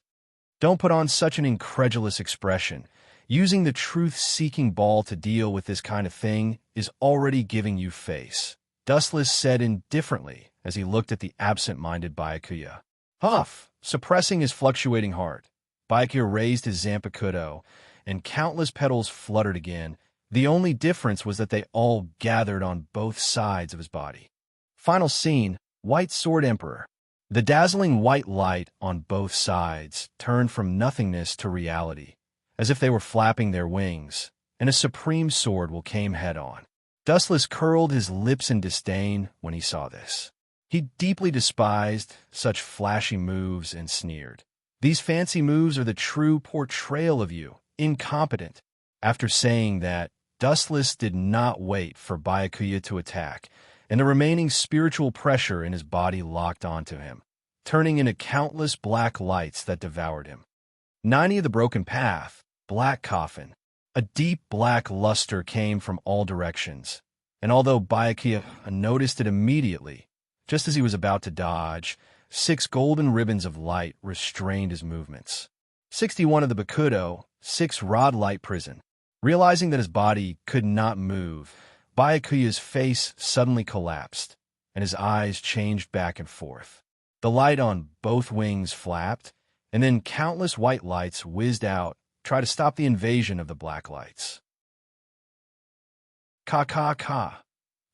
Don't put on such an incredulous expression. Using the truth-seeking ball to deal with this kind of thing is already giving you face, Dustless said indifferently as he looked at the absent-minded Byakuya. Huff! Suppressing his fluctuating heart, Byakuya raised his Zanpakuto, and countless petals fluttered again. The only difference was that they all gathered on both sides of his body. Final scene, White Sword Emperor. The dazzling white light on both sides turned from nothingness to reality, as if they were flapping their wings, and a supreme sword will came head-on. Dustless curled his lips in disdain when he saw this. He deeply despised such flashy moves and sneered. These fancy moves are the true portrayal of you, incompetent. After saying that, Dustless did not wait for Byakuya to attack, and the remaining spiritual pressure in his body locked onto him, turning into countless black lights that devoured him. 90 of the broken path, black coffin. A deep black luster came from all directions, and although Byakuya noticed it immediately, just as he was about to dodge, 6 golden ribbons of light restrained his movements. 61 of the Bakudo, 6 rod light prison. Realizing that his body could not move, Byakuya's face suddenly collapsed, and his eyes changed back and forth. The light on both wings flapped, and then countless white lights whizzed out, try to stop the invasion of the black lights. Ka.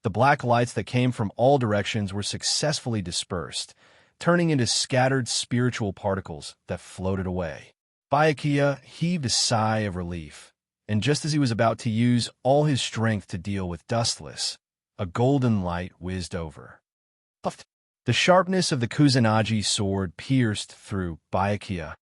The black lights that came from all directions were successfully dispersed, turning into scattered spiritual particles that floated away. Byakuya heaved a sigh of relief, and just as he was about to use all his strength to deal with Dustless, a golden light whizzed over. The sharpness of the Kusanagi sword pierced through Byakuya.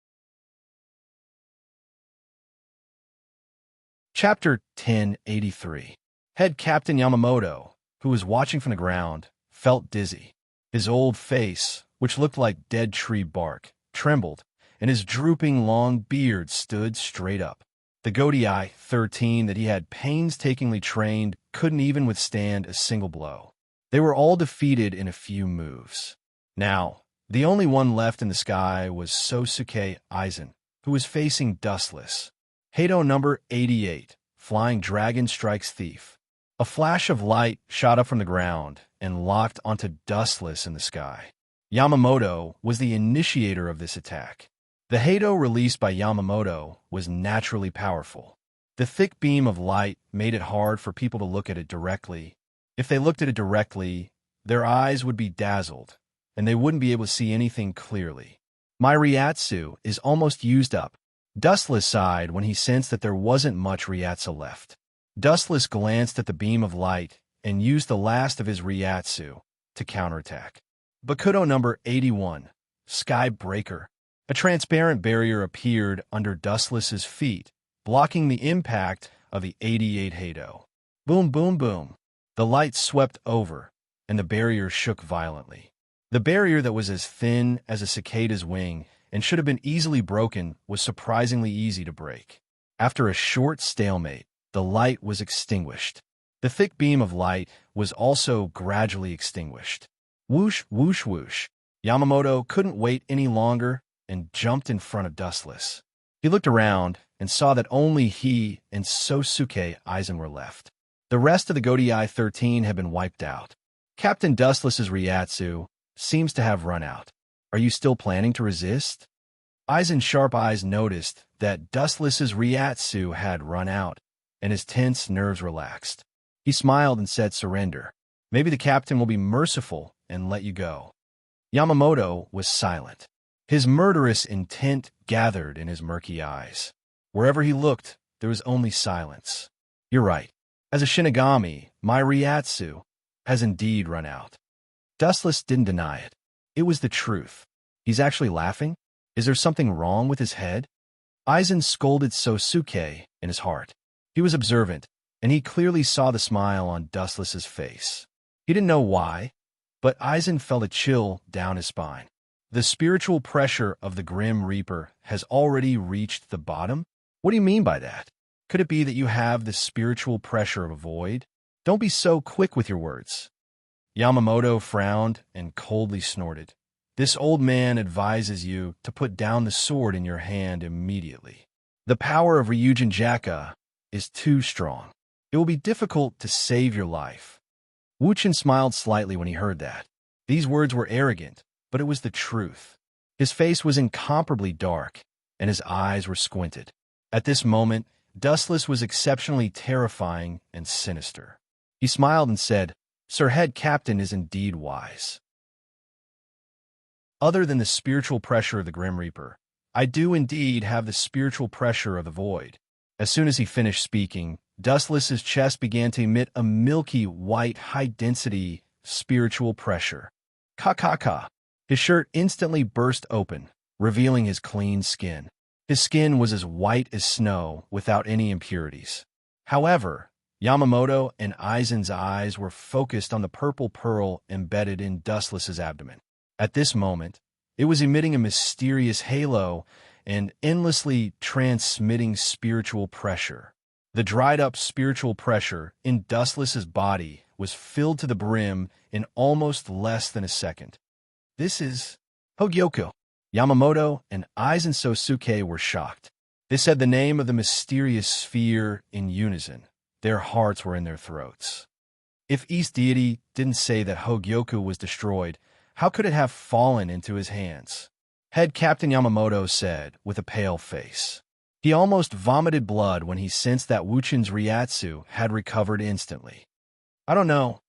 Chapter 1083. Head Captain Yamamoto, who was watching from the ground, felt dizzy. His old face, which looked like dead tree bark, trembled, and his drooping long beard stood straight up. The Godii 13 that he had painstakingly trained couldn't even withstand a single blow. They were all defeated in a few moves. Now, the only one left in the sky was Sosuke Aizen, who was facing Dustless. Heido number 88, Flying Dragon Strikes Thief. A flash of light shot up from the ground and locked onto Dustless in the sky. Yamamoto was the initiator of this attack. The Heido released by Yamamoto was naturally powerful. The thick beam of light made it hard for people to look at it directly. If they looked at it directly, their eyes would be dazzled, and they wouldn't be able to see anything clearly. My Ryatsu is almost used up. Dustless sighed when he sensed that there wasn't much Ryatsu left. Dustless glanced at the beam of light and used the last of his Ryatsu to counterattack. Bakudo number 81, Sky Breaker. A transparent barrier appeared under Dustless's feet, blocking the impact of the 88 Heido. Boom, boom, boom. The light swept over, and the barrier shook violently. The barrier that was as thin as a cicada's wing and should have been easily broken was surprisingly easy to break. After a short stalemate, the light was extinguished. The thick beam of light was also gradually extinguished. Whoosh, whoosh, whoosh. Yamamoto couldn't wait any longer and jumped in front of Dustless. He looked around and saw that only he and Sosuke Aizen were left. The rest of the Godei 13 had been wiped out. Captain Dustless's Ryatsu seems to have run out. Are you still planning to resist? Aizen's sharp eyes noticed that Dustless's Ryatsu had run out, and his tense nerves relaxed. He smiled and said, "Surrender. Maybe the captain will be merciful and let you go." Yamamoto was silent. His murderous intent gathered in his murky eyes. Wherever he looked, there was only silence. "You're right. As a Shinigami, my Ryatsu has indeed run out." Dustless didn't deny it. It was the truth. He's actually laughing? Is there something wrong with his head? Aizen scolded Sosuke in his heart. He was observant, and he clearly saw the smile on Dustless's face. He didn't know why, but Aizen felt a chill down his spine. The spiritual pressure of the Grim Reaper has already reached the bottom? What do you mean by that? Could it be that you have the spiritual pressure of a void? Don't be so quick with your words. Yamamoto frowned and coldly snorted. This old man advises you to put down the sword in your hand immediately. The power of Ryujin Jaka is too strong. It will be difficult to save your life. Wuchen smiled slightly when he heard that. These words were arrogant, but it was the truth. His face was incomparably dark, and his eyes were squinted. At this moment, Dustless was exceptionally terrifying and sinister. He smiled and said, "Sir Head Captain is indeed wise. Other than the spiritual pressure of the Grim Reaper, I do indeed have the spiritual pressure of the void." As soon as he finished speaking, Dustless's chest began to emit a milky white high-density spiritual pressure. Ka-ka-ka. His shirt instantly burst open, revealing his clean skin. His skin was as white as snow without any impurities. However, Yamamoto and Aizen's eyes were focused on the purple pearl embedded in Dustless's abdomen. At this moment, it was emitting a mysterious halo and endlessly transmitting spiritual pressure. The dried-up spiritual pressure in Dustless's body was filled to the brim in almost less than a second. "This is Hogyoku." Yamamoto and Aizen Sosuke were shocked. They said the name of the mysterious sphere in unison. Their hearts were in their throats. If East Deity didn't say that Hogyoku was destroyed, how could it have fallen into his hands? Head Captain Yamamoto said with a pale face. He almost vomited blood when he sensed that Wuchen's Ryatsu had recovered instantly. "I don't know."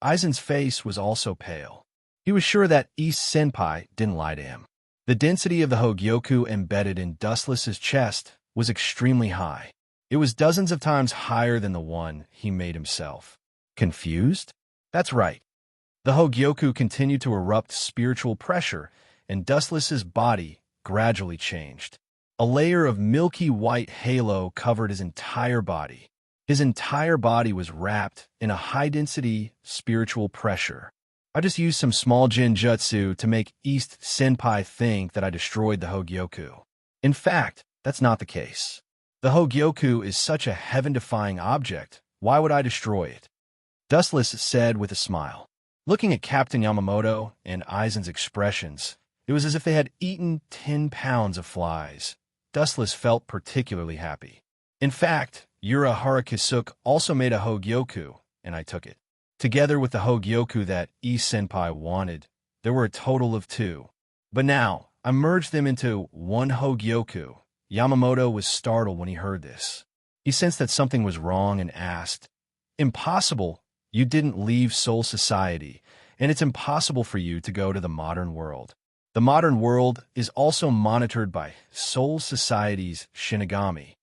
Aizen's face was also pale. He was sure that East Senpai didn't lie to him. The density of the Hogyoku embedded in Dustless's chest was extremely high. It was dozens of times higher than the one he made himself. Confused? That's right. The Hogyoku continued to erupt spiritual pressure, and Dustless's body gradually changed. A layer of milky white halo covered his entire body. His entire body was wrapped in a high-density spiritual pressure. I just used some small genjutsu to make East Senpai think that I destroyed the Hogyoku. In fact, that's not the case. The Hogyoku is such a heaven-defying object. Why would I destroy it? Dustless said with a smile. Looking at Captain Yamamoto and Aizen's expressions, it was as if they had eaten 10 pounds of flies. Dustless felt particularly happy. In fact, Yura Harakisuk also made a Hogyoku, and I took it. Together with the Hogyoku that E-Senpai wanted, there were a total of 2. But now, I merged them into one Hogyoku. Yamamoto was startled when he heard this. He sensed that something was wrong and asked, "Impossible. You didn't leave Soul Society, and it's impossible for you to go to the modern world. The modern world is also monitored by Soul Society's Shinigami."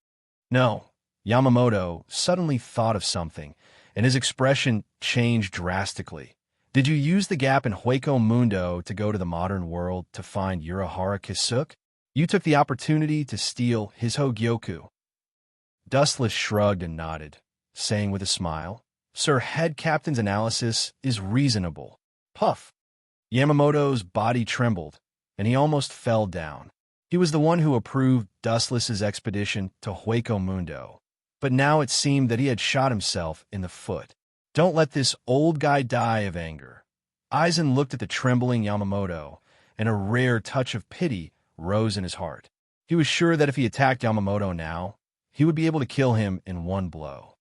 No, Yamamoto suddenly thought of something, and his expression changed drastically. Did you use the gap in Hueco Mundo to go to the modern world to find Urahara Kisuk? You took the opportunity to steal his Hogyoku. Dustless shrugged and nodded, saying with a smile, Sir Head Captain's analysis is reasonable. Puff. Yamamoto's body trembled, and he almost fell down. He was the one who approved Dustless's expedition to Hueco Mundo, but now it seemed that he had shot himself in the foot. Don't let this old guy die of anger. Aizen looked at the trembling Yamamoto, and a rare touch of pity rose in his heart. He was sure that if he attacked Yamamoto now, he would be able to kill him in one blow.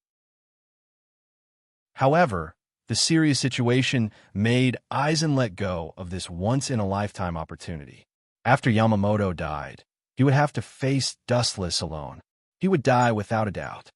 However, the serious situation made Aizen let go of this once-in-a-lifetime opportunity. After Yamamoto died, he would have to face Dustless alone. He would die without a doubt.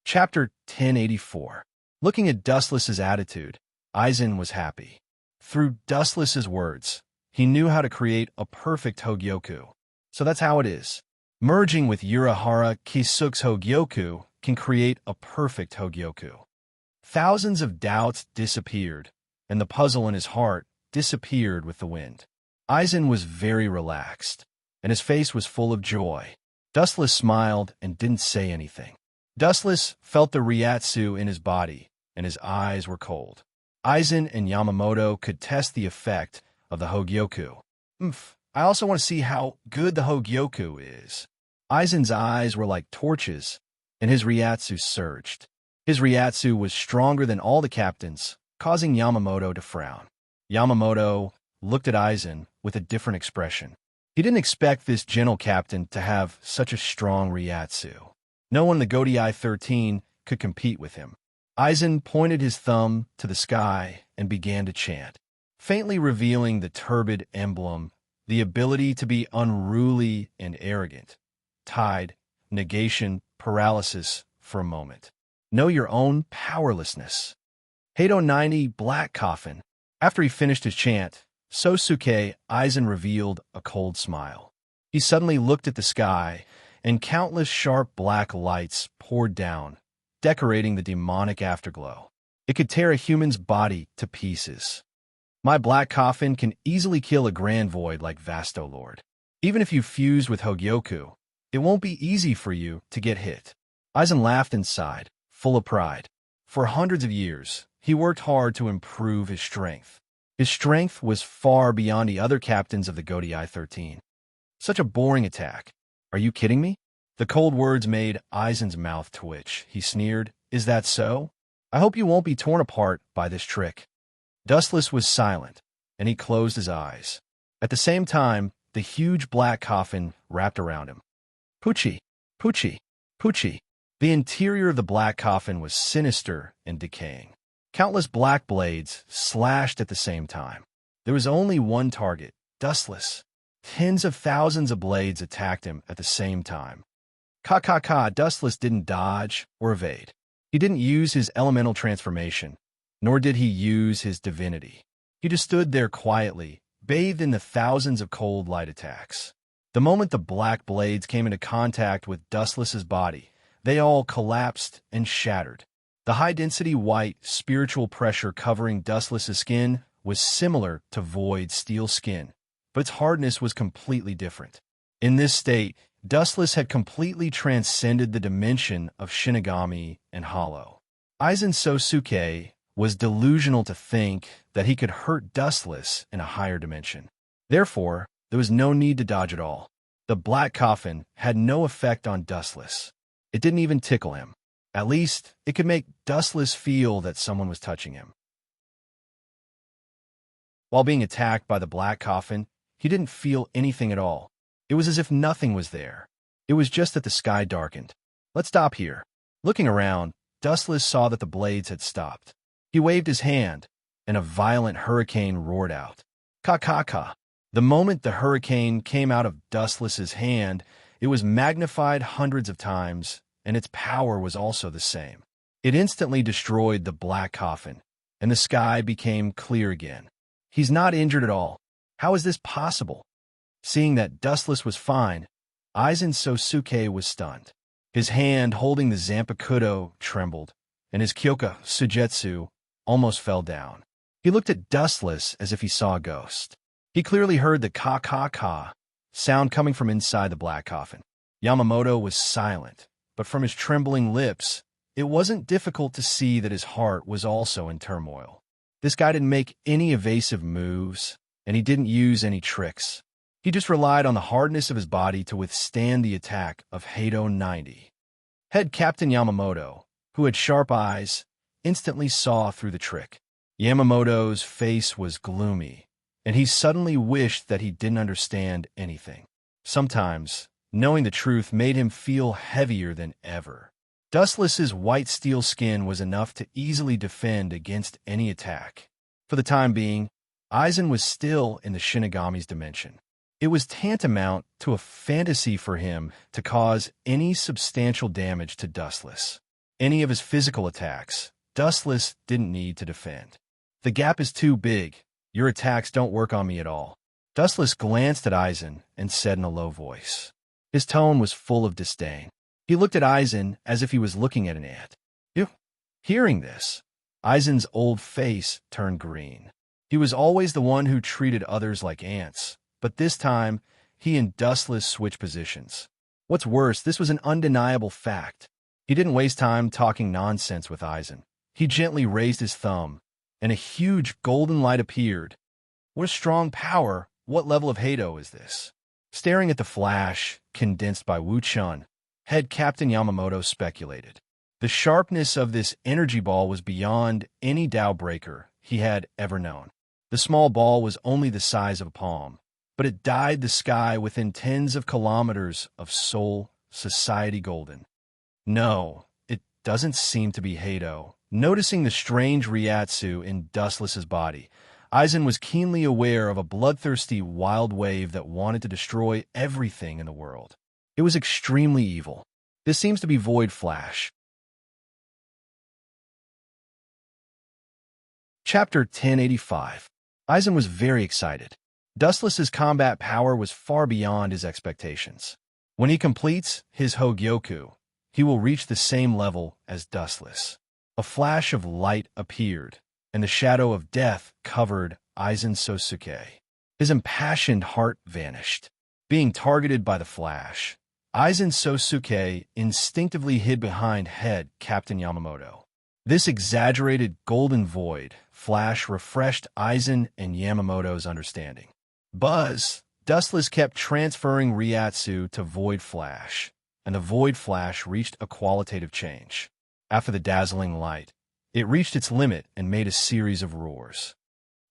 Chapter 1084. Looking at Dustless's attitude, Aizen was happy. Through Dustless's words, he knew how to create a perfect Hogyoku. So that's how it is. Merging with Urahara Kisuk's Hogyoku can create a perfect Hogyoku. Thousands of doubts disappeared, and the puzzle in his heart disappeared with the wind. Aizen was very relaxed, and his face was full of joy. Dustless smiled and didn't say anything. Dustless felt the Ryatsu in his body, and his eyes were cold. Aizen and Yamamoto could test the effect of the Hogyoku. I also want to see how good the Hogyoku is. Aizen's eyes were like torches, and his Ryatsu surged. His Ryatsu was stronger than all the captains, causing Yamamoto to frown. Yamamoto looked at Aizen with a different expression. He didn't expect this gentle captain to have such a strong Ryatsu. No one in the Godai 13 could compete with him. Aizen pointed his thumb to the sky and began to chant, faintly revealing the turbid emblem, the ability to be unruly and arrogant, tide, negation, paralysis for a moment. Know your own powerlessness. Hado 90 Black Coffin. After he finished his chant, Sosuke, Aizen revealed a cold smile. He suddenly looked at the sky, and countless sharp black lights poured down, decorating the demonic afterglow. It could tear a human's body to pieces. My black coffin can easily kill a grand void like Vasto Lord. Even if you fuse with Hogyoku, it won't be easy for you to get hit. Aizen laughed and sighed, full of pride. For hundreds of years, he worked hard to improve his strength. His strength was far beyond the other captains of the Godai 13. Such a boring attack. Are you kidding me? The cold words made Aizen's mouth twitch. He sneered, Is that so? I hope you won't be torn apart by this trick. Dustless was silent, and he closed his eyes. At the same time, the huge black coffin wrapped around him. Pucci, Pucci, Pucci. The interior of the black coffin was sinister and decaying. Countless black blades slashed at the same time. There was only one target, Dustless. Tens of thousands of blades attacked him at the same time. Dustless didn't dodge or evade. He didn't use his elemental transformation, nor did he use his divinity. He just stood there quietly, bathed in the thousands of cold light attacks. The moment the black blades came into contact with Dustless's body, they all collapsed and shattered. The high-density white spiritual pressure covering Dustless's skin was similar to Void's steel skin, but its hardness was completely different. In this state, Dustless had completely transcended the dimension of Shinigami and Hollow. Aizen Sosuke was delusional to think that he could hurt Dustless in a higher dimension. Therefore, there was no need to dodge at all. The black coffin had no effect on Dustless. It didn't even tickle him. At least, it could make Dustless feel that someone was touching him. While being attacked by the black coffin, he didn't feel anything at all. It was as if nothing was there. It was just that the sky darkened. Let's stop here. Looking around, Dustless saw that the blades had stopped. He waved his hand, and a violent hurricane roared out. Ka. The moment the hurricane came out of Dustless's hand, it was magnified hundreds of times, and its power was also the same. It instantly destroyed the black coffin, and the sky became clear again. He's not injured at all. How is this possible? Seeing that Dustless was fine, Aizen Sosuke was stunned. His hand holding the Zanpakuto trembled, and his Kyoka Sujetsu almost fell down. He looked at Dustless as if he saw a ghost. He clearly heard the ka-ka-ka sound coming from inside the black coffin. Yamamoto was silent, but from his trembling lips, it wasn't difficult to see that his heart was also in turmoil. This guy didn't make any evasive moves, and he didn't use any tricks. He just relied on the hardness of his body to withstand the attack of Hado 90. Head Captain Yamamoto, who had sharp eyes, instantly saw through the trick. Yamamoto's face was gloomy, and he suddenly wished that he didn't understand anything. Sometimes, knowing the truth made him feel heavier than ever. Dustless's white steel skin was enough to easily defend against any attack. For the time being, Aizen was still in the Shinigami's dimension. It was tantamount to a fantasy for him to cause any substantial damage to Dustless. Any of his physical attacks, Dustless didn't need to defend. The gap is too big. Your attacks don't work on me at all. Dustless glanced at Aizen and said in a low voice. His tone was full of disdain. He looked at Aizen as if he was looking at an ant. Hearing this, Aizen's old face turned green. He was always the one who treated others like ants, but this time, he and Dustless switched positions. What's worse, this was an undeniable fact. He didn't waste time talking nonsense with Aizen. He gently raised his thumb, and a huge golden light appeared. What a strong power! What level of Hado is this? Staring at the flash, condensed by Wu Chun, Head Captain Yamamoto speculated. The sharpness of this energy ball was beyond any Dao breaker he had ever known. The small ball was only the size of a palm, but it dyed the sky within tens of kilometers of Seoul Society Golden. No, it doesn't seem to be Hado. Noticing the strange Ryatsu in Dustless's body, Aizen was keenly aware of a bloodthirsty wild wave that wanted to destroy everything in the world. It was extremely evil. This seems to be Void Flash. Chapter 1085. Aizen was very excited. Dustless's combat power was far beyond his expectations. When he completes his Hogyoku, he will reach the same level as Dustless. A flash of light appeared, and the shadow of death covered Aizen Sosuke. His impassioned heart vanished. Being targeted by the flash, Aizen Sosuke instinctively hid behind Head Captain Yamamoto. This exaggerated golden void flash refreshed Aizen and Yamamoto's understanding. Buzz, Dustless kept transferring Ryatsu to Void Flash, and the Void Flash reached a qualitative change. After the dazzling light, it reached its limit and made a series of roars.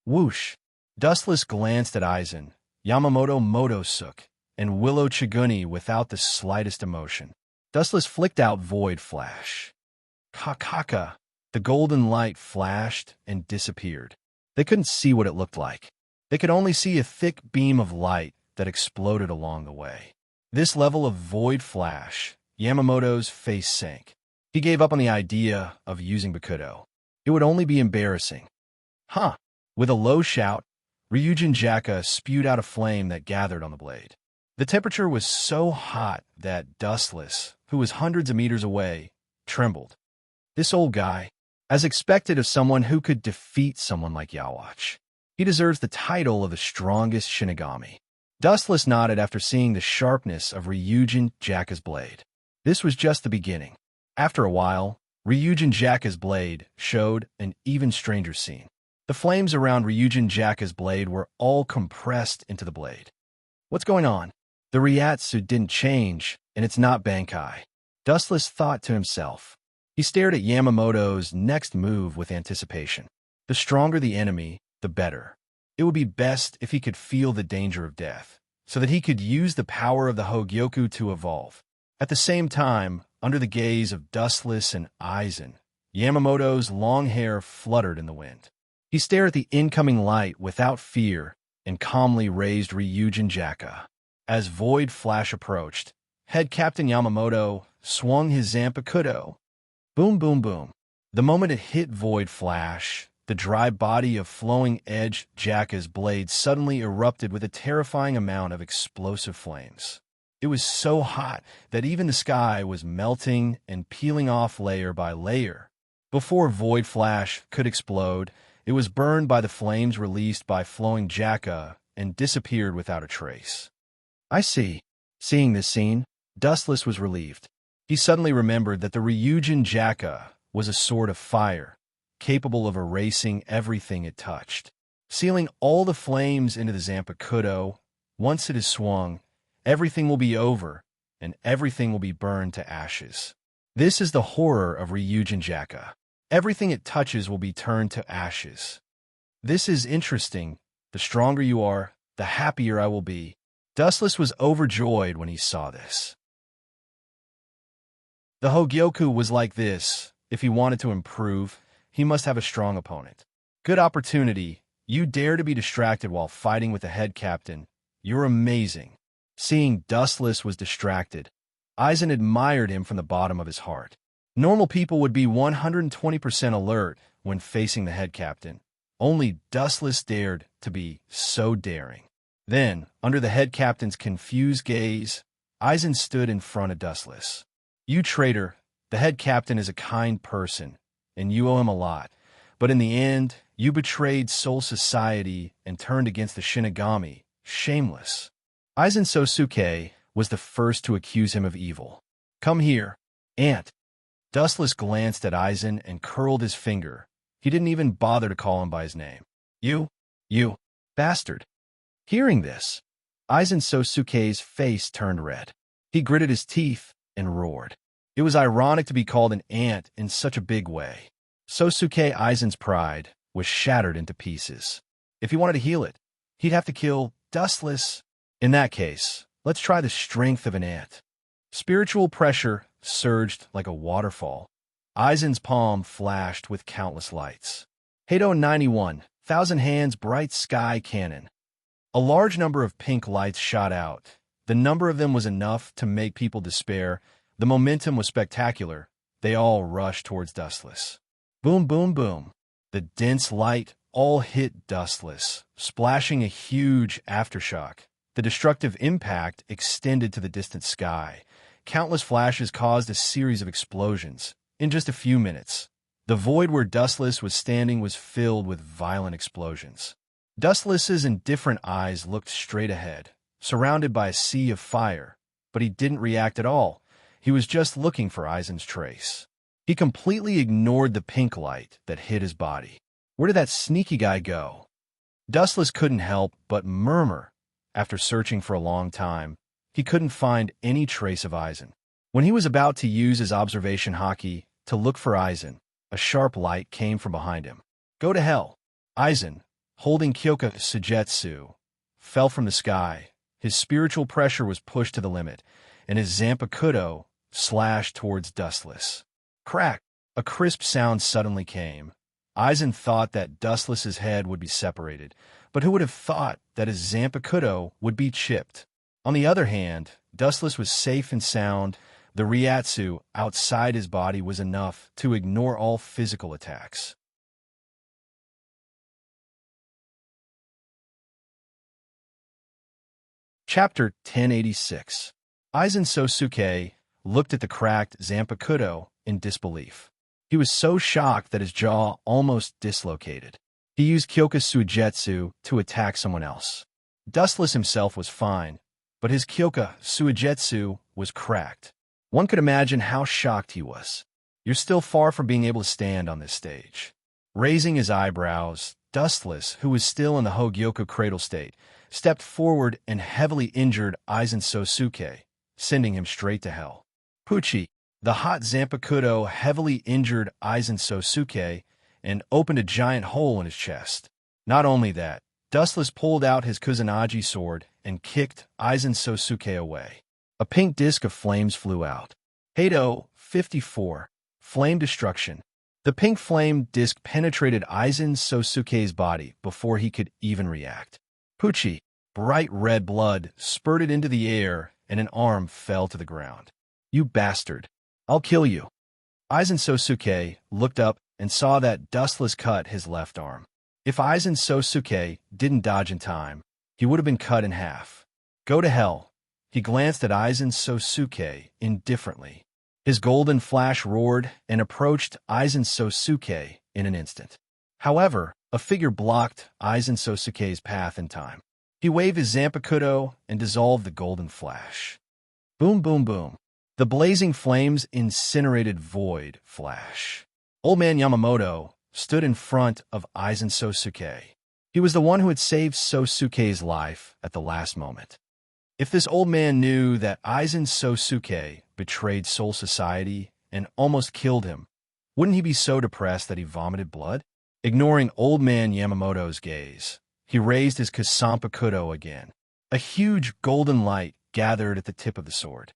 Whoosh! Dustless glanced at Aizen, Yamamoto Motosuke, and Willow Chiguni without the slightest emotion. Dustless flicked out Void Flash. Kakaka! The golden light flashed and disappeared. They couldn't see what it looked like. They could only see a thick beam of light that exploded along the way. This level of Void Flash, Yamamoto's face sank. He gave up on the idea of using Bakudo. It would only be embarrassing. Huh! With a low shout, Ryujin Jaka spewed out a flame that gathered on the blade. The temperature was so hot that Dustless, who was hundreds of meters away, trembled. This old guy, as expected of someone who could defeat someone like Yawatch. He deserves the title of the strongest Shinigami. Dustless nodded after seeing the sharpness of Ryujin Jaka's blade. This was just the beginning. After a while, Ryujin Jaka's blade showed an even stranger scene. The flames around Ryujin Jaka's blade were all compressed into the blade. What's going on? The Ryatsu didn't change, and it's not Bankai. Dustless thought to himself. He stared at Yamamoto's next move with anticipation. The stronger the enemy, the better. It would be best if he could feel the danger of death, so that he could use the power of the Hogyoku to evolve. At the same time, under the gaze of Dustless and Aizen, Yamamoto's long hair fluttered in the wind. He stared at the incoming light without fear and calmly raised Ryujin Jaka. As Void Flash approached, Head Captain Yamamoto swung his Zanpakuto. Boom, boom, boom. The moment it hit Void Flash, the dry body of Flowing Edge Jaka's blade suddenly erupted with a terrifying amount of explosive flames. It was so hot that even the sky was melting and peeling off layer by layer. Before Void Flash could explode, it was burned by the flames released by flowing Jacka and disappeared without a trace. I see. Seeing this scene, Dustless was relieved. He suddenly remembered that the Ryujin Jacka was a sword of fire, capable of erasing everything it touched. Sealing all the flames into the Zanpakuto, once it is swung, everything will be over, and everything will be burned to ashes. This is the horror of Ryujin Jacka. Everything it touches will be turned to ashes. This is interesting. The stronger you are, the happier I will be. Dustless was overjoyed when he saw this. The Hogyoku was like this. If he wanted to improve, he must have a strong opponent. Good opportunity. You dare to be distracted while fighting with the head captain. You're amazing. Seeing Dustless was distracted, Aizen admired him from the bottom of his heart. Normal people would be 120% alert when facing the head captain. Only Dustless dared to be so daring. Then, under the head captain's confused gaze, Aizen stood in front of Dustless. You traitor, the head captain is a kind person, and you owe him a lot. But in the end, you betrayed Soul Society and turned against the Shinigami. Shameless. Aizen Sosuke was the first to accuse him of evil. Come here, Ant. Dustless glanced at Aizen and curled his finger. He didn't even bother to call him by his name. You bastard. Hearing this, Aizen Sosuke's face turned red. He gritted his teeth and roared. It was ironic to be called an ant in such a big way. Sosuke Aizen's pride was shattered into pieces. If he wanted to heal it, he'd have to kill Dustless. In that case, let's try the strength of an ant. Spiritual pressure surged like a waterfall. Aizen's palm flashed with countless lights. Hado 91, Thousand Hands Bright Sky Cannon. A large number of pink lights shot out. The number of them was enough to make people despair. The momentum was spectacular. They all rushed towards Dustless. Boom, boom, boom. The dense light all hit Dustless, splashing a huge aftershock. The destructive impact extended to the distant sky. Countless flashes caused a series of explosions. In just a few minutes, the void where Dustless was standing was filled with violent explosions. Dustless's indifferent eyes looked straight ahead, surrounded by a sea of fire, but he didn't react at all. He was just looking for Aizen's trace. He completely ignored the pink light that hit his body. Where did that sneaky guy go? Dustless couldn't help but murmur. After searching for a long time, he couldn't find any trace of Aizen. When he was about to use his observation haki to look for Aizen, a sharp light came from behind him. Go to hell. Aizen, holding Kyoka Sujetsu, fell from the sky. His spiritual pressure was pushed to the limit, and his Zanpakuto slashed towards Dustless. Crack! A crisp sound suddenly came. Aizen thought that Dustless's head would be separated, but who would have thought that his Zanpakuto would be chipped? On the other hand, Dustless was safe and sound. The Ryatsu outside his body was enough to ignore all physical attacks. Chapter 1086. Aizen Sosuke looked at the cracked Zanpakuto in disbelief. He was so shocked that his jaw almost dislocated. He used Kyoka Suigetsu to attack someone else. Dustless himself was fine, but his Kyoka Suigetsu was cracked. One could imagine how shocked he was. You're still far from being able to stand on this stage. Raising his eyebrows, Dustless, who was still in the Hogyoku cradle state, stepped forward and heavily injured Aizen Sosuke, sending him straight to hell. Pucci, the hot Zanpakuto, heavily injured Aizen Sosuke and opened a giant hole in his chest. Not only that, Dustless pulled out his Kusanagi sword and kicked Aizen Sosuke away. A pink disc of flames flew out. Hado 54. Flame Destruction. The pink flame disc penetrated Aizen Sosuke's body before he could even react. Pucci, bright red blood spurted into the air and an arm fell to the ground. You bastard. I'll kill you. Aizen Sosuke looked up and saw that Dustless cut his left arm. If Aizen Sosuke didn't dodge in time, he would have been cut in half. Go to hell. He glanced at Aizen Sosuke indifferently. His golden flash roared and approached Aizen Sosuke in an instant. However, a figure blocked Aizen Sosuke's path in time. He waved his Zanpakuto and dissolved the golden flash. Boom, boom, boom. The blazing flames incinerated void flash. Old man Yamamoto stood in front of Aizen Sosuke. He was the one who had saved Sosuke's life at the last moment. If this old man knew that Aizen Sosuke betrayed Soul Society and almost killed him, wouldn't he be so depressed that he vomited blood? Ignoring old man Yamamoto's gaze, he raised his Kasanpakuto again. A huge golden light gathered at the tip of the sword.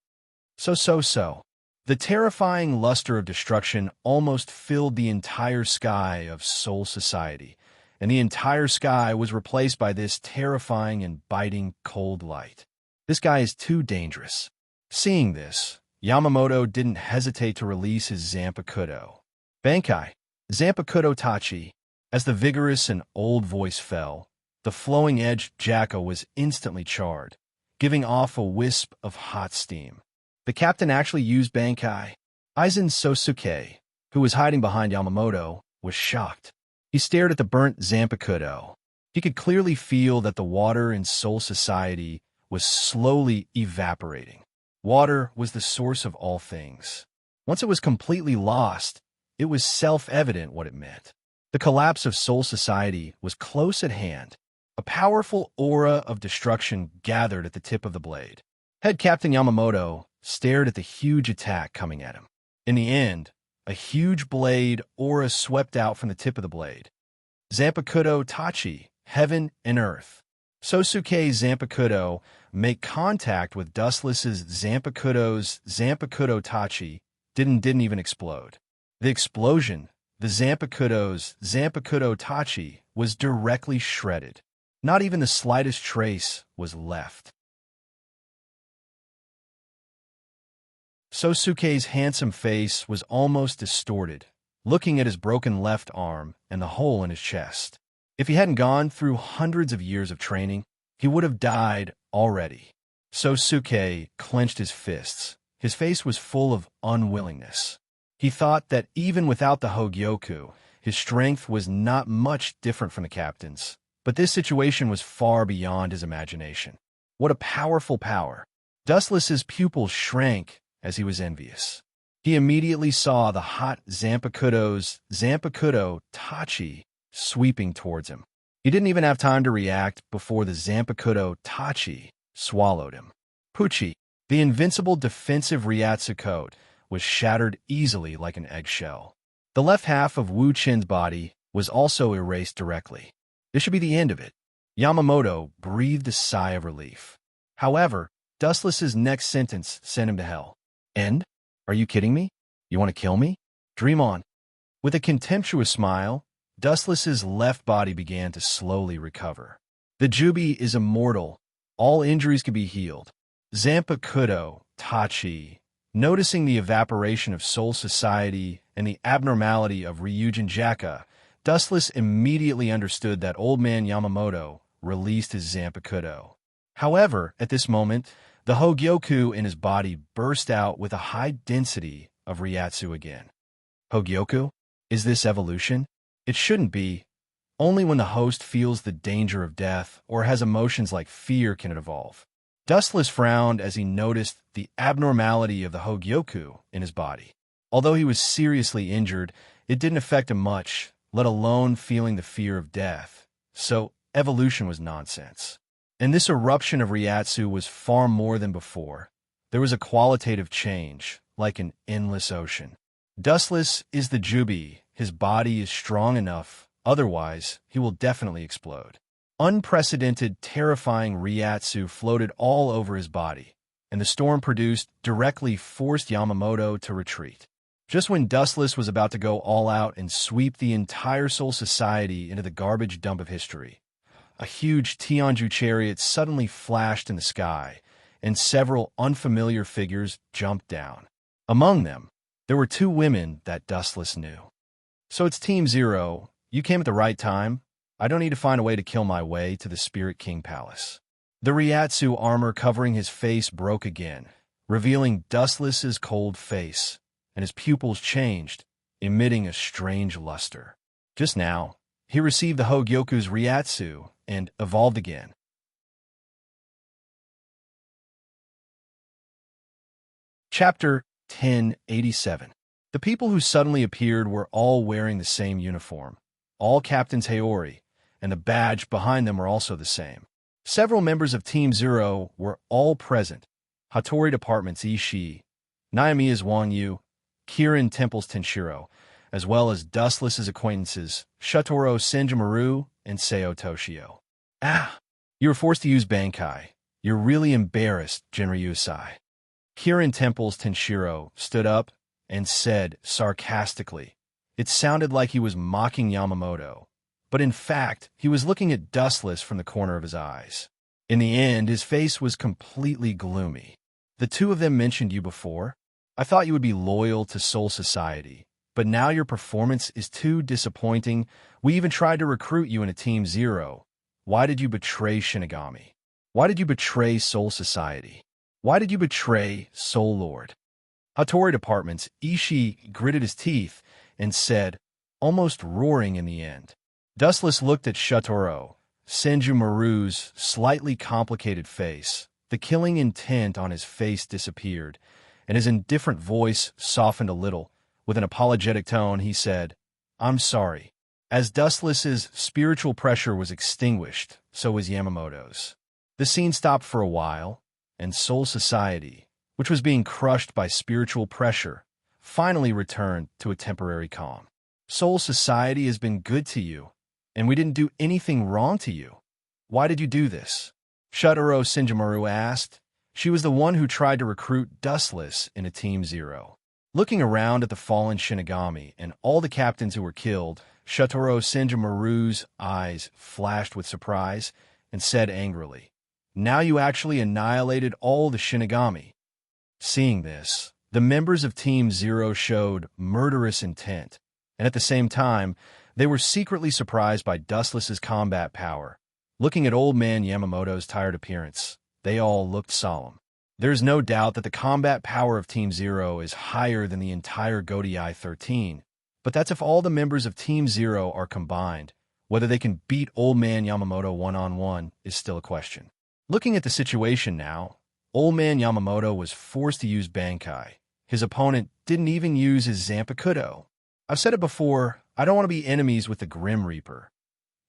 So. The terrifying luster of destruction almost filled the entire sky of Soul Society, and the entire sky was replaced by this terrifying and biting cold light. This guy is too dangerous. Seeing this, Yamamoto didn't hesitate to release his Zanpakuto. Bankai, Zanpakuto Tachi. As the vigorous and old voice fell, the flowing-edged Jacka was instantly charred, giving off a wisp of hot steam. The captain actually used Bankai. Aizen Sosuke, who was hiding behind Yamamoto, was shocked. He stared at the burnt Zanpakuto. He could clearly feel that the water in Soul Society was slowly evaporating. Water was the source of all things. Once it was completely lost, it was self-evident what it meant. The collapse of Soul Society was close at hand. A powerful aura of destruction gathered at the tip of the blade. Head Captain Yamamoto stared at the huge attack coming at him. In the end, a huge blade aura swept out from the tip of the blade. Zanpakuto Tachi, heaven and earth. Sosuke's Zanpakuto make contact with Dustless's Zanpakuto's Zanpakuto Tachi didn't even explode. The explosion, the Zanpakuto's Zanpakuto Tachi, was directly shredded. Not even the slightest trace was left. Sosuke's handsome face was almost distorted, looking at his broken left arm and the hole in his chest. If he hadn't gone through hundreds of years of training, he would have died already. Sosuke clenched his fists. His face was full of unwillingness. He thought that even without the Hogyoku, his strength was not much different from the captain's. But this situation was far beyond his imagination. What a powerful power! Dustless's pupils shrank as he was envious. He immediately saw the hot Zanpakuto's Zanpakuto Tachi sweeping towards him. He didn't even have time to react before the Zanpakuto Tachi swallowed him. Puchi, the invincible defensive Ryatsu code, was shattered easily like an eggshell. The left half of Wu Chen's body was also erased directly. This should be the end of it. Yamamoto breathed a sigh of relief. However, Dustless's next sentence sent him to hell. End? Are you kidding me? You want to kill me? Dream on. With a contemptuous smile, Dustless's left body began to slowly recover. The Jubi is immortal. All injuries can be healed. Zanpakuto Tachi, noticing the evaporation of Soul Society and the abnormality of Ryujin Jaka, Dustless immediately understood that old man Yamamoto released his Zanpakuto. However, at this moment, the Hogyoku in his body burst out with a high density of Ryatsu again. Hogyoku? Is this evolution? It shouldn't be. Only when the host feels the danger of death or has emotions like fear can it evolve. Dustless frowned as he noticed the abnormality of the Hogyoku in his body. Although he was seriously injured, it didn't affect him much, let alone feeling the fear of death. So, evolution was nonsense. And this eruption of Ryatsu was far more than before. There was a qualitative change, like an endless ocean. Dustless is the Jubi. His body is strong enough, otherwise he will definitely explode. Unprecedented, terrifying Ryatsu floated all over his body, and the storm produced directly forced Yamamoto to retreat. Just when Dustless was about to go all out and sweep the entire Soul Society into the garbage dump of history, a huge Tianju chariot suddenly flashed in the sky, and several unfamiliar figures jumped down. Among them, there were two women that Dustless knew. So it's Team Zero. You came at the right time. I don't need to find a way to kill my way to the Spirit King Palace. The Ryatsu armor covering his face broke again, revealing Dustless's cold face, and his pupils changed, emitting a strange luster. Just now, he received the Hogyoku's Ryatsu and evolved again. Chapter 1087. The people who suddenly appeared were all wearing the same uniform, all Captains Haori, and the badge behind them were also the same. Several members of Team Zero were all present: Hattori Department's Ishii, Naomi's Wang Yu, Kirin Temple's Tenshiro, as well as Dustless's acquaintances Shotaro Senjumaru and Seo Toshio. Ah! You were forced to use Bankai. You're really embarrassed, Jinryu-sai. Kirin Temple's Tenshiro stood up and said sarcastically. It sounded like he was mocking Yamamoto, but in fact, he was looking at Dustless from the corner of his eyes. In the end, his face was completely gloomy. The two of them mentioned you before. I thought you would be loyal to Soul Society, but now your performance is too disappointing. We even tried to recruit you into Team Zero. Why did you betray Shinigami? Why did you betray Soul Society? Why did you betray Soul Lord? Hattori Department's Ishii gritted his teeth and said, almost roaring in the end. Dustless looked at Shotaro Senjumaru's slightly complicated face. The killing intent on his face disappeared, and his indifferent voice softened a little. With an apologetic tone, he said, I'm sorry. As Dustless's spiritual pressure was extinguished, so was Yamamoto's. The scene stopped for a while, and Soul Society, which was being crushed by spiritual pressure, finally returned to a temporary calm. Soul Society has been good to you, and we didn't do anything wrong to you. Why did you do this? Shotaro Senjumaru asked. She was the one who tried to recruit Dustless into Team Zero. Looking around at the fallen Shinigami and all the captains who were killed, Shotaro Senjumaru's eyes flashed with surprise and said angrily, Now you actually annihilated all the Shinigami. Seeing this, the members of Team Zero showed murderous intent, and at the same time, they were secretly surprised by Dustless's combat power. Looking at old man Yamamoto's tired appearance, they all looked solemn. There's no doubt that the combat power of Team Zero is higher than the entire Godei 13, but that's if all the members of Team Zero are combined. Whether they can beat old man Yamamoto one-on-one is still a question. Looking at the situation now, old man Yamamoto was forced to use Bankai. His opponent didn't even use his Zanpakuto. I've said it before, I don't want to be enemies with the Grim Reaper.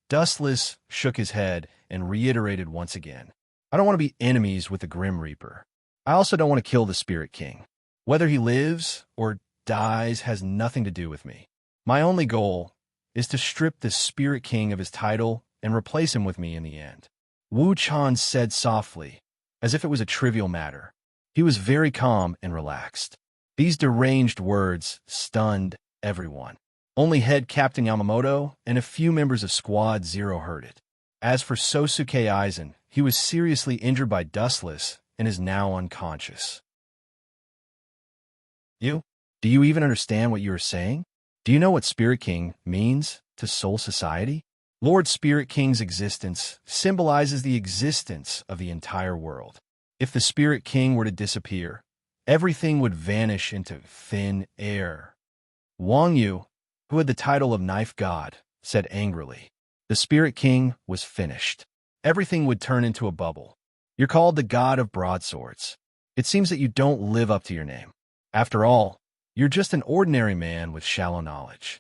Dustless shook his head and reiterated once again, I don't want to be enemies with the Grim Reaper. I also don't want to kill the Spirit King. Whether he lives or dies has nothing to do with me. My only goal is to strip the Spirit King of his title and replace him with me in the end. Wu Chan said softly, as if it was a trivial matter. He was very calm and relaxed. These deranged words stunned everyone. Only head Captain Yamamoto and a few members of Squad Zero heard it. As for Sosuke Aizen, he was seriously injured by Dustless and is now unconscious. Do you even understand what you are saying? Do you know what Spirit King means to Soul Society? Lord Spirit King's existence symbolizes the existence of the entire world. If the Spirit King were to disappear, everything would vanish into thin air. Wang Yu, who had the title of Knife God, said angrily, the Spirit King was finished. Everything would turn into a bubble. You're called the God of Broadswords. It seems that you don't live up to your name. After all, you're just an ordinary man with shallow knowledge.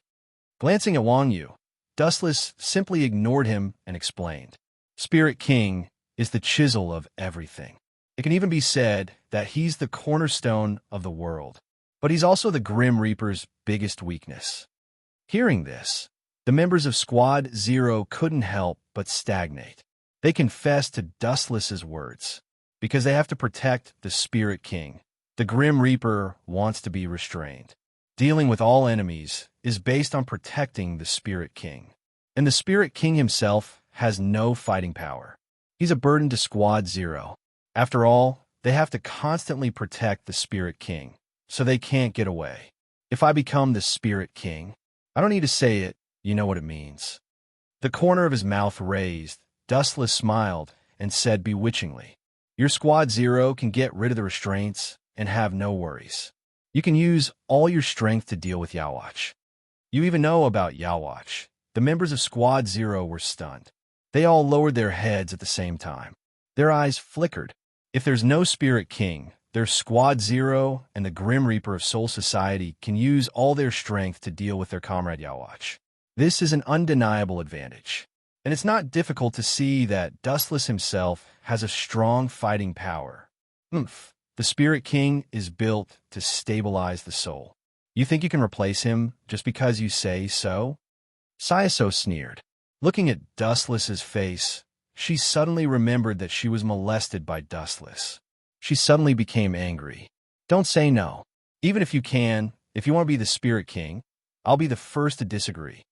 Glancing at Wang Yu, Dustless simply ignored him and explained, Spirit King is the chisel of everything. It can even be said that he's the cornerstone of the world, but he's also the Grim Reaper's biggest weakness. Hearing this, the members of Squad Zero couldn't help but stagnate. They confessed to Dustless's words, because they have to protect the Spirit King. The Grim Reaper wants to be restrained. Dealing with all enemies is based on protecting the Spirit King. And the Spirit King himself has no fighting power. He's a burden to Squad Zero. After all, they have to constantly protect the Spirit King, so they can't get away. If I become the Spirit King, I don't need to say it, you know what it means. The corner of his mouth raised, Dustless smiled, and said bewitchingly, "Your Squad Zero can get rid of the restraints and have no worries. You can use all your strength to deal with Yawatch." "You even know about Yawatch." The members of Squad Zero were stunned. They all lowered their heads at the same time. Their eyes flickered. If there's no Spirit King, their Squad Zero and the Grim Reaper of Soul Society can use all their strength to deal with their comrade Yawatch. This is an undeniable advantage. And it's not difficult to see that Dustless himself has a strong fighting power. The Spirit King is built to stabilize the soul. You think you can replace him just because you say so? Sayaso sneered. Looking at Dustless's face, she suddenly remembered that she was molested by Dustless. She suddenly became angry. "Don't say no. Even if you can, if you want to be the Spirit King, I'll be the first to disagree."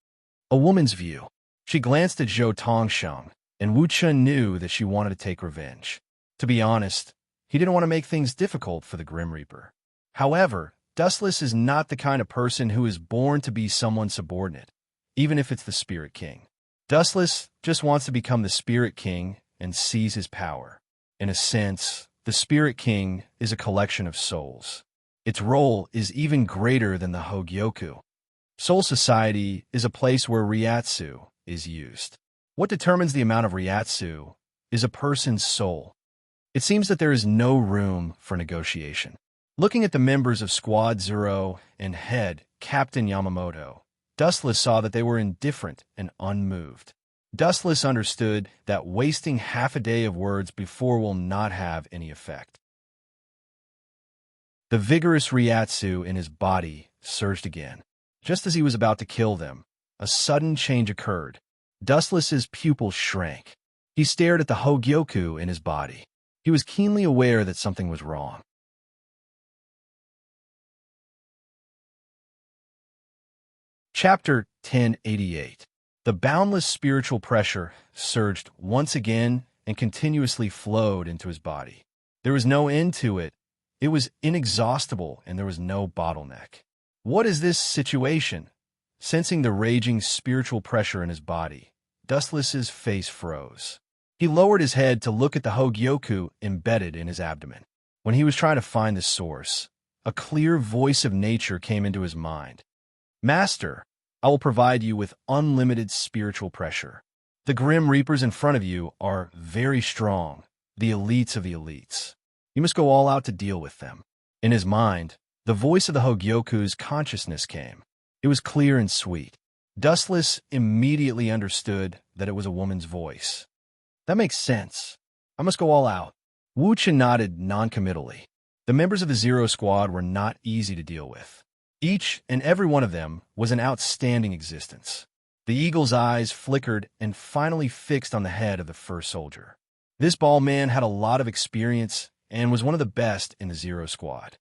A woman's view. She glanced at Zhou Tongsheng, and Wu Chun knew that she wanted to take revenge. To be honest, he didn't want to make things difficult for the Grim Reaper. However, Dustless is not the kind of person who is born to be someone's subordinate, even if it's the Spirit King. Dustless just wants to become the Spirit King and seize his power. In a sense, the Spirit King is a collection of souls. Its role is even greater than the Hogyoku. Soul Society is a place where Ryatsu is used. What determines the amount of Ryatsu is a person's soul. It seems that there is no room for negotiation. Looking at the members of Squad Zero and head Captain Yamamoto, Dustless saw that they were indifferent and unmoved. Dustless understood that wasting half a day of words before will not have any effect. The vigorous Ryatsu in his body surged again. Just as he was about to kill them, a sudden change occurred. Dustless's pupils shrank. He stared at the Hogyoku in his body. He was keenly aware that something was wrong. Chapter 1088. The boundless spiritual pressure surged once again and continuously flowed into his body. There was no end to it. It was inexhaustible, and there was no bottleneck. What is this situation? Sensing the raging spiritual pressure in his body, Dustless's face froze. He lowered his head to look at the Hogyoku embedded in his abdomen. When he was trying to find the source, a clear voice of nature came into his mind. "Master, I will provide you with unlimited spiritual pressure. The Grim Reapers in front of you are very strong, the elites of the elites. You must go all out to deal with them." In his mind, the voice of the Hogyoku's consciousness came. It was clear and sweet. Dustless immediately understood that it was a woman's voice. "That makes sense. I must go all out." Wu Chen nodded noncommittally. The members of the Zero Squad were not easy to deal with. Each and every one of them was an outstanding existence. The eagle's eyes flickered and finally fixed on the head of the first soldier. This bald man had a lot of experience and was one of the best in the Zero Squad.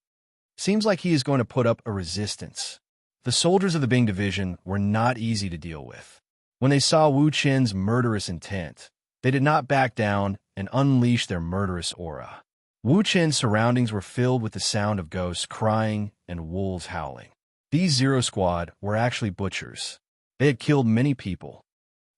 Seems like he is going to put up a resistance. The soldiers of the Bing Division were not easy to deal with. When they saw Wu Chen's murderous intent, they did not back down and unleash their murderous aura. Wu Chen's surroundings were filled with the sound of ghosts crying and wolves howling. These Zero Squad were actually butchers. They had killed many people.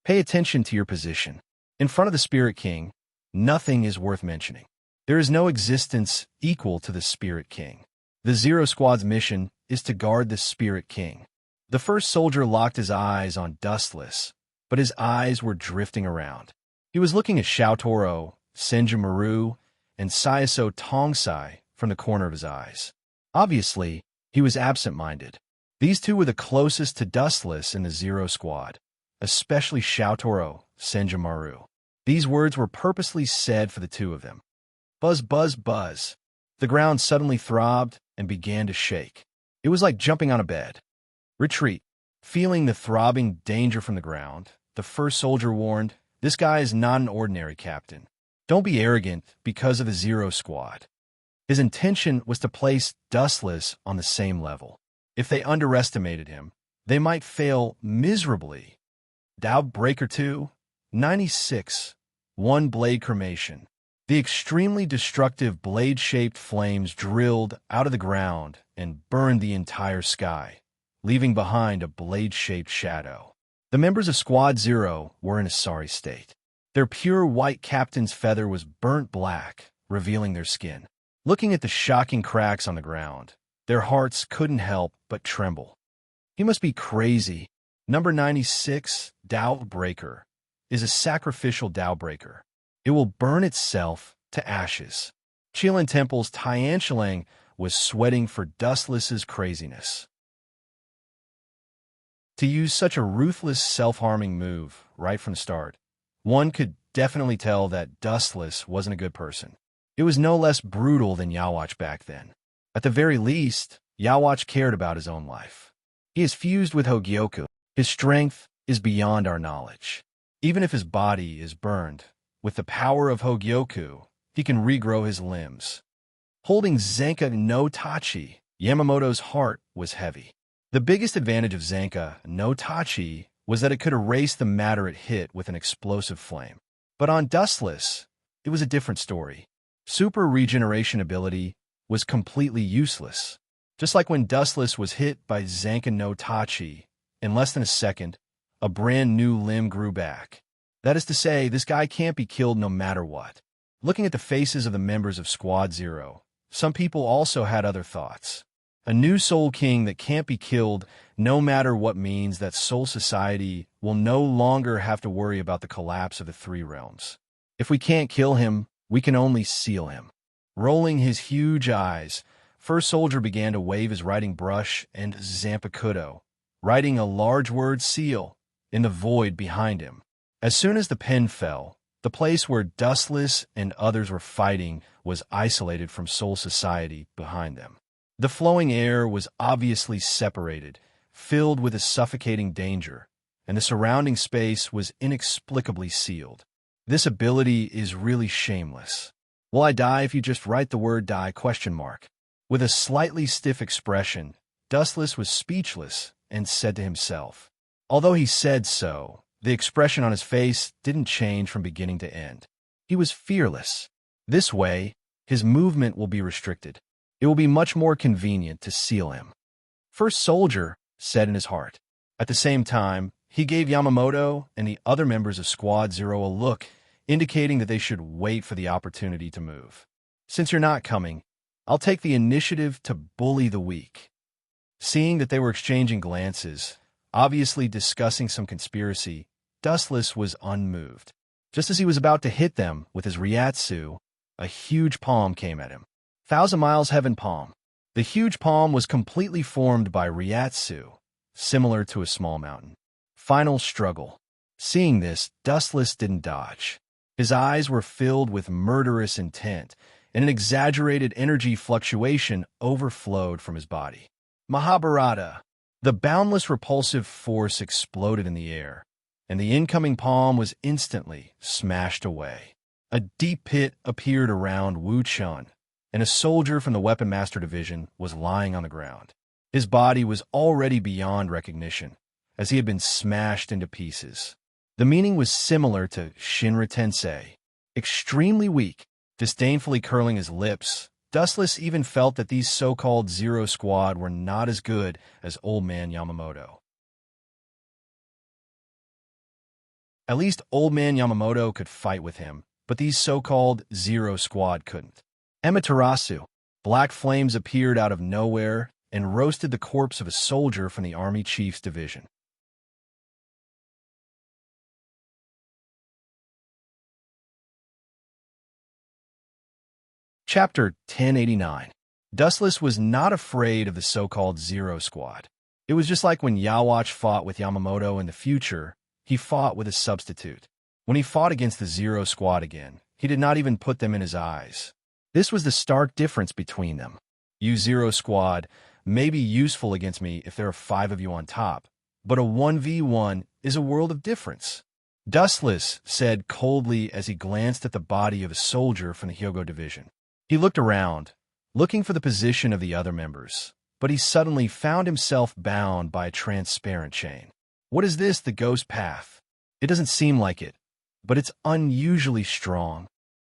Pay attention to your position. In front of the Spirit King, nothing is worth mentioning. There is no existence equal to the Spirit King. The Zero Squad's mission is to guard the Spirit King. The first soldier locked his eyes on Dustless, but his eyes were drifting around. He was looking at Xiaotoro, Senjumaru, and Sayaso Tongsai from the corner of his eyes. Obviously, he was absent-minded. These two were the closest to Dustless in the Zero Squad, especially Xiaotoro, Senjumaru. These words were purposely said for the two of them. Buzz, buzz, buzz. The ground suddenly throbbed and began to shake. It was like jumping on a bed. Retreat. Feeling the throbbing danger from the ground, the first soldier warned, "This guy is not an ordinary captain. Don't be arrogant because of the Zero Squad." His intention was to place Dustless on the same level. If they underestimated him, they might fail miserably. Dow Breaker 2, 96, 1 blade cremation. The extremely destructive blade-shaped flames drilled out of the ground and burned the entire sky, leaving behind a blade-shaped shadow. The members of Squad Zero were in a sorry state. Their pure white captain's feather was burnt black, revealing their skin. Looking at the shocking cracks on the ground, their hearts couldn't help but tremble. He must be crazy. Number 96, Tao Breaker, is a sacrificial Tao Breaker. It will burn itself to ashes. Qilin Temple's Tian Shilang was sweating for Dustless's craziness. To use such a ruthless, self-harming move right from the start, one could definitely tell that Dustless wasn't a good person. It was no less brutal than Yawatch back then. At the very least, Yawatch cared about his own life. He is fused with Hogyoku. His strength is beyond our knowledge. Even if his body is burned, with the power of Hogyoku, he can regrow his limbs. Holding Zenka no Tachi, Yamamoto's heart was heavy. The biggest advantage of Zenka no Tachi was that it could erase the matter it hit with an explosive flame. But on Dustless, it was a different story. Super regeneration ability was completely useless. Just like when Dustless was hit by Zenka no Tachi, in less than a second, a brand new limb grew back. That is to say, this guy can't be killed no matter what. Looking at the faces of the members of Squad Zero, some people also had other thoughts. A new Soul King that can't be killed no matter what means that Soul Society will no longer have to worry about the collapse of the three realms. If we can't kill him, we can only seal him. Rolling his huge eyes, First Soldier began to wave his writing brush and Zanpakuto, writing a large word seal in the void behind him. As soon as the pen fell, the place where Dustless and others were fighting was isolated from Soul Society behind them. The flowing air was obviously separated, filled with a suffocating danger, and the surrounding space was inexplicably sealed. This ability is really shameless. Will I die if you just write the word die ? With a slightly stiff expression, Dustless was speechless and said to himself. Although he said so, the expression on his face didn't change from beginning to end. He was fearless. This way, his movement will be restricted. It will be much more convenient to seal him. First Soldier said in his heart. At the same time, he gave Yamamoto and the other members of Squad Zero a look, indicating that they should wait for the opportunity to move. Since you're not coming, I'll take the initiative to bully the weak. Seeing that they were exchanging glances, obviously discussing some conspiracy, Dustless was unmoved. Just as he was about to hit them with his Ryatsu, a huge palm came at him. 1,000 Miles Heaven Palm. The huge palm was completely formed by Ryatsu, similar to a small mountain. Final struggle. Seeing this, Dustless didn't dodge. His eyes were filled with murderous intent, and an exaggerated energy fluctuation overflowed from his body. Mahabharata. The boundless repulsive force exploded in the air, and the incoming palm was instantly smashed away. A deep pit appeared around Wu Chun, and a soldier from the Weapon Master Division was lying on the ground. His body was already beyond recognition, as he had been smashed into pieces. The meaning was similar to Shinra Tensei. Extremely weak, disdainfully curling his lips, Dustless even felt that these so-called Zero Squad were not as good as Old Man Yamamoto. At least Old Man Yamamoto could fight with him, but these so-called Zero Squad couldn't. Amaterasu. Black flames appeared out of nowhere and roasted the corpse of a soldier from the Army Chief's division. Chapter 1089. Dustless was not afraid of the so-called Zero Squad. It was just like when Yawatch fought with Yamamoto in the future, he fought with a substitute. When he fought against the Zero Squad again, he did not even put them in his eyes. This was the stark difference between them. You Zero Squad may be useful against me if there are 5 of you on top, but a 1v1 is a world of difference. Dustless said coldly as he glanced at the body of a soldier from the Hyogo division. He looked around, looking for the position of the other members, but he suddenly found himself bound by a transparent chain. What is this, the ghost path? It doesn't seem like it, but it's unusually strong.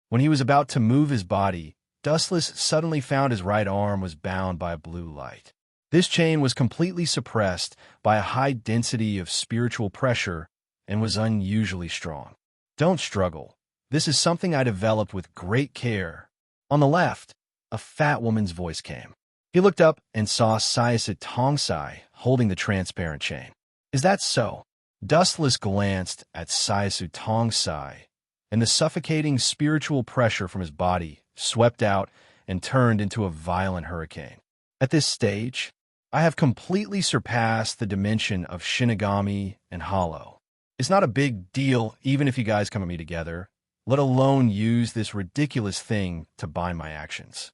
When he was about to move his body, Dustless suddenly found his right arm was bound by a blue light. This chain was completely suppressed by a high density of spiritual pressure and was unusually strong. Don't struggle. This is something I developed with great care. On the left, a fat woman's voice came. He looked up and saw Siaset Tongsai holding the transparent chain. Is that so? Dustless glanced at Siaset Tongsai, and the suffocating spiritual pressure from his body swept out and turned into a violent hurricane. At this stage, I have completely surpassed the dimension of Shinigami and Hollow. It's not a big deal even if you guys come at me together, let alone use this ridiculous thing to bind my actions.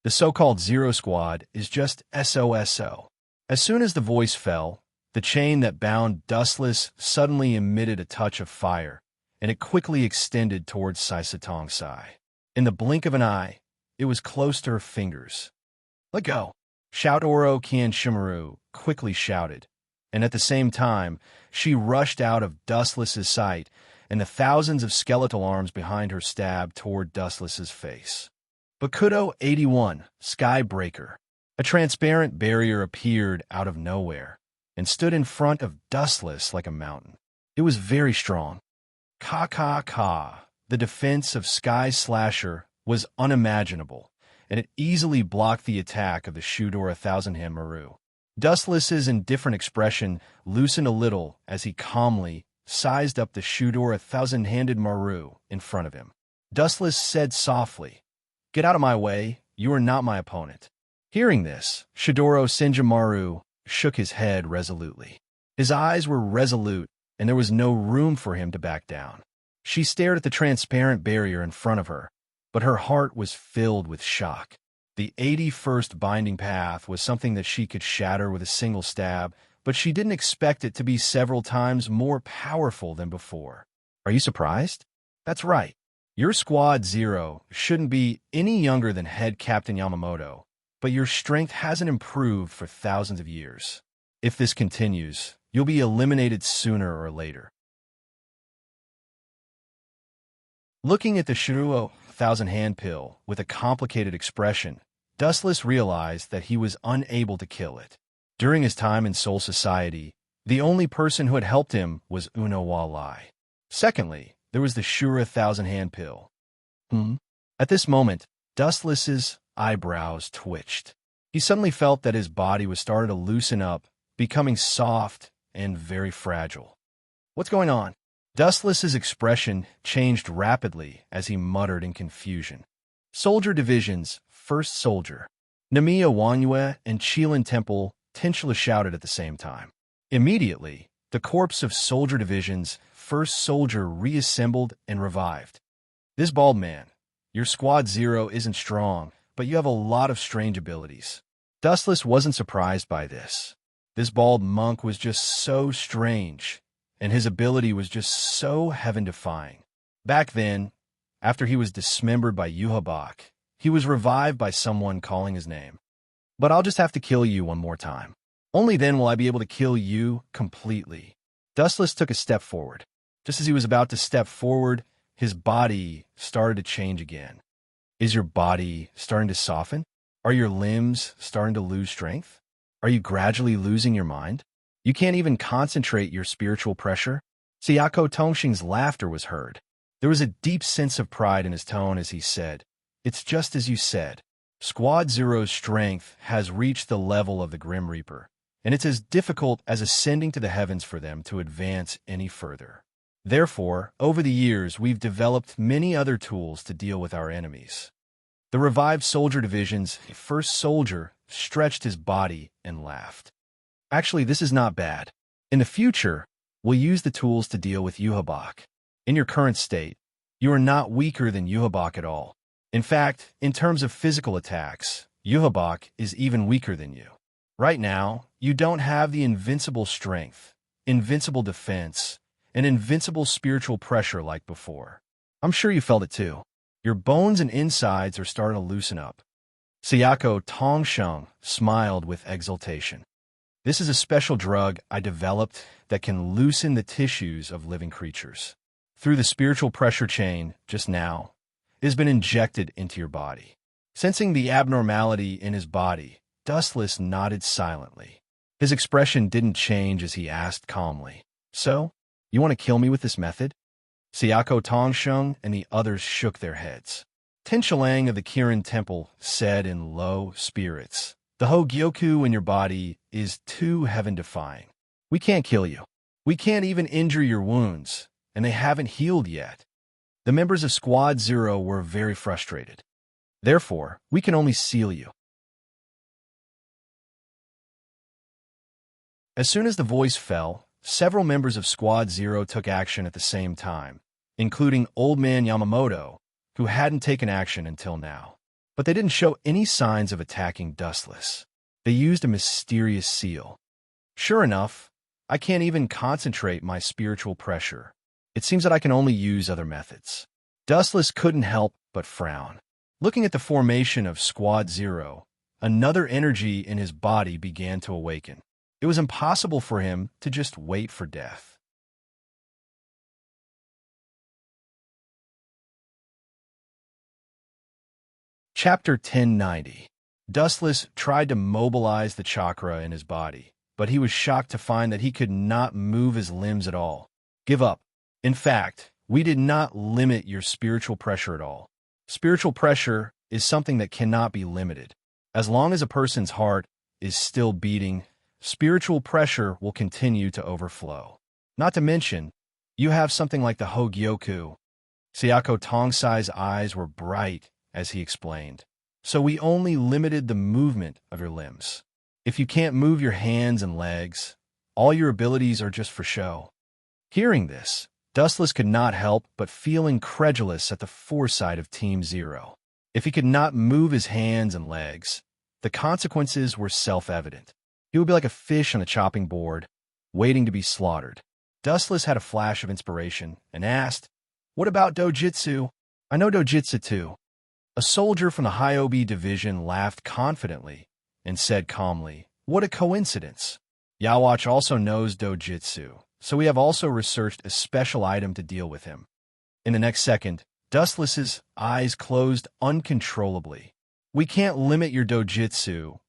The so-called Zero Squad is just SOSO. As soon as the voice fell, the chain that bound Dustless suddenly emitted a touch of fire, and it quickly extended towards Siaset Tongsai. In the blink of an eye, it was close to her fingers. Let go! Shoutoro Kian Shimaru quickly shouted, and at the same time, she rushed out of Dustless's sight, and the thousands of skeletal arms behind her stabbed toward Dustless's face. Bakudo 81, Skybreaker. A transparent barrier appeared out of nowhere and stood in front of Dustless like a mountain. It was very strong. Ka. The defense of Sky Slasher was unimaginable, and it easily blocked the attack of the Shudora Thousand-Hand Maru. Dustless's indifferent expression loosened a little as he calmly sized up the Shudora Thousand-Handed Maru in front of him. Dustless said softly, "Get out of my way, you are not my opponent." Hearing this, Shidoro Senjimaru shook his head resolutely. His eyes were resolute, and there was no room for him to back down. She stared at the transparent barrier in front of her, but her heart was filled with shock. The 81st binding path was something that she could shatter with a single stab, but she didn't expect it to be several times more powerful than before. Are you surprised? That's right. Your Squad Zero shouldn't be any younger than Head Captain Yamamoto, but your strength hasn't improved for thousands of years. If this continues, you'll be eliminated sooner or later. Looking at the Shiruo Thousand-Hand Pill with a complicated expression, Dustless realized that he was unable to kill it. During his time in Soul Society, the only person who had helped him was Uno Lai. Secondly, there was the Shura Thousand-Hand Pill. At this moment, Dustless's eyebrows twitched. He suddenly felt that his body was starting to loosen up, becoming soft and very fragile. What's going on? Dustless's expression changed rapidly as he muttered in confusion. Soldier Division's First Soldier. Namiya Wanyue and Qilin Temple Tinchla shouted at the same time. Immediately, the corpse of Soldier Division's First Soldier reassembled and revived. This bald man, your Squad Zero isn't strong, but you have a lot of strange abilities. Dustless wasn't surprised by this. This bald monk was just so strange, and his ability was just so heaven-defying. Back then, after he was dismembered by Yuhabak, he was revived by someone calling his name. But I'll just have to kill you one more time. Only then will I be able to kill you completely. Dustless took a step forward. Just as he was about to step forward, his body started to change again. Is your body starting to soften? Are your limbs starting to lose strength? Are you gradually losing your mind? You can't even concentrate your spiritual pressure? Sayako Tongxing's laughter was heard. There was a deep sense of pride in his tone as he said, "It's just as you said. Squad Zero's strength has reached the level of the Grim Reaper, and it's as difficult as ascending to the heavens for them to advance any further. Therefore, over the years, we've developed many other tools to deal with our enemies." The revived Soldier Division's First Soldier stretched his body and laughed. Actually, this is not bad. In the future, we'll use the tools to deal with Yuhabak. In your current state, you are not weaker than Yuhabak at all. In fact, in terms of physical attacks, Yuhabak is even weaker than you. Right now, you don't have the invincible strength, invincible defense, and invincible spiritual pressure like before. I'm sure you felt it too. Your bones and insides are starting to loosen up. Sayako Tongsheng smiled with exultation. This is a special drug I developed that can loosen the tissues of living creatures. Through the spiritual pressure chain, just now, it has been injected into your body. Sensing the abnormality in his body, Dustless nodded silently. His expression didn't change as he asked calmly, "So, you want to kill me with this method?" Siako Tongsheng and the others shook their heads. Tin Shalang of the Kirin Temple said in low spirits, "The Hogyoku in your body is too heaven-defying. We can't kill you. We can't even injure your wounds, and they haven't healed yet." The members of Squad Zero were very frustrated. "Therefore, we can only seal you." As soon as the voice fell, several members of Squad Zero took action at the same time, including Old Man Yamamoto, who hadn't taken action until now. But they didn't show any signs of attacking Dustless. They used a mysterious seal. "Sure enough, I can't even concentrate my spiritual pressure. It seems that I can only use other methods." Dustless couldn't help but frown. Looking at the formation of Squad Zero, another energy in his body began to awaken. It was impossible for him to just wait for death. Chapter 1090. Dustless tried to mobilize the chakra in his body, but he was shocked to find that he could not move his limbs at all. "Give up. In fact, we did not limit your spiritual pressure at all. Spiritual pressure is something that cannot be limited. As long as a person's heart is still beating, spiritual pressure will continue to overflow. Not to mention, you have something like the Hogyoku." Siako Tongsai's eyes were bright as he explained. "So we only limited the movement of your limbs. If you can't move your hands and legs, all your abilities are just for show." Hearing this, Dustless could not help but feel incredulous at the foresight of Team Zero. If he could not move his hands and legs, the consequences were self-evident. He would be like a fish on a chopping board, waiting to be slaughtered. Dustless had a flash of inspiration and asked, "What about Dojitsu?" "I know Dojitsu too." A soldier from the Hyobi division laughed confidently and said calmly, "What a coincidence. Yawatch also knows Dojitsu, so we have also researched a special item to deal with him." In the next second, Dustless's eyes closed uncontrollably. "We can't limit your Dojitsu,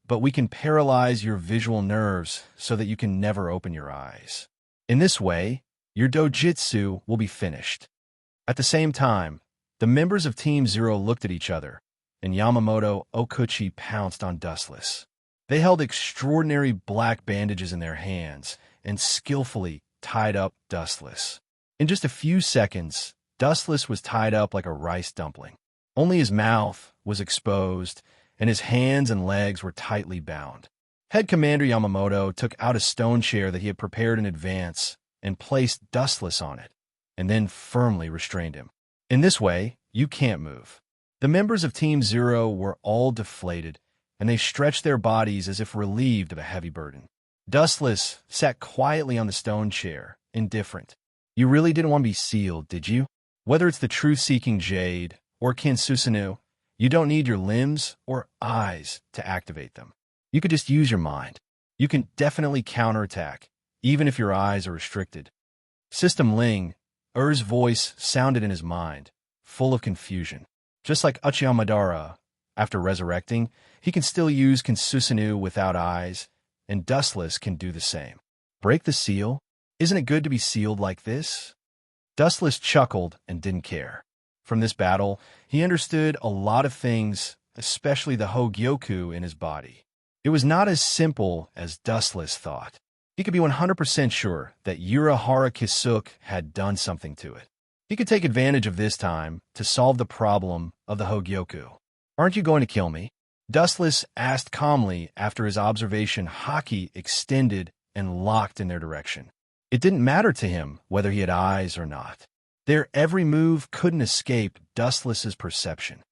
but we can paralyze your visual nerves so that you can never open your eyes. In this way, your Dojitsu will be finished." At the same time, the members of Team Zero looked at each other, and Yamamoto Okuchi pounced on Dustless. They held extraordinary black bandages in their hands and skillfully tied up Dustless. In just a few seconds, Dustless was tied up like a rice dumpling. Only his mouth was exposed, and his hands and legs were tightly bound. Head Commander Yamamoto took out a stone chair that he had prepared in advance and placed Dustless on it, and then firmly restrained him. "In this way, you can't move." The members of Team Zero were all deflated, and they stretched their bodies as if relieved of a heavy burden. Dustless sat quietly on the stone chair, indifferent. "You really didn't want to be sealed, did you? Whether it's the truth-seeking Jade or Kinsusanu, you don't need your limbs or eyes to activate them. You could just use your mind. You can definitely counterattack, even if your eyes are restricted." System Ling, Er's voice sounded in his mind, full of confusion. Just like Uchiyamadara, after resurrecting, he can still use Kinsusanu without eyes, and Dustless can do the same. Break the seal? Isn't it good to be sealed like this? Dustless chuckled and didn't care. From this battle, he understood a lot of things, especially the Hogyoku in his body. It was not as simple as Dustless thought. He could be 100% sure that Urahara Kisuk had done something to it. He could take advantage of this time to solve the problem of the Hogyoku. "Aren't you going to kill me?" Dustless asked calmly after his observation Haki extended and locked in their direction. It didn't matter to him whether he had eyes or not. Their every move couldn't escape Dustless's perception.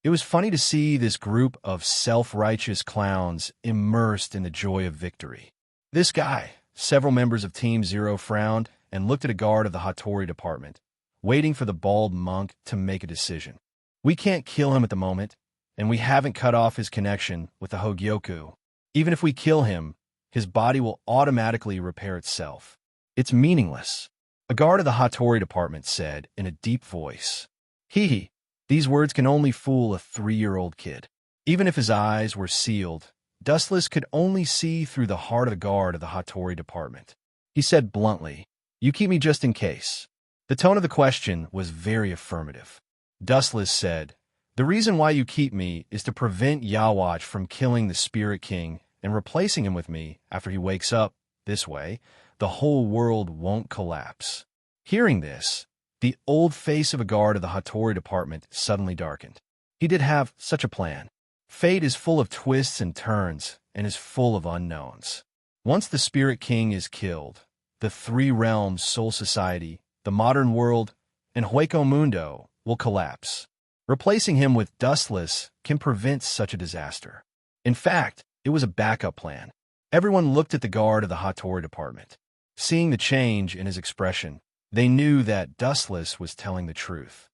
It was funny to see this group of self-righteous clowns immersed in the joy of victory. "This guy," several members of Team Zero frowned and looked at a guard of the Hattori department, waiting for the bald monk to make a decision. "We can't kill him at the moment, and we haven't cut off his connection with the Hogyoku. Even if we kill him, his body will automatically repair itself. It's meaningless," a guard of the Hattori department said in a deep voice. Hee. These words can only fool a 3-year-old kid. Even if his eyes were sealed, Dustless could only see through the heart of the guard of the Hattori department. He said bluntly, "You keep me just in case." The tone of the question was very affirmative. Dustless said, "The reason why you keep me is to prevent Yawatch from killing the Spirit King and replacing him with me after he wakes up. This way, the whole world won't collapse." Hearing this, the old face of a guard of the Hattori department suddenly darkened. He did have such a plan. Fate is full of twists and turns and is full of unknowns. Once the Spirit King is killed, the three realms Soul Society, the modern world, and Hueco Mundo will collapse. Replacing him with Dustless can prevent such a disaster. In fact, it was a backup plan. Everyone looked at the guard of the Hattori department. Seeing the change in his expression, they knew that Dustless was telling the truth.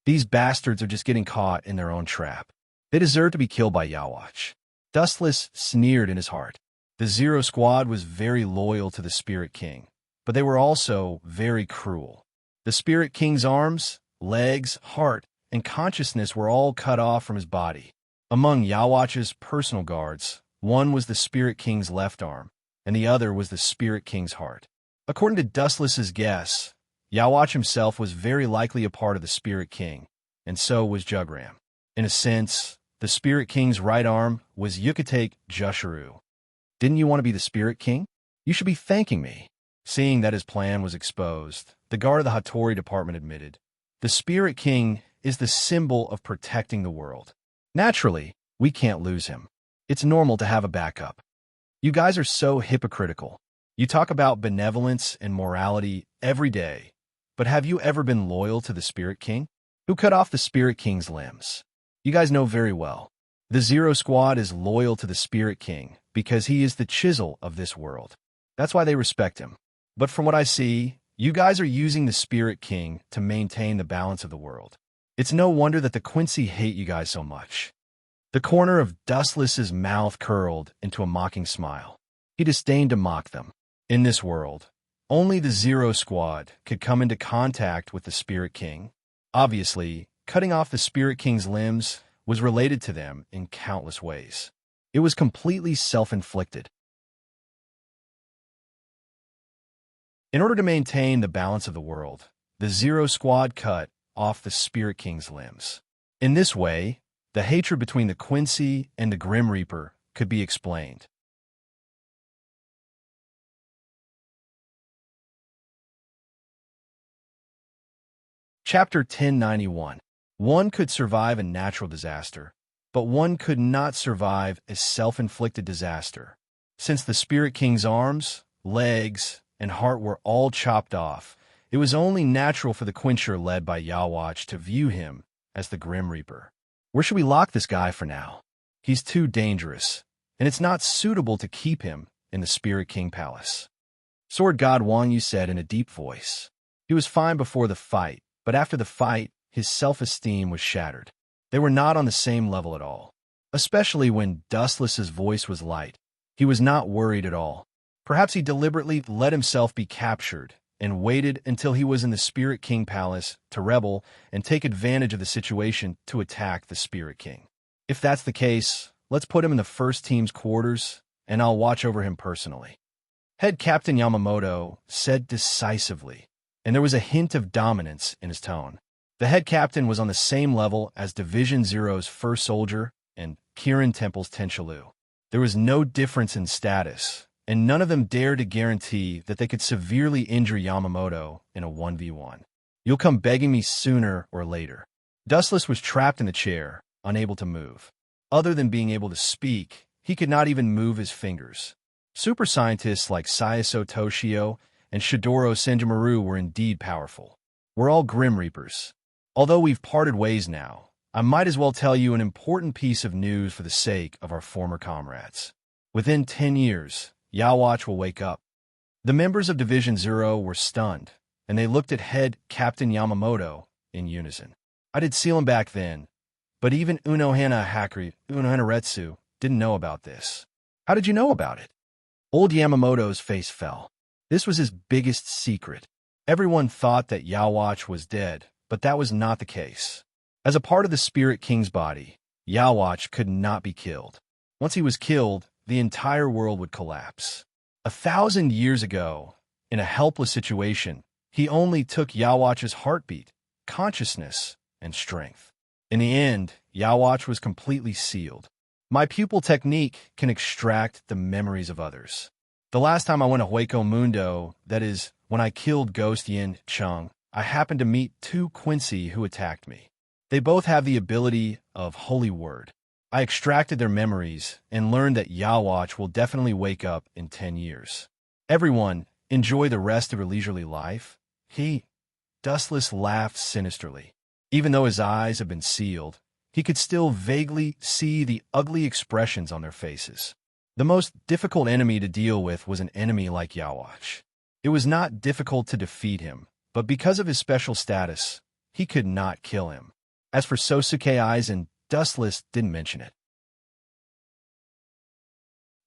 These bastards are just getting caught in their own trap. They deserve to be killed by Yawatch. Dustless sneered in his heart. The Zero Squad was very loyal to the Spirit King, but they were also very cruel. The Spirit King's arms, legs, heart, and consciousness were all cut off from his body. Among Yawatch's personal guards, one was the Spirit King's left arm, and the other was the Spirit King's heart. According to Dustless's guess, Yawatch himself was very likely a part of the Spirit King, and so was Jugram. In a sense, the Spirit King's right arm was Yucatec Jusharu. "Didn't you want to be the Spirit King? You should be thanking me." Seeing that his plan was exposed, the guard of the Hattori department admitted, "The Spirit King is the symbol of protecting the world. Naturally, we can't lose him. It's normal to have a backup. You guys are so hypocritical. You talk about benevolence and morality every day, but have you ever been loyal to the Spirit King? Who cut off the Spirit King's limbs? You guys know very well. The Zero Squad is loyal to the Spirit King because he is the chisel of this world. That's why they respect him. But from what I see, you guys are using the Spirit King to maintain the balance of the world. It's no wonder that the Quincy hate you guys so much." The corner of Dustless's mouth curled into a mocking smile. He disdained to mock them. In this world, only the Zero Squad could come into contact with the Spirit King. Obviously, cutting off the Spirit King's limbs was related to them in countless ways. It was completely self-inflicted. In order to maintain the balance of the world, the Zero Squad cut off the Spirit King's limbs. In this way, the hatred between the Quincy and the Grim Reaper could be explained. Chapter 1091. One could survive a natural disaster, but one could not survive a self-inflicted disaster. Since the Spirit King's arms, legs, and heart were all chopped off, it was only natural for the Quencher led by Yawatch to view him as the Grim Reaper. "Where should we lock this guy for now? He's too dangerous, and it's not suitable to keep him in the Spirit King Palace." Sword God Wang Yu said in a deep voice. He was fine before the fight, but after the fight, his self-esteem was shattered. They were not on the same level at all. Especially when Dustless's voice was light. He was not worried at all. Perhaps he deliberately let himself be captured and waited until he was in the Spirit King Palace to rebel and take advantage of the situation to attack the Spirit King. If that's the case, let's put him in the first team's quarters, and I'll watch over him personally. Head Captain Yamamoto said decisively, and there was a hint of dominance in his tone. The head captain was on the same level as Division Zero's first soldier and Kirin Temple's Tenchalu. There was no difference in status, and none of them dared to guarantee that they could severely injure Yamamoto in a 1v1. "You'll come begging me sooner or later." Dustless was trapped in the chair, unable to move. Other than being able to speak, he could not even move his fingers. Super scientists like Sayaso Toshio and Shidoro Senjimaru were indeed powerful. We're all Grim Reapers. Although we've parted ways now, I might as well tell you an important piece of news for the sake of our former comrades. Within 10 years, Yawatch will wake up. The members of Division Zero were stunned, and they looked at head Captain Yamamoto in unison. I did seal him back then, but even Unohana Retsu didn't know about this. How did you know about it? Old Yamamoto's face fell. This was his biggest secret. Everyone thought that Yawatch was dead, but that was not the case. As a part of the Spirit King's body, Yawatch could not be killed. Once he was killed, the entire world would collapse. 1,000 years ago, In a helpless situation, he only took Yawatch's heartbeat, consciousness, and strength. In the end, Yawatch was completely sealed. My pupil technique can extract the memories of others. The last time I went to Hueco Mundo, that is, when I killed Ghost Yin Chung, I happened to meet two Quincy who attacked me. They both have the ability of Holy Word. I extracted their memories and learned that Yawatch will definitely wake up in 10 years. Everyone, enjoy the rest of your leisurely life. Dustless laughed sinisterly. Even though his eyes had been sealed, he could still vaguely see the ugly expressions on their faces. The most difficult enemy to deal with was an enemy like Yawatch. It was not difficult to defeat him, but because of his special status, he could not kill him. As for Sosuke Aizen, Dustless didn't mention it.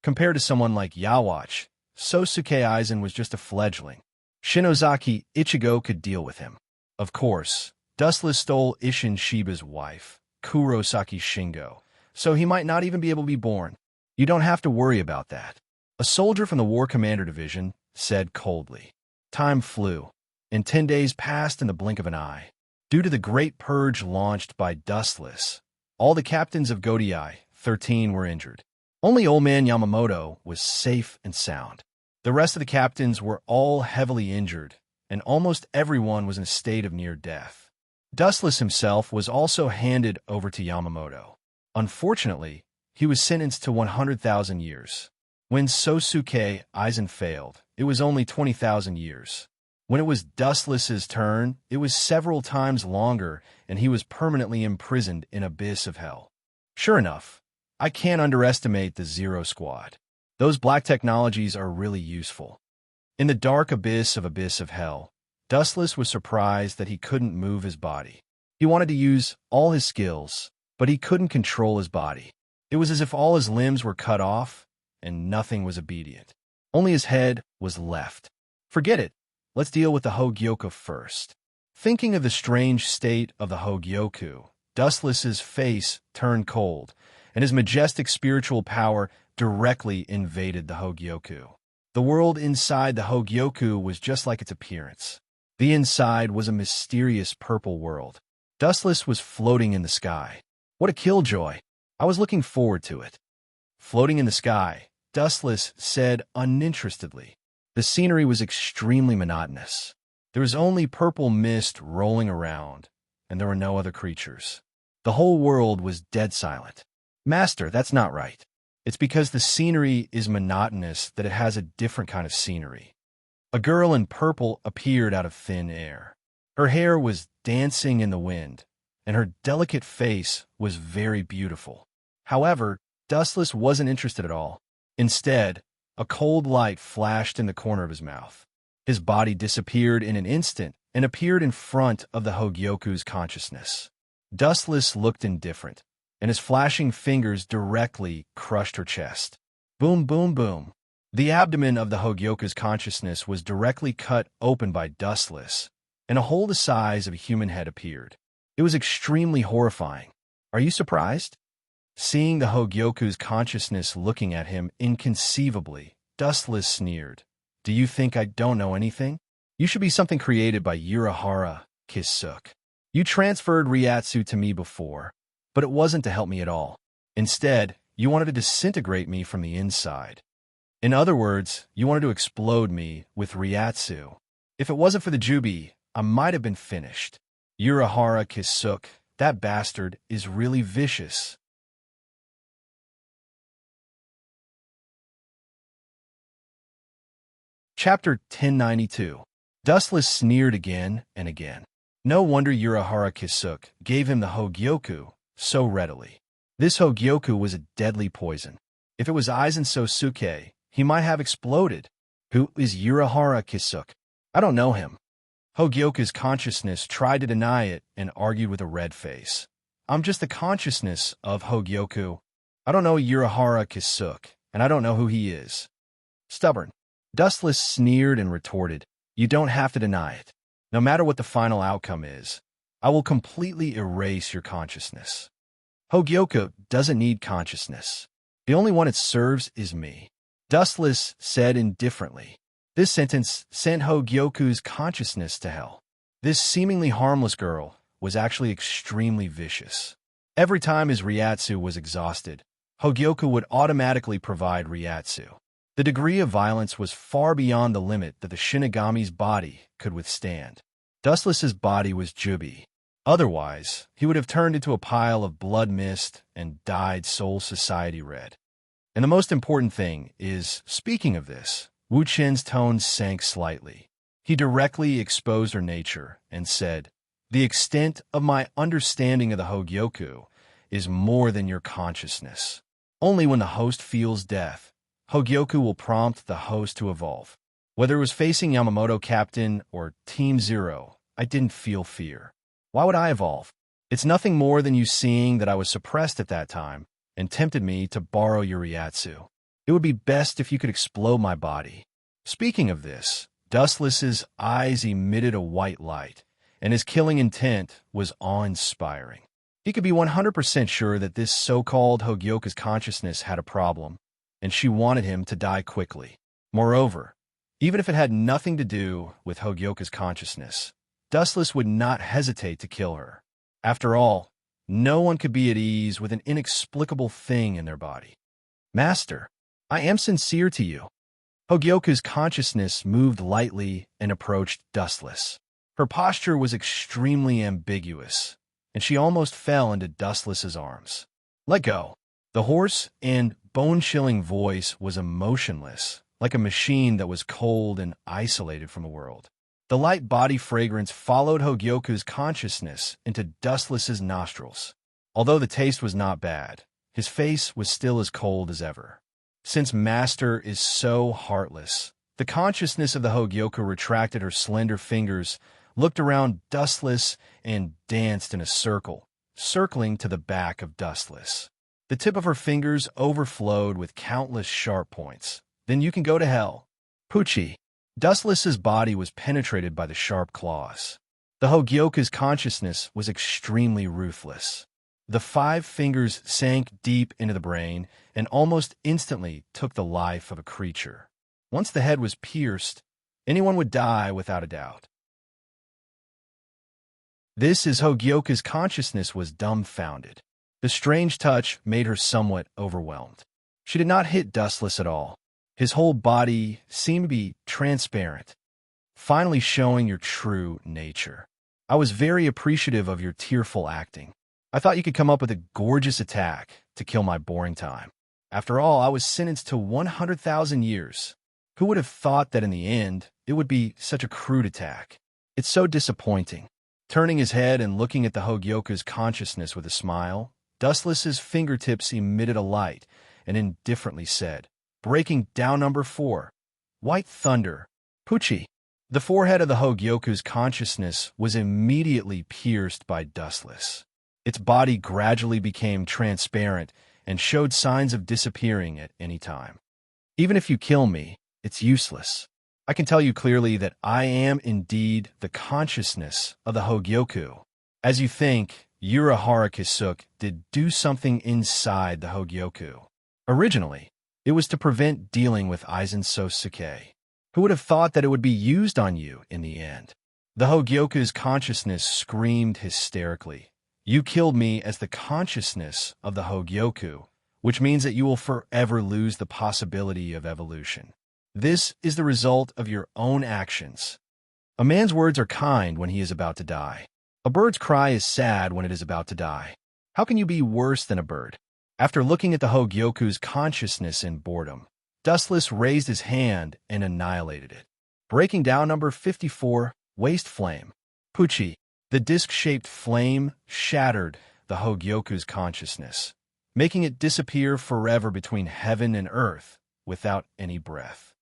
Compared to someone like Yawatch, Sosuke Aizen was just a fledgling. Shinozaki Ichigo could deal with him. Of course, Dustless stole Isshin Shiba's wife, Kurosaki Shingo, so he might not even be able to be born. You don't have to worry about that. A soldier from the War Commander Division said coldly. Time flew, and 10 days passed in the blink of an eye. Due to the great purge launched by Dustless, all the captains of Godiai, 13, were injured. Only Old Man Yamamoto was safe and sound. The rest of the captains were all heavily injured, and almost everyone was in a state of near death. Dustless himself was also handed over to Yamamoto. Unfortunately, he was sentenced to 100,000 years. When Sosuke Aizen failed, it was only 20,000 years. When it was Dustless's turn, it was several times longer, and he was permanently imprisoned in Abyss of Hell. Sure enough, I can't underestimate the Zero Squad. Those black technologies are really useful. In the dark Abyss of Hell, Dustless was surprised that he couldn't move his body. He wanted to use all his skills, but he couldn't control his body. It was as if all his limbs were cut off, and nothing was obedient. Only his head was left. Forget it. Let's deal with the Hogyoku first. Thinking of the strange state of the Hogyoku, Dustless's face turned cold, and his majestic spiritual power directly invaded the Hogyoku. The world inside the Hogyoku was just like its appearance. The inside was a mysterious purple world. Dustless was floating in the sky. What a killjoy! I was looking forward to it. Floating in the sky, Dustless said uninterestedly. The scenery was extremely monotonous. There was only purple mist rolling around, and there were no other creatures. The whole world was dead silent. Master, that's not right. It's because the scenery is monotonous that it has a different kind of scenery. A girl in purple appeared out of thin air. Her hair was dancing in the wind, and her delicate face was very beautiful. However, Dustless wasn't interested at all. Instead, a cold light flashed in the corner of his mouth. His body disappeared in an instant and appeared in front of the Hogyoku's consciousness. Dustless looked indifferent, and his flashing fingers directly crushed her chest. Boom, boom, boom. The abdomen of the Hogyoku's consciousness was directly cut open by Dustless, and a hole the size of a human head appeared. It was extremely horrifying. Are you surprised? Seeing the Hogyoku's consciousness looking at him inconceivably, Dustless sneered. Do you think I don't know anything? You should be something created by Urahara Kisuke. You transferred Ryatsu to me before, but it wasn't to help me at all. Instead, you wanted to disintegrate me from the inside. In other words, you wanted to explode me with Ryatsu. If it wasn't for the Jubi, I might have been finished. Urahara Kisuke, that bastard, is really vicious. Chapter 1092. Dustless sneered again and again. No wonder Urahara Kisuke gave him the Hogyoku so readily. This Hogyoku was a deadly poison. If it was Aizen Sosuke, he might have exploded. Who is Urahara Kisuke? I don't know him. Hogyoku's consciousness tried to deny it and argued with a red face. I'm just the consciousness of Hogyoku. I don't know Urahara Kisuke, and I don't know who he is. Stubborn. Dustless sneered and retorted, You don't have to deny it. No matter what the final outcome is, I will completely erase your consciousness. Hogyoku doesn't need consciousness. The only one it serves is me. Dustless said indifferently. This sentence sent Hogyoku's consciousness to hell. This seemingly harmless girl was actually extremely vicious. Every time his Ryatsu was exhausted, Hogyoku would automatically provide Ryatsu. The degree of violence was far beyond the limit that the Shinigami's body could withstand. Dustless's body was Jubi. Otherwise, he would have turned into a pile of blood mist and dyed Soul Society red. And the most important thing is, speaking of this, Wu Chen's tone sank slightly. He directly exposed her nature and said, "The extent of my understanding of the Hogyoku is more than your consciousness. Only when the host feels death, Hogyoku will prompt the host to evolve. Whether it was facing Yamamoto Captain or Team Zero, I didn't feel fear. Why would I evolve? It's nothing more than you seeing that I was suppressed at that time and tempted me to borrow your Ryatsu. It would be best if you could explode my body." Speaking of this, Dustless's eyes emitted a white light, and his killing intent was awe-inspiring. He could be 100% sure that this so-called Hogyoku's consciousness had a problem, and she wanted him to die quickly. Moreover, even if it had nothing to do with Hogyoku's consciousness, Dustless would not hesitate to kill her. After all, no one could be at ease with an inexplicable thing in their body. "Master, I am sincere to you." Hogyoku's consciousness moved lightly and approached Dustless. Her posture was extremely ambiguous, and she almost fell into Dustless's arms. "Let go." The hoarse and bone-chilling voice was emotionless, like a machine that was cold and isolated from the world. The light body fragrance followed Hogyoku's consciousness into Dustless's nostrils. Although the taste was not bad, his face was still as cold as ever. Since Master is so heartless, the consciousness of the Hogyoku retracted her slender fingers, looked around Dustless, and danced in a circle, circling to the back of Dustless. The tip of her fingers overflowed with countless sharp points. "Then you can go to hell." Pucci. Dustless's body was penetrated by the sharp claws. The Hogyoku's consciousness was extremely ruthless. The 5 fingers sank deep into the brain and almost instantly took the life of a creature. Once the head was pierced, anyone would die without a doubt. This is Hogyoku's consciousness was dumbfounded. The strange touch made her somewhat overwhelmed. She did not hit Dustless at all. His whole body seemed to be transparent, finally showing your true nature. "I was very appreciative of your tearful acting. I thought you could come up with a gorgeous attack to kill my boring time. After all, I was sentenced to 100,000 years. Who would have thought that in the end, it would be such a crude attack? It's so disappointing." Turning his head and looking at the Hogyoku's consciousness with a smile, Dustless's fingertips emitted a light and indifferently said, "Breaking down number 4. White Thunder." Pucci. The forehead of the Hogyoku's consciousness was immediately pierced by Dustless. Its body gradually became transparent and showed signs of disappearing at any time. "Even if you kill me, it's useless. I can tell you clearly that I am indeed the consciousness of the Hogyoku. As you think, Urahara Kisuke did do something inside the Hogyoku. Originally, it was to prevent dealing with Aizen Sosuke. Who would have thought that it would be used on you in the end?" The Hogyoku's consciousness screamed hysterically. "You killed me as the consciousness of the Hogyoku, which means that you will forever lose the possibility of evolution. This is the result of your own actions. A man's words are kind when he is about to die. A bird's cry is sad when it is about to die. How can you be worse than a bird?" After looking at the Hogyoku's consciousness in boredom, Dustless raised his hand and annihilated it. Breaking down number 54, Waste Flame. Pucci. The disc-shaped flame shattered the Hogyoku's consciousness, making it disappear forever between heaven and earth without any breath.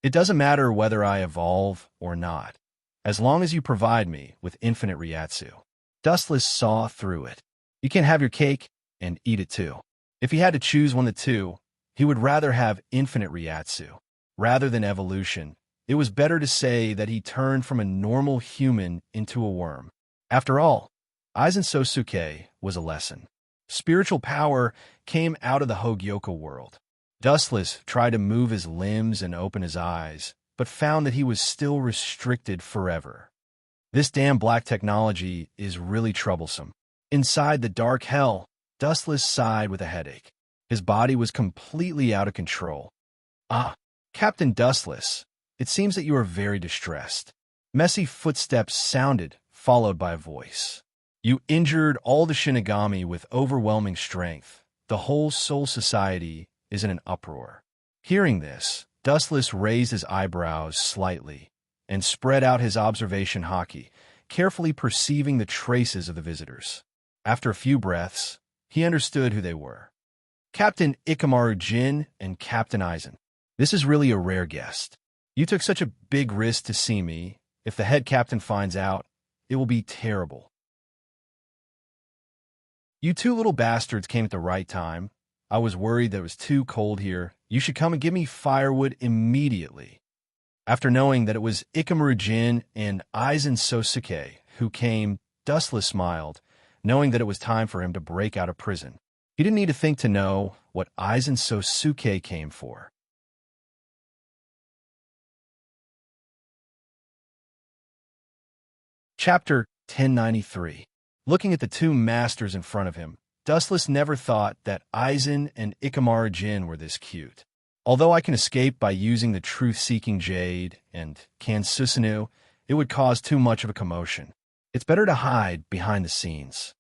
"It doesn't matter whether I evolve or not, as long as you provide me with infinite Ryatsu." Dustless saw through it. "You can have your cake and eat it too." If he had to choose one of the two, he would rather have infinite Ryatsu. Rather than evolution, it was better to say that he turned from a normal human into a worm. After all, Aizen Sosuke was a lesson. Spiritual power came out of the Hogyoku world. Dustless tried to move his limbs and open his eyes, but found that he was still restricted forever. This damn black technology is really troublesome. Inside the dark hell, Dustless sighed with a headache. His body was completely out of control. Ah, Captain Dustless, it seems that you are very distressed. Messy footsteps sounded, followed by a voice. You injured all the Shinigami with overwhelming strength. The whole Soul Society is in an uproar. Hearing this, Dustless raised his eyebrows slightly and spread out his observation haki, carefully perceiving the traces of the visitors. After a few breaths, he understood who they were. Captain Ikamaru Jin and Captain Aizen. This is really a rare guest. You took such a big risk to see me. If the head captain finds out, it will be terrible. You two little bastards came at the right time. I was worried that it was too cold here. You should come and give me firewood immediately. After knowing that it was Ikamaru Jin and Aizen Sosuke who came, Dustless smiled, knowing that it was time for him to break out of prison. He didn't need to think to know what Aizen Sosuke came for. Chapter 1093. Looking at the two masters in front of him, Dustless never thought that Aizen and Ikamaru Jin were this cute. Although I can escape by using the truth-seeking jade and Kansusanu, it would cause too much of a commotion. It's better to hide behind the scenes.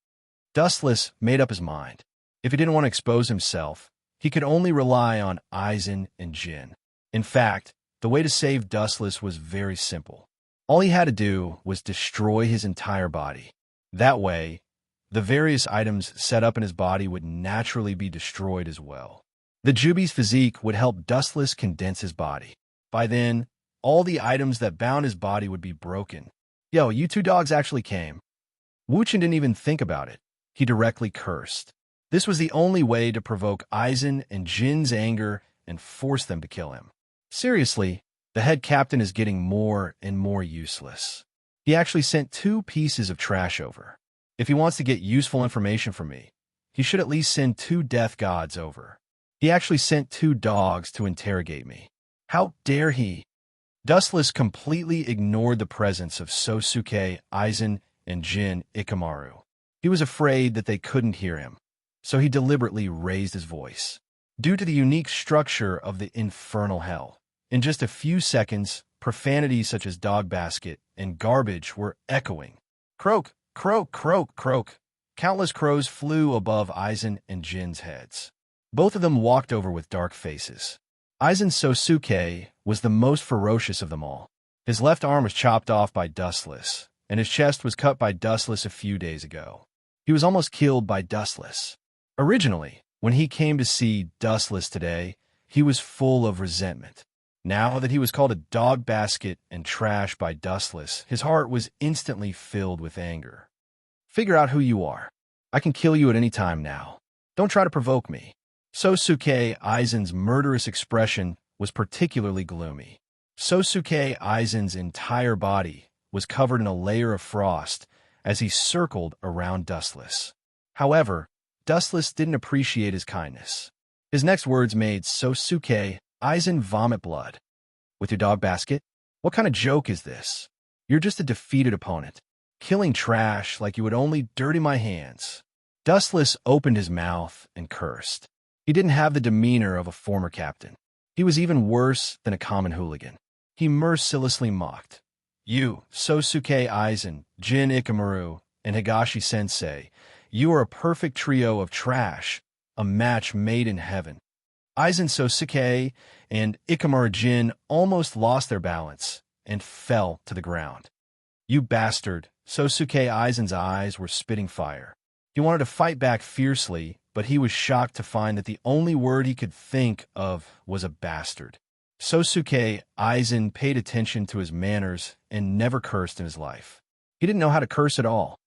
Dustless made up his mind. If he didn't want to expose himself, he could only rely on Aizen and Jin. In fact, the way to save Dustless was very simple. All he had to do was destroy his entire body. That way, the various items set up in his body would naturally be destroyed as well. The Jubi's physique would help Dustless condense his body. By then, all the items that bound his body would be broken. Yo, you two dogs actually came. Wuchen didn't even think about it. He directly cursed. This was the only way to provoke Aizen and Jin's anger and force them to kill him. Seriously, the head captain is getting more and more useless. He actually sent 2 pieces of trash over. If he wants to get useful information from me, he should at least send 2 death gods over. He actually sent 2 dogs to interrogate me. How dare he? Dustless completely ignored the presence of Sosuke, Aizen, and Jin Ikamaru. He was afraid that they couldn't hear him, so he deliberately raised his voice. Due to the unique structure of the infernal hell, in just a few seconds, profanities such as dog basket and garbage were echoing. Croak, croak, croak, croak. Countless crows flew above Aizen and Jin's heads. Both of them walked over with dark faces. Aizen Sosuke was the most ferocious of them all. His left arm was chopped off by Dustless, and his chest was cut by Dustless a few days ago. He was almost killed by Dustless. Originally, when he came to see Dustless today, he was full of resentment. Now that he was called a dog basket and trash by Dustless, his heart was instantly filled with anger. Figure out who you are. I can kill you at any time now. Don't try to provoke me. Sosuke Aizen's murderous expression was particularly gloomy. Sosuke Aizen's entire body was covered in a layer of frost as he circled around Dustless. However, Dustless didn't appreciate his kindness. His next words made Sosuke Aizen vomit blood. With your dog basket? What kind of joke is this? You're just a defeated opponent, killing trash like you would only dirty my hands. Dustless opened his mouth and cursed. He didn't have the demeanor of a former captain. He was even worse than a common hooligan. He mercilessly mocked. You, Sosuke Aizen, Jin Ikamaru, and Higashi-sensei, you are a perfect trio of trash, a match made in heaven. Aizen Sosuke and Ikamaru Jin almost lost their balance and fell to the ground. You bastard! Sosuke Aizen's eyes were spitting fire. He wanted to fight back fiercely, but he was shocked to find that the only word he could think of was a bastard. Sosuke Aizen paid attention to his manners and never cursed in his life. He didn't know how to curse at all.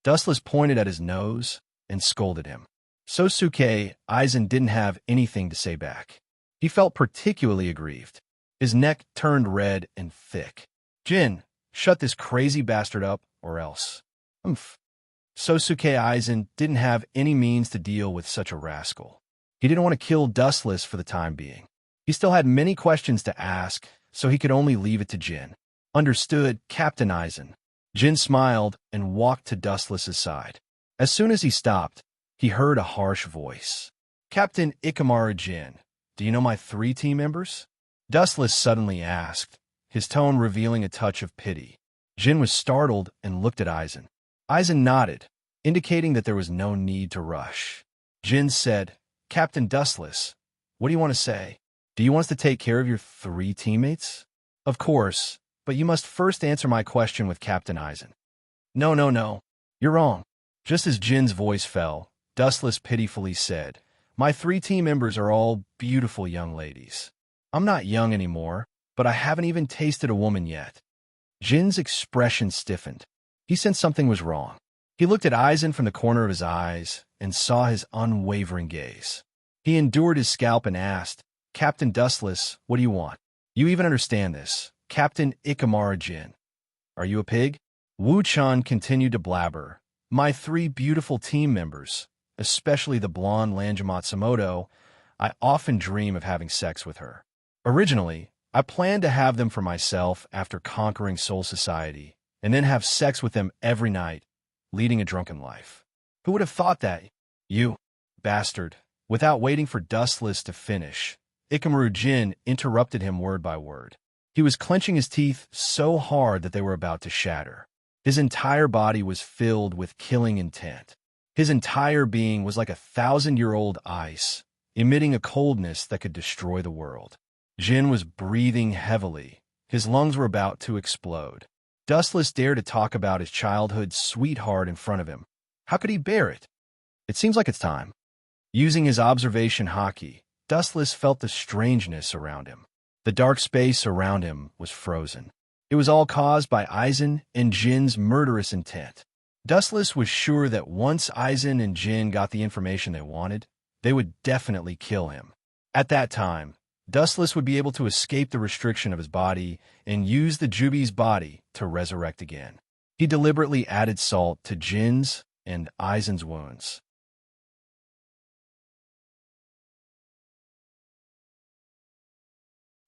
Dustless pointed at his nose and scolded him. Sosuke Aizen didn't have anything to say back. He felt particularly aggrieved. His neck turned red and thick. Jin, shut this crazy bastard up, or else. Sosuke Aizen didn't have any means to deal with such a rascal. He didn't want to kill Dustless for the time being. He still had many questions to ask, so he could only leave it to Jin. Understood, Captain Eisen. Jin smiled and walked to Dustless's side. As soon as he stopped, he heard a harsh voice. Captain Ikamaru Jin, do you know my 3 team members? Dustless suddenly asked, his tone revealing a touch of pity. Jin was startled and looked at Eisen. Eisen nodded, indicating that there was no need to rush. Jin said, Captain Dustless, what do you want to say? Do you want us to take care of your 3 teammates? Of course, but you must first answer my question with Captain Eisen. No. You're wrong. Just as Jin's voice fell, Dustless pitifully said, my 3 team members are all beautiful young ladies. I'm not young anymore, but I haven't even tasted a woman yet. Jin's expression stiffened. He sensed something was wrong. He looked at Eisen from the corner of his eyes and saw his unwavering gaze. He endured his scalp and asked, Captain Dustless, what do you want? You even understand this. Captain Ikamaru Jin. Are you a pig? Wu-chan continued to blabber. My 3 beautiful team members, especially the blonde Lanja Matsumoto, I often dream of having sex with her. Originally, I planned to have them for myself after conquering Soul Society, and then have sex with them every night, leading a drunken life. Who would have thought that? You, bastard. Without waiting for Dustless to finish, Ikamaru Jin interrupted him word by word. He was clenching his teeth so hard that they were about to shatter. His entire body was filled with killing intent. His entire being was like 1,000-year-old ice, emitting a coldness that could destroy the world. Jin was breathing heavily. His lungs were about to explode. Dustless dared to talk about his childhood sweetheart in front of him. How could he bear it? It seems like it's time. Using his observation haki, Dustless felt the strangeness around him. The dark space around him was frozen. It was all caused by Eisen and Jin's murderous intent. Dustless was sure that once Eisen and Jin got the information they wanted, they would definitely kill him. At that time, Dustless would be able to escape the restriction of his body and use the Jubi's body to resurrect again. He deliberately added salt to Jin's and Eisen's wounds.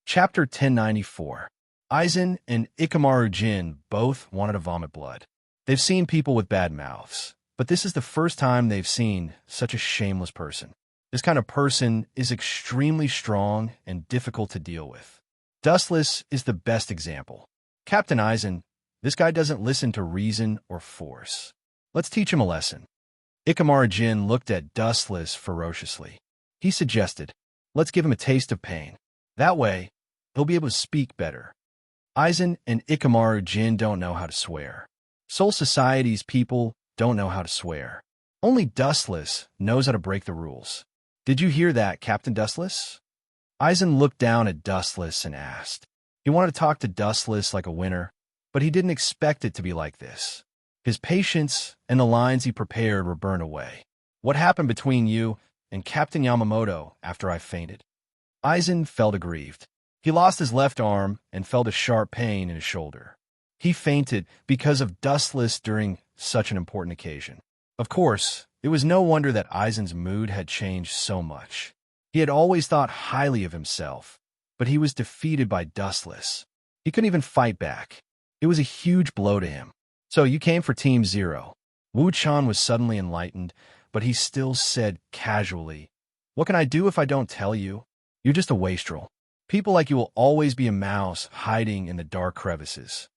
Chapter 1094. Eisen and Ikamaru Jin both wanted to vomit blood. They've seen people with bad mouths, but this is the first time they've seen such a shameless person. This kind of person is extremely strong and difficult to deal with. Dustless is the best example. Captain Eisen, this guy doesn't listen to reason or force. Let's teach him a lesson. Ikamaru Jin looked at Dustless ferociously. He suggested, let's give him a taste of pain. That way, he'll be able to speak better. Eisen and Ikamaru Jin don't know how to swear. Soul Society's people don't know how to swear. Only Dustless knows how to break the rules. Did you hear that, Captain Dustless? Eisen looked down at Dustless and asked. He wanted to talk to Dustless like a winner, but he didn't expect it to be like this. His patience and the lines he prepared were burned away. What happened between you and Captain Yamamoto after I fainted? Eisen felt aggrieved. He lost his left arm and felt a sharp pain in his shoulder. He fainted because of Dustless during such an important occasion. Of course, it was no wonder that Eisen's mood had changed so much. He had always thought highly of himself, but he was defeated by Dustless. He couldn't even fight back. It was a huge blow to him. So you came for Team Zero. Wu-chan was suddenly enlightened, but he still said casually, what can I do if I don't tell you? You're just a wastrel. People like you will always be a mouse hiding in the dark crevices.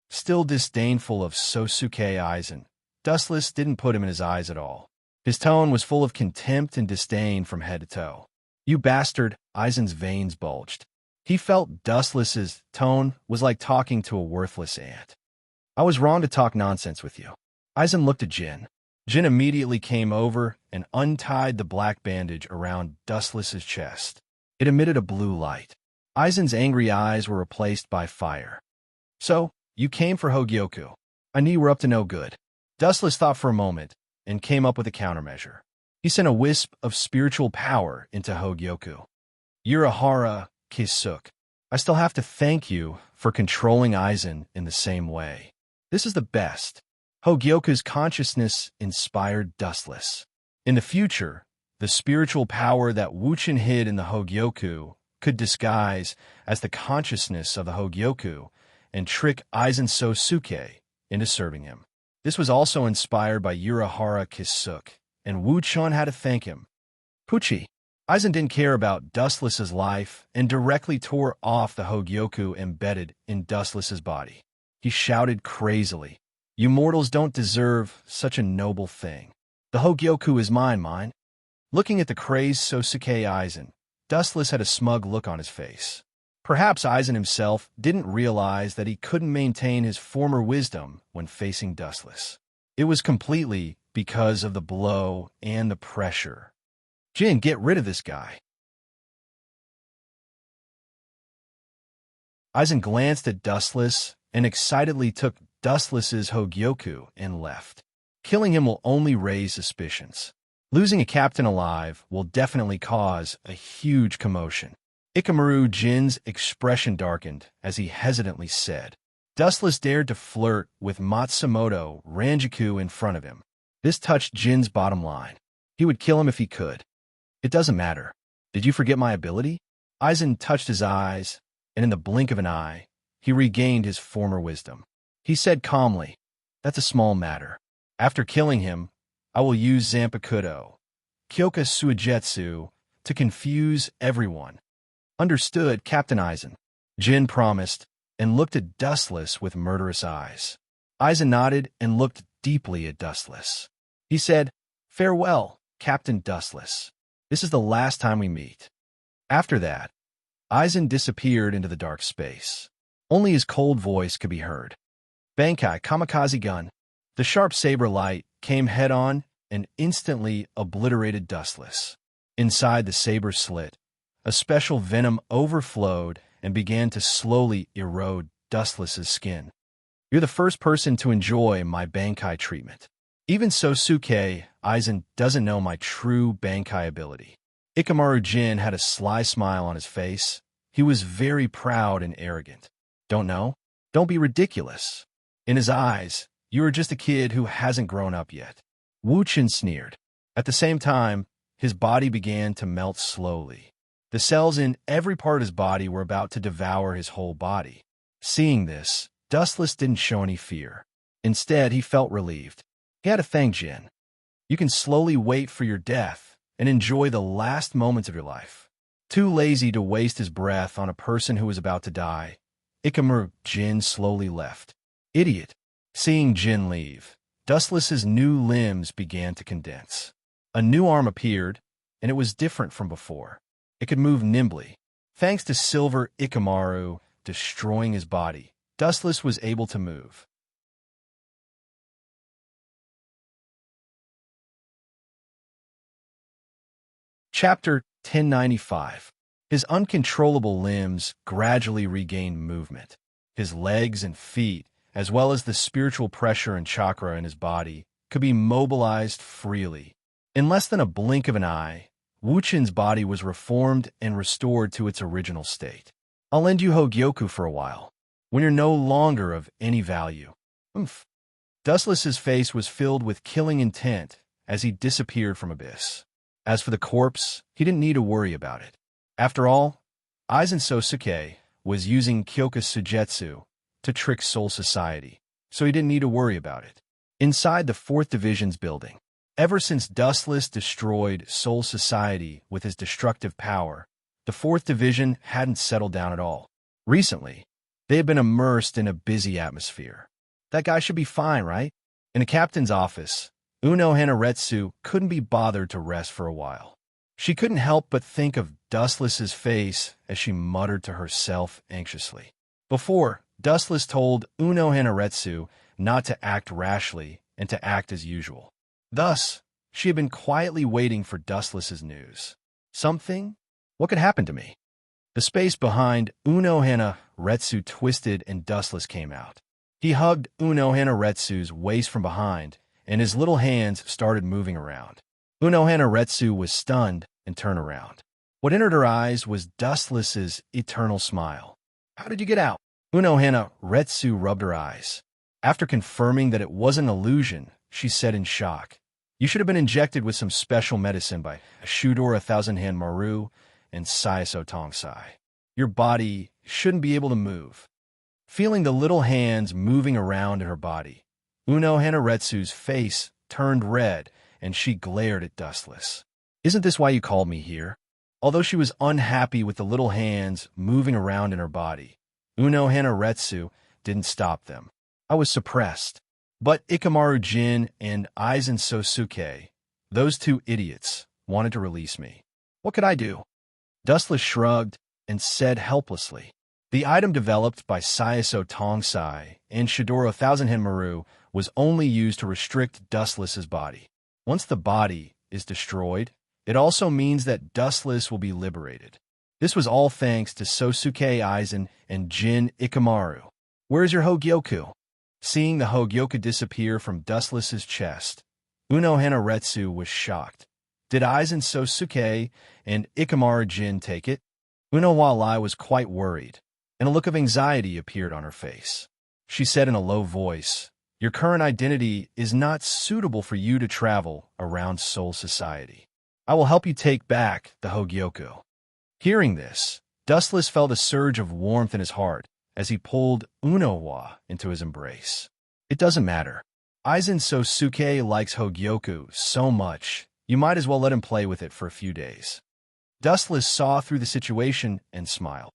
Still disdainful of Sosuke Eisen, Dustless didn't put him in his eyes at all. His tone was full of contempt and disdain from head to toe. You bastard, Eisen's veins bulged. He felt Dustless's tone was like talking to a worthless ant. I was wrong to talk nonsense with you. Eisen looked at Jin. Jin immediately came over and untied the black bandage around Dustless's chest. It emitted a blue light. Eisen's angry eyes were replaced by fire. So, you came for Hogyoku. I knew you were up to no good. Dustless thought for a moment and came up with a countermeasure. He sent a wisp of spiritual power into Hogyoku. Urahara Kisuk. I still have to thank you for controlling Eisen in the same way. This is the best. Hogyoku's consciousness inspired Dustless. In the future, the spiritual power that Wuchen hid in the Hogyoku could disguise as the consciousness of the Hogyoku and trick Aizen Sosuke into serving him. This was also inspired by Urahara Kisuke, and Wu Chun had to thank him. Pucci. Aizen didn't care about Dustless's life and directly tore off the Hogyoku embedded in Dustless's body. He shouted crazily, "You mortals don't deserve such a noble thing. The Hogyoku is mine. Looking at the crazed Sosuke Aizen, Dustless had a smug look on his face. Perhaps Aizen himself didn't realize that he couldn't maintain his former wisdom when facing Dustless. It was completely because of the blow and the pressure. Jin, get rid of this guy. Aizen glanced at Dustless and excitedly took Dustless's Hogyoku and left. Killing him will only raise suspicions. Losing a captain alive will definitely cause a huge commotion. Ikamaru Jin's expression darkened as he hesitantly said. Dustless dared to flirt with Matsumoto Ranjaku in front of him. This touched Jin's bottom line. He would kill him if he could. It doesn't matter. Did you forget my ability? Aizen touched his eyes, and in the blink of an eye, he regained his former wisdom. He said calmly, "That's a small matter. After killing him, I will use Zanpakuto, Kyoka Suigetsu, to confuse everyone." Understood, Captain Aizen. Jin promised, and looked at Dustless with murderous eyes. Aizen nodded and looked deeply at Dustless. He said, "Farewell, Captain Dustless. This is the last time we meet." After that, Aizen disappeared into the dark space. Only his cold voice could be heard. Bankai Kamikaze Gun. The sharp saber light came head-on and instantly obliterated Dustless. Inside the saber slit, a special venom overflowed and began to slowly erode Dustless's skin. You're the first person to enjoy my Bankai treatment. Even Sosuke Aizen doesn't know my true Bankai ability. Ikamaru Jin had a sly smile on his face. He was very proud and arrogant. Don't know? Don't be ridiculous. In his eyes, you are just a kid who hasn't grown up yet. Wu Qin sneered. At the same time, his body began to melt slowly. The cells in every part of his body were about to devour his whole body. Seeing this, Dustless didn't show any fear. Instead, he felt relieved. He had to thank Jin. You can slowly wait for your death and enjoy the last moments of your life. Too lazy to waste his breath on a person who was about to die, Ikamaru Jin slowly left. Idiot. Seeing Jin leave, Dustless's new limbs began to condense. A new arm appeared, and it was different from before. It could move nimbly. Thanks to Silver Ikamaru destroying his body, Dustless was able to move. Chapter 1095. His uncontrollable limbs gradually regained movement. His legs and feet, as well as the spiritual pressure and chakra in his body, could be mobilized freely. In less than a blink of an eye, Wu Qin's body was reformed and restored to its original state. I'll lend you Hogyoku for a while, when you're no longer of any value. Oomph. Dustless's face was filled with killing intent as he disappeared from Abyss. As for the corpse, he didn't need to worry about it. After all, Aizen Sosuke was using Kyoka Suigetsu to trick Soul Society, so he didn't need to worry about it. Inside the 4th Division's building, ever since Dustless destroyed Soul Society with his destructive power, the 4th Division hadn't settled down at all. Recently, they had been immersed in a busy atmosphere. That guy should be fine, right? In the captain's office, Uno Hanaretsu couldn't be bothered to rest for a while. She couldn't help but think of Dustless's face as she muttered to herself anxiously. Before, Dustless told Uno Hanaretsu not to act rashly and to act as usual. Thus, she had been quietly waiting for Dustless's news. Something? What could happen to me? The space behind Uno Hanaretsu twisted and Dustless came out. He hugged Uno Hanaretsu's waist from behind, and his little hands started moving around. Uno Hanaretsu was stunned and turned around. What entered her eyes was Dustless's eternal smile. How did you get out? Uno Hanaretsu rubbed her eyes. After confirming that it was an illusion, she said in shock, "You should have been injected with some special medicine by Shudor 1000 Hand Maru and Saiso Tongsai. Your body shouldn't be able to move. Feeling the little hands moving around in her body, Uno Hanaretsu's face turned red and she glared at Dustless. Isn't this why you called me here? Although she was unhappy with the little hands moving around in her body, Uno Hanaretsu didn't stop them. I was suppressed. But Ikamaru Jin and Aizen Sosuke, those two idiots, wanted to release me. What could I do? Dustless shrugged and said helplessly, the item developed by Saiso Tongsai and Shidoro Thousandhen Maru was only used to restrict Dustless's body. Once the body is destroyed, it also means that Dustless will be liberated. This was all thanks to Sosuke Aizen and Jin Ikamaru. Where's your Hogyoku? Seeing the Hogyoku disappear from Dustless's chest, Uno Hanaretsu was shocked. Did Aizen Sosuke and Ikamaru Jin take it? Uno Waalai was quite worried, and a look of anxiety appeared on her face. She said in a low voice, your current identity is not suitable for you to travel around Soul Society. I will help you take back the Hogyoku. Hearing this, Dustless felt a surge of warmth in his heart as he pulled Uno-wa into his embrace. It doesn't matter. Aizen Sosuke likes Hogyoku so much, you might as well let him play with it for a few days. Dustless saw through the situation and smiled.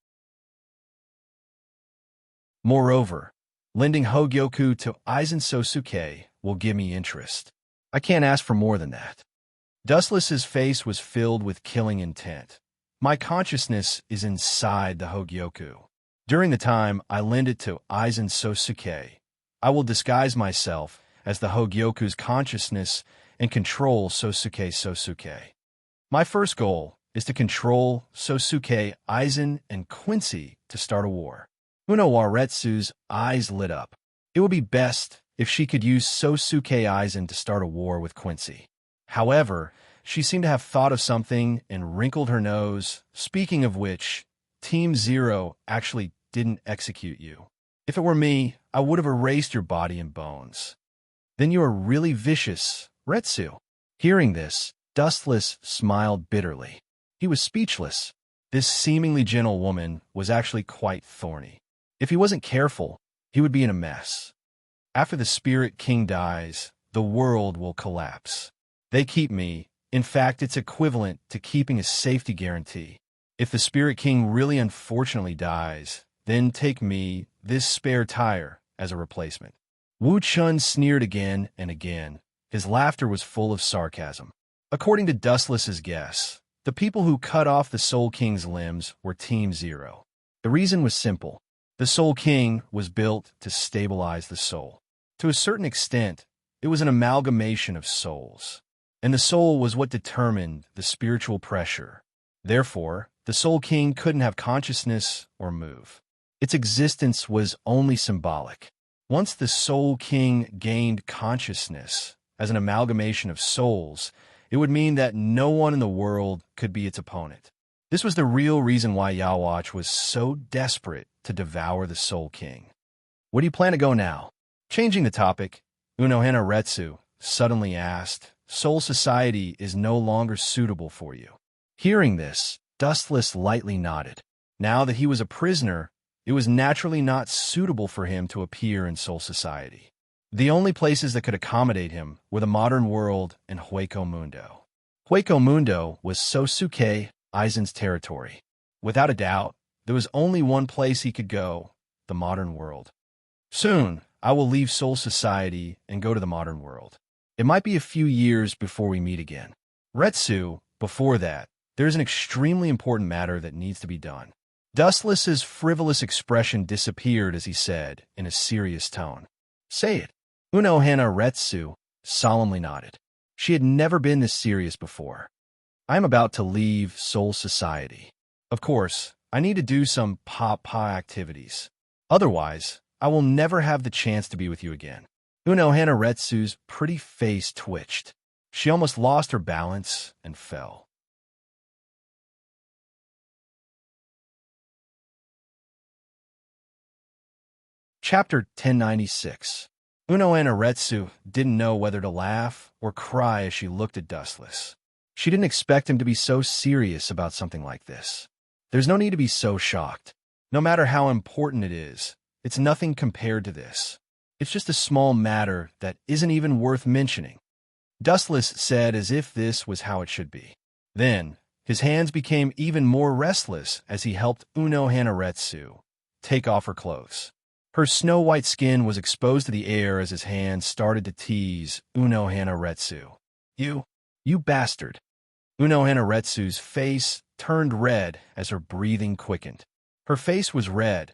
Moreover, lending Hogyoku to Aizen Sosuke will give me interest. I can't ask for more than that. Dustless's face was filled with killing intent. My consciousness is inside the Hogyoku. During the time I lend it to Aizen Sosuke, I will disguise myself as the Hogyoku's consciousness and control Sosuke. My first goal is to control Sosuke, Aizen, and Quincy to start a war. Uno Waretsu's eyes lit up. It would be best if she could use Sosuke Aizen to start a war with Quincy. However, she seemed to have thought of something and wrinkled her nose, speaking of which, Team Zero actually didn't execute you. If it were me, I would have erased your body and bones. Then you are really vicious, Retsu. Hearing this, Dustless smiled bitterly. He was speechless. This seemingly gentle woman was actually quite thorny. If he wasn't careful, he would be in a mess. After the Spirit King dies, the world will collapse. They keep me. In fact, it's equivalent to keeping a safety guarantee. If the Spirit King really unfortunately dies, then take me, this spare tire, as a replacement. Wu Chun sneered again and again. His laughter was full of sarcasm. According to Dustless's guess, the people who cut off the Soul King's limbs were Team Zero. The reason was simple. The Soul King was built to stabilize the soul. To a certain extent, it was an amalgamation of souls. And the soul was what determined the spiritual pressure. Therefore, the Soul King couldn't have consciousness or move. Its existence was only symbolic. Once the Soul King gained consciousness as an amalgamation of souls, it would mean that no one in the world could be its opponent. This was the real reason why Yawatch was so desperate to devour the Soul King. Where do you plan to go now? Changing the topic, Uno Hanaretsu suddenly asked, Soul Society is no longer suitable for you. Hearing this, Dustless lightly nodded. Now that he was a prisoner, it was naturally not suitable for him to appear in Soul Society. The only places that could accommodate him were the modern world and Hueco Mundo. Hueco Mundo was Sosuke Aizen's territory. Without a doubt, there was only one place he could go, the modern world. Soon, I will leave Soul Society and go to the modern world. It might be a few years before we meet again. Retsu, before that, there is an extremely important matter that needs to be done. Dustless's frivolous expression disappeared as he said, in a serious tone. Say it. Uno Hanaretsu solemnly nodded. She had never been this serious before. I am about to leave Soul Society. Of course, I need to do some pa activities. Otherwise, I will never have the chance to be with you again. Uno Hanaretsu's pretty face twitched. She almost lost her balance and fell. Chapter 1096. Uno Hanaretsu didn't know whether to laugh or cry as she looked at Dustless. She didn't expect him to be so serious about something like this. There's no need to be so shocked. No matter how important it is, it's nothing compared to this. It's just a small matter that isn't even worth mentioning. Dustless said as if this was how it should be. Then, his hands became even more restless as he helped Uno Hanaretsu take off her clothes. Her snow-white skin was exposed to the air as his hands started to tease Uno Hanaretsu. You bastard. Uno Hanaretsu's face turned red as her breathing quickened. Her face was red,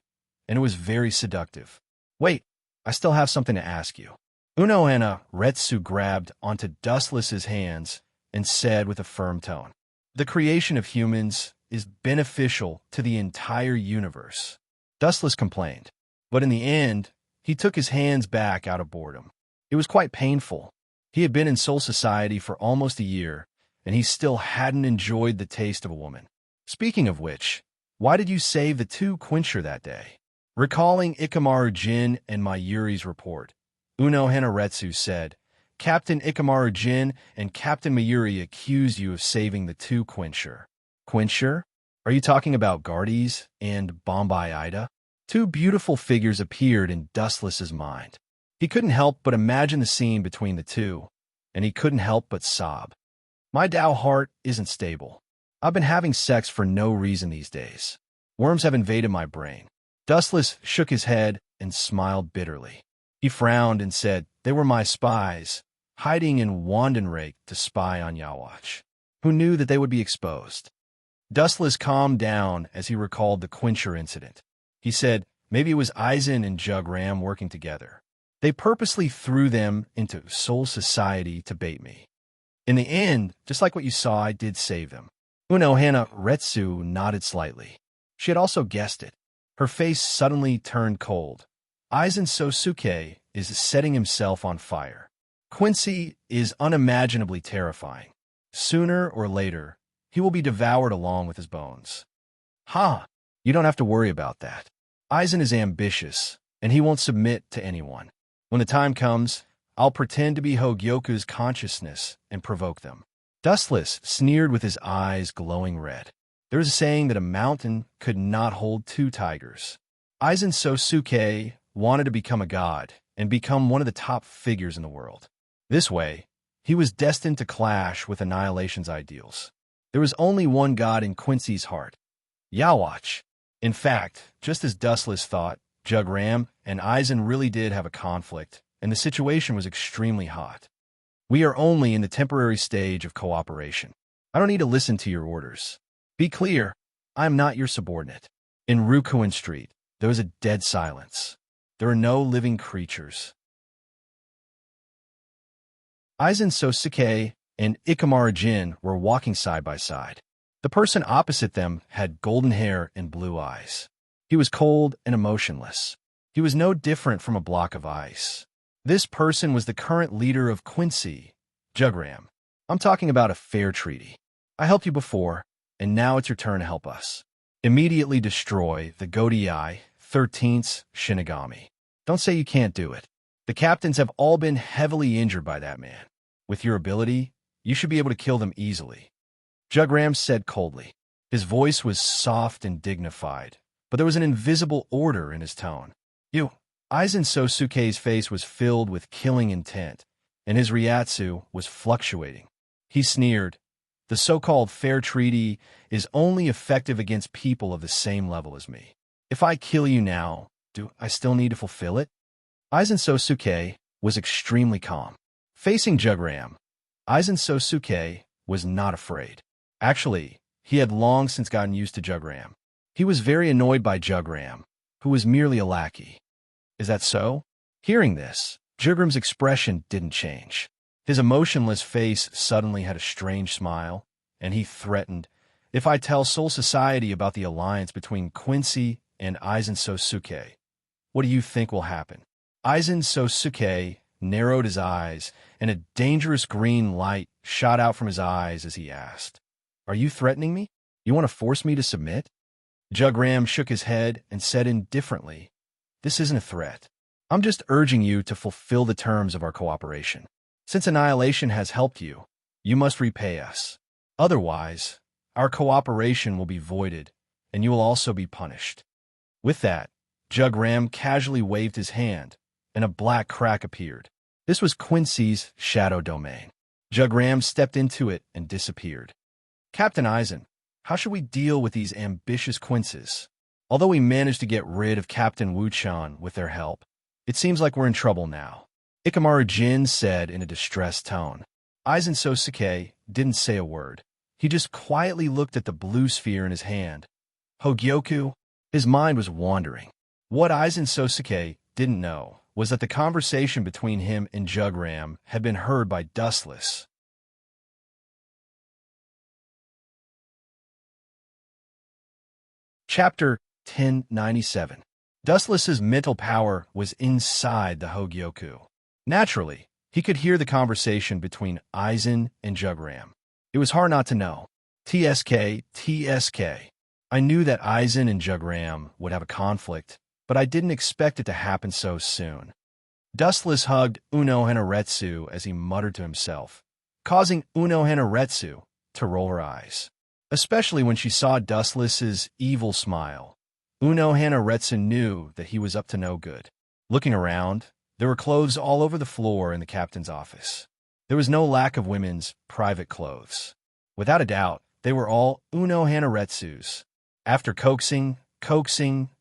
and it was very seductive. Wait, I still have something to ask you. Uno Hanaretsu grabbed onto Dustless's hands and said with a firm tone, "The creation of humans is beneficial to the entire universe." Dustless complained, but in the end, he took his hands back out of boredom. It was quite painful. He had been in Soul Society for almost a year, and he still hadn't enjoyed the taste of a woman. Speaking of which, why did you save the two Quencher that day? Recalling Ikamaru Jin and Mayuri's report, Uno Hanaretsu said, Captain Ikamaru Jin and Captain Mayuri accused you of saving the two Quencher. Quencher? Are you talking about Gardes and Bombay Ida? Two beautiful figures appeared in Dustless's mind. He couldn't help but imagine the scene between the two, and he couldn't help but sob. My Tao heart isn't stable. I've been having sex for no reason these days. Worms have invaded my brain. Dustless shook his head and smiled bitterly. He frowned and said, they were my spies, hiding in Wandenrake to spy on Yawatch. Who knew that they would be exposed? Dustless calmed down as he recalled the Quencher incident. He said, maybe it was Aizen and Jugram working together. They purposely threw them into Soul Society to bait me. In the end, just like what you saw, I did save them. Uno Hanaretsu nodded slightly. She had also guessed it. Her face suddenly turned cold. Aizen Sosuke is setting himself on fire. Quincy is unimaginably terrifying. Sooner or later, he will be devoured along with his bones. Ha! You don't have to worry about that. Aizen is ambitious, and he won't submit to anyone. When the time comes, I'll pretend to be Hogyoku's consciousness and provoke them. Dustless sneered with his eyes glowing red. There is a saying that a mountain could not hold two tigers. Aizen Sosuke wanted to become a god and become one of the top figures in the world. This way, he was destined to clash with Annihilation's ideals. There was only one god in Quincy's heart, Yawatch. In fact, just as Dustless thought, Jugram and Aizen really did have a conflict, and the situation was extremely hot. We are only in the temporary stage of cooperation. I don't need to listen to your orders. Be clear, I am not your subordinate. In Rukuin Street, there is a dead silence. There are no living creatures. Aizen Sosuke and Ikamaru Jin were walking side by side. The person opposite them had golden hair and blue eyes. He was cold and emotionless. He was no different from a block of ice. This person was the current leader of Quincy, Jugram. I'm talking about a fair treaty. I helped you before, and now it's your turn to help us. Immediately destroy the Godei 13th Shinigami. Don't say you can't do it. The captains have all been heavily injured by that man. With your ability, you should be able to kill them easily. Jugram said coldly. His voice was soft and dignified, but there was an invisible order in his tone. Aizen Sosuke's face was filled with killing intent, and his ryatsu was fluctuating. He sneered, the so-called fair treaty is only effective against people of the same level as me. If I kill you now, do I still need to fulfill it? Aizen Sosuke was extremely calm. Facing Jugram, Aizen Sosuke was not afraid. Actually, he had long since gotten used to Jugram. He was very annoyed by Jugram, who was merely a lackey. Is that so? Hearing this, Jugram's expression didn't change. His emotionless face suddenly had a strange smile, and he threatened, if I tell Soul Society about the alliance between Quincy and Aizen Sosuke, what do you think will happen? Aizen Sosuke narrowed his eyes, and a dangerous green light shot out from his eyes as he asked, are you threatening me? You want to force me to submit? Jugram shook his head and said indifferently, this isn't a threat. I'm just urging you to fulfill the terms of our cooperation. Since Annihilation has helped you, you must repay us. Otherwise, our cooperation will be voided, and you will also be punished. With that, Jugram casually waved his hand, and a black crack appeared. This was Quincy's shadow domain. Jugram stepped into it and disappeared. Captain Eisen, how should we deal with these ambitious Quinces? Although we managed to get rid of Captain Wuchan with their help, it seems like we're in trouble now. Ikamaru Jin said in a distressed tone. Eisen Sosuke didn't say a word. He just quietly looked at the blue sphere in his hand. Hogyoku? His mind was wandering. What Eisen Sosuke didn't know was that the conversation between him and Jugram had been heard by Dustless. Chapter 1097. Dustless's mental power was inside the Hogyoku. Naturally, he could hear the conversation between Eisen and Jugram. It was hard not to know. TSK. I knew that Eisen and Jugram would have a conflict, but I didn't expect it to happen so soon. Dustless hugged Uno Hanaretsu as he muttered to himself, causing Uno Hanaretsu to roll her eyes. Especially when she saw Dustless's evil smile. Uno Hanaretsu knew that he was up to no good. Looking around, there were clothes all over the floor in the captain's office. There was no lack of women's private clothes. Without a doubt, they were all Uno Hanaretsu's. After coaxing,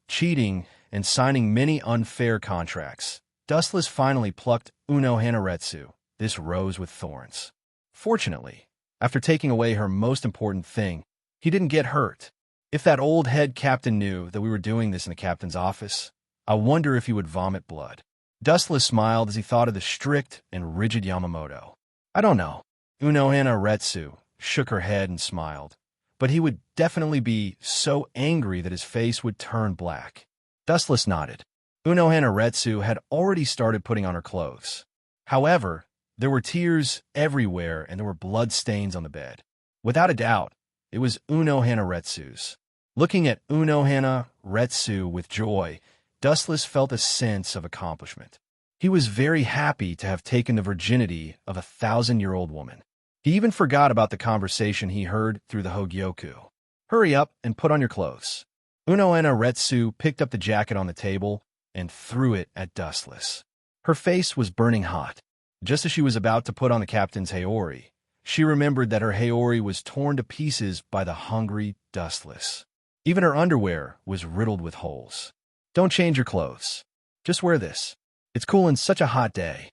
cheating, and signing many unfair contracts, Dustless finally plucked Uno Hanaretsu, this rose with thorns. Fortunately, after taking away her most important thing, he didn't get hurt. If that old head captain knew that we were doing this in the captain's office, I wonder if he would vomit blood. Dustless smiled as he thought of the strict and rigid Yamamoto. I don't know. Uno Hanaretsu shook her head and smiled, but he would definitely be so angry that his face would turn black. Dustless nodded. Uno Hanaretsu had already started putting on her clothes. However, there were tears everywhere and there were blood stains on the bed. Without a doubt, it was Uno Hanaretsu's. Looking at Uno Hanaretsu with joy, Dustless felt a sense of accomplishment. He was very happy to have taken the virginity of a 1,000-year-old woman. He even forgot about the conversation he heard through the Hogyoku. Hurry up and put on your clothes. Uno Hanaretsu picked up the jacket on the table and threw it at Dustless. Her face was burning hot. Just as she was about to put on the captain's Haori, she remembered that her Haori was torn to pieces by the hungry Dustless. Even her underwear was riddled with holes. Don't change your clothes. Just wear this. It's cool in such a hot day.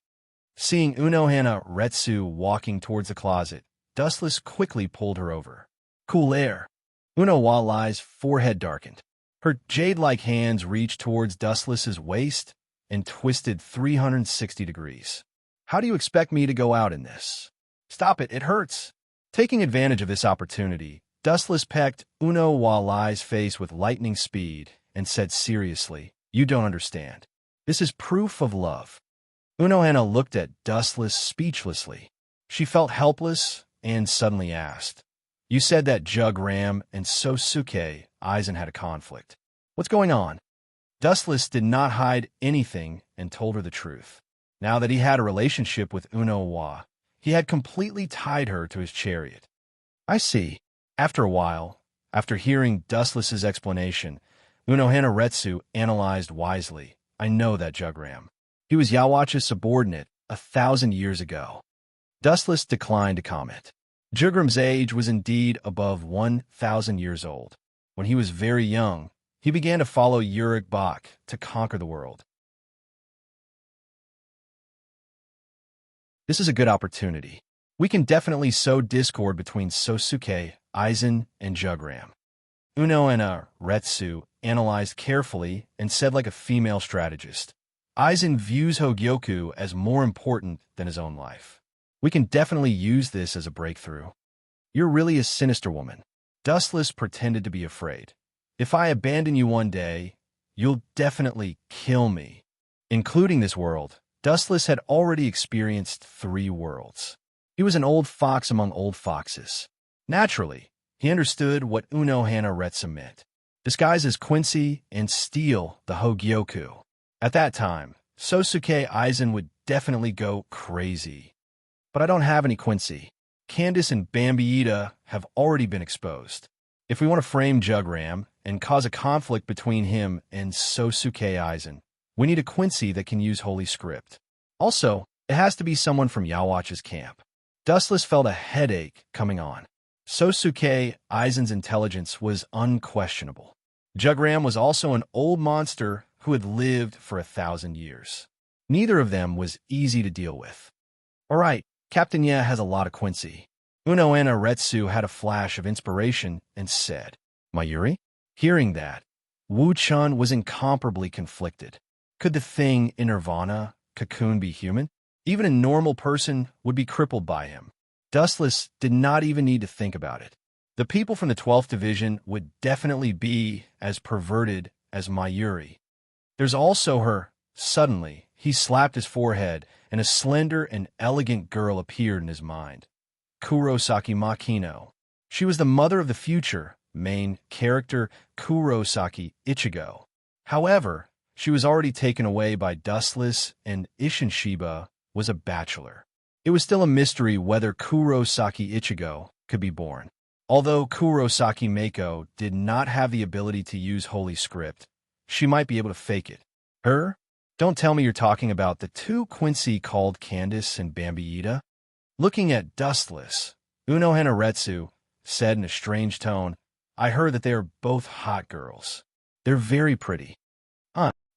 Seeing Uno Hanaretsu walking towards the closet, Dustless quickly pulled her over. Cool air. Uno Walai's forehead darkened. Her jade-like hands reached towards Dustless's waist and twisted 360 degrees. How do you expect me to go out in this? Stop it, it hurts. Taking advantage of this opportunity, Dustless pecked Uno Walai's face with lightning speed and said seriously, you don't understand. This is proof of love. Uno Hana looked at Dustless speechlessly. She felt helpless and suddenly asked, you said that Jugram and Sosuke Eisen had a conflict. What's going on? Dustless did not hide anything and told her the truth. Now that he had a relationship with Uno Wa, he had completely tied her to his chariot. I see. After a while, after hearing Dustless's explanation, Uno Hanaretsu analyzed wisely. I know that Jugram. He was Yawatch's subordinate 1,000 years ago. Dustless declined to comment. Jugram's age was indeed above 1,000 years old. When he was very young, he began to follow Yurik Bak to conquer the world. This is a good opportunity. We can definitely sow discord between Sosuke, Eisen, and Jugram. Uno Hanaretsu analyzed carefully and said like a female strategist, Eisen views Hogyoku as more important than his own life. We can definitely use this as a breakthrough. You're really a sinister woman. Dustless pretended to be afraid. If I abandon you one day, you'll definitely kill me. Including this world, Dustless had already experienced 3 worlds. He was an old fox among old foxes. Naturally, he understood what Uno Hanaretsu meant. Disguise as Quincy and steal the Hogyoku. At that time, Sosuke Eisen would definitely go crazy. But I don't have any Quincy. Candace and Bambiita have already been exposed. If we want to frame Jugram and cause a conflict between him and Sosuke Aizen, we need a Quincy that can use Holy Script. Also, it has to be someone from Yawatch's camp. Dustless felt a headache coming on. Sosuke Aizen's intelligence was unquestionable. Jugram was also an old monster who had lived for 1,000 years. Neither of them was easy to deal with. All right, Captain Ya has a lot of Quincy. Uno and Aretsu had a flash of inspiration and said, Mayuri? Hearing that, Wu-chan was incomparably conflicted. Could the thing in Nirvana, Cocoon, be human? Even a normal person would be crippled by him. Dustless did not even need to think about it. The people from the 12th Division would definitely be as perverted as Mayuri. There's also her. Suddenly, he slapped his forehead, and a slender and elegant girl appeared in his mind. Kurosaki Makino. She was the mother of the future, main character Kurosaki Ichigo. However, she was already taken away by Dustless, and Ishinshiba was a bachelor. It was still a mystery whether Kurosaki Ichigo could be born. Although Kurosaki Mako did not have the ability to use Holy Script, she might be able to fake it. Her? Don't tell me you're talking about the two Quincy called Candace and Bambiita? Looking at Dustless, Uno Hanaretsu said in a strange tone, I heard that they are both hot girls. They're very pretty.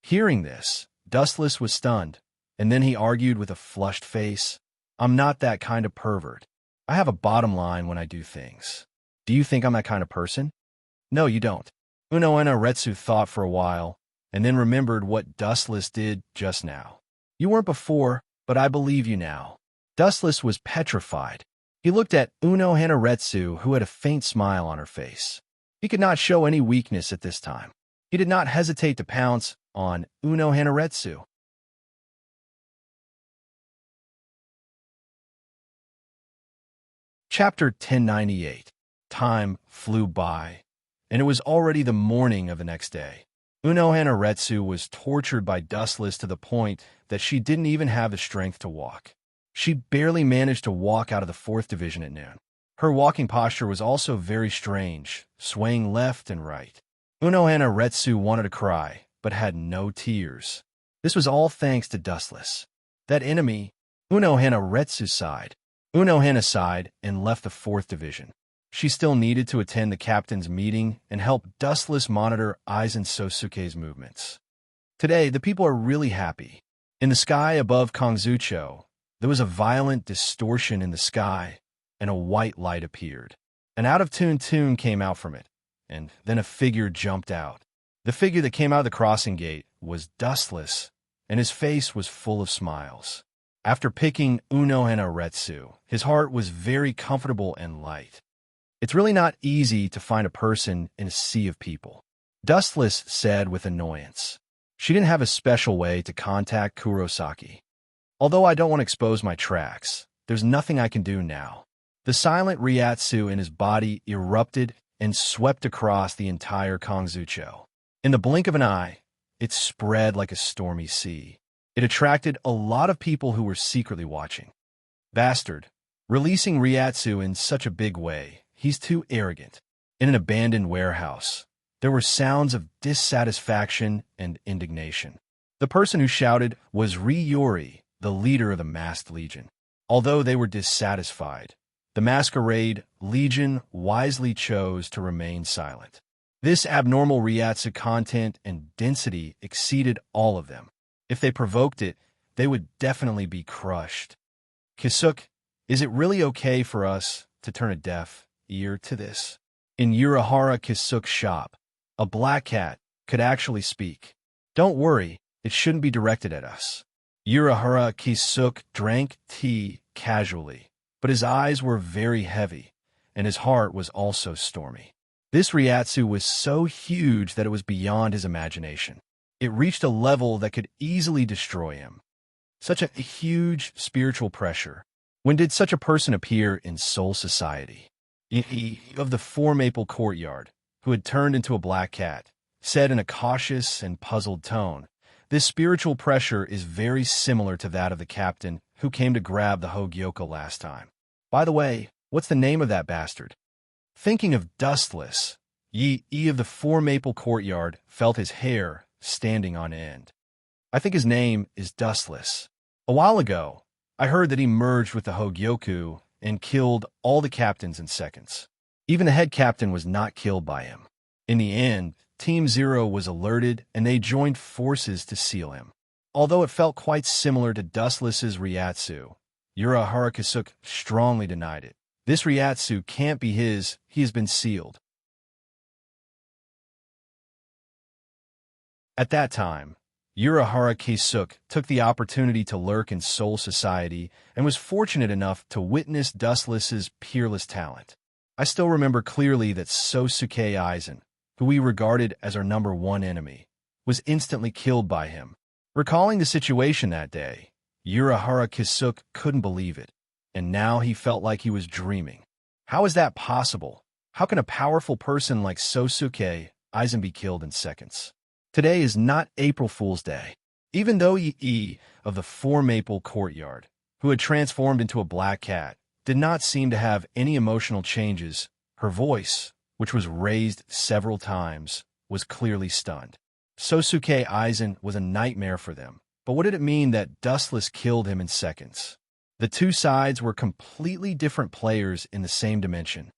Hearing this, Dustless was stunned, and then he argued with a flushed face, I'm not that kind of pervert. I have a bottom line when I do things. Do you think I'm that kind of person? No, you don't. Uno Hanaretsu thought for a while, and then remembered what Dustless did just now. You weren't before, but I believe you now. Dustless was petrified. He looked at Uno Hanaretsu, who had a faint smile on her face. He could not show any weakness at this time. He did not hesitate to pounce on Uno Hanaretsu. Chapter 1098. Time flew by, and it was already the morning of the next day. Uno Hanaretsu was tortured by Dustless to the point that she didn't even have the strength to walk. She barely managed to walk out of the 4th Division at noon. Her walking posture was also very strange, swaying left and right. Uno Hanaretsu wanted to cry, but had no tears. This was all thanks to Dustless. That enemy, Uno Hanaretsu sighed. Uno Hana sighed and left the 4th Division. She still needed to attend the captain's meeting and help Dustless monitor Aizen Sosuke's movements. Today, the people are really happy. In the sky above Kongzucho, there was a violent distortion in the sky, and a white light appeared. An out-of-tune tune came out from it, and then a figure jumped out. The figure that came out of the crossing gate was Dustless, and his face was full of smiles. After picking Uno Hanaretsu, his heart was very comfortable and light. It's really not easy to find a person in a sea of people, Dustless said with annoyance. She didn't have a special way to contact Kurosaki. Although I don't want to expose my tracks, there's nothing I can do now. The silent Ryatsu in his body erupted and swept across the entire Kongzucho. In the blink of an eye, it spread like a stormy sea. It attracted a lot of people who were secretly watching. Bastard, releasing Ryatsu in such a big way. He's too arrogant. In an abandoned warehouse, there were sounds of dissatisfaction and indignation. The person who shouted was Ryori, the leader of the Masked Legion. Although they were dissatisfied, the Masquerade Legion wisely chose to remain silent. This abnormal Ryatsu content and density exceeded all of them. If they provoked it, they would definitely be crushed. Kisuk, is it really okay for us to turn a deaf ear to this? In Urahara Kisuk's shop, a black cat could actually speak. Don't worry, it shouldn't be directed at us. Urahara Kisuk drank tea casually, but his eyes were very heavy, and his heart was also stormy. This Ryatsu was so huge that it was beyond his imagination. It reached a level that could easily destroy him. Such a huge spiritual pressure. When did such a person appear in Soul Society? He of the Four Maple Courtyard, who had turned into a black cat, said in a cautious and puzzled tone, this spiritual pressure is very similar to that of the captain who came to grab the Hogyoka last time. By the way, What's the name of that bastard? Thinking of Dustless, Yi of the Four Maple Courtyard felt his hair standing on end. I think his name is Dustless. A while ago, I heard that he merged with the Hogyoku and killed all the captains in seconds. Even the head captain was not killed by him. In the end, Team Zero was alerted and they joined forces to seal him. Although it felt quite similar to Dustless's Ryatsu, Urahara Kisuke strongly denied it. This Ryatsu can't be his, he has been sealed. At that time, Urahara Kisuke took the opportunity to lurk in Soul Society and was fortunate enough to witness Dustless's peerless talent. I still remember clearly that Sosuke Aizen, who we regarded as our #1 enemy, was instantly killed by him. Recalling the situation that day, Urahara Kisuke couldn't believe it, and now he felt like he was dreaming. How is that possible? How can a powerful person like Sosuke Aizen be killed in seconds? Today is not April Fool's Day. Even though Yi of the Four Maple Courtyard, who had transformed into a black cat, did not seem to have any emotional changes, her voice, which was raised several times, was clearly stunned. Sosuke Aizen was a nightmare for them, but what did it mean that Dustless killed him in seconds? The two sides were completely different players in the same dimension.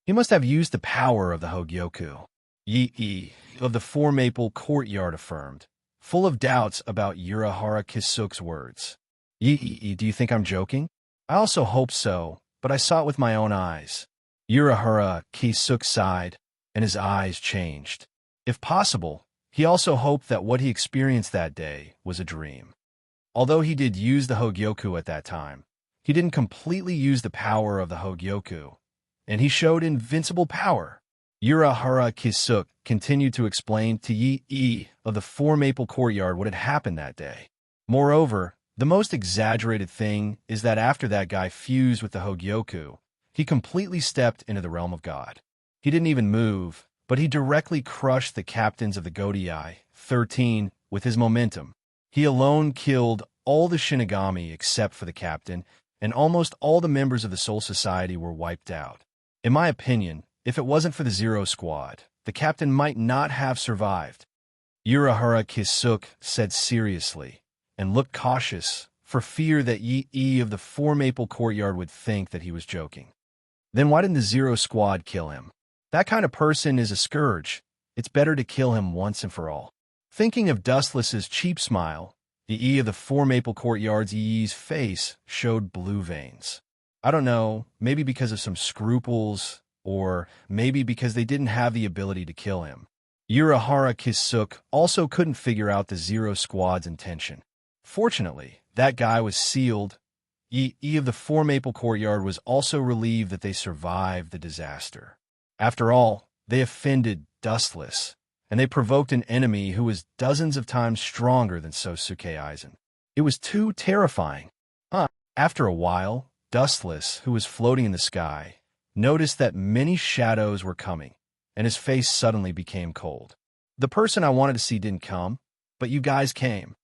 He must have used the power of the Hogyoku. Yi of the Four Maple Courtyard affirmed, full of doubts about Urahara Kisuke's words. Yi, do you think I'm joking? I also hope so, but I saw it with my own eyes. Urahara Kisuke sighed, and his eyes changed. If possible, he also hoped that what he experienced that day was a dream. Although he did use the Hogyoku at that time, he didn't completely use the power of the Hogyoku, and he showed invincible power. Urahara Kisuke continued to explain to Yi of the Four Maple Courtyard what had happened that day. Moreover, the most exaggerated thing is that after that guy fused with the Hogyoku, he completely stepped into the realm of God. He didn't even move, but he directly crushed the captains of the Godai 13 with his momentum. He alone killed all the Shinigami except for the captain, and almost all the members of the Soul Society were wiped out. In my opinion, if it wasn't for the Zero Squad, the captain might not have survived. Urahara Kisuke said seriously, and looked cautious, for fear that Yi of the Four Maple Courtyard would think that he was joking. Then why didn't the Zero Squad kill him? That kind of person is a scourge. It's better to kill him once and for all. Thinking of Dustless's cheap smile, Yi of the Four Maple Courtyard's Yi's face showed blue veins. I don't know, maybe because of some scruples, or maybe because they didn't have the ability to kill him. Urahara Kisuke also couldn't figure out the Zero Squad's intention. Fortunately, that guy was sealed. Yi of the Four Maple Courtyard was also relieved that they survived the disaster. After all, they offended Dustless, and they provoked an enemy who was dozens of times stronger than Sosuke Aizen. It was too terrifying. After a while, Dustless, who was floating in the sky, noticed that many shadows were coming, and his face suddenly became cold. The person I wanted to see didn't come, but you guys came.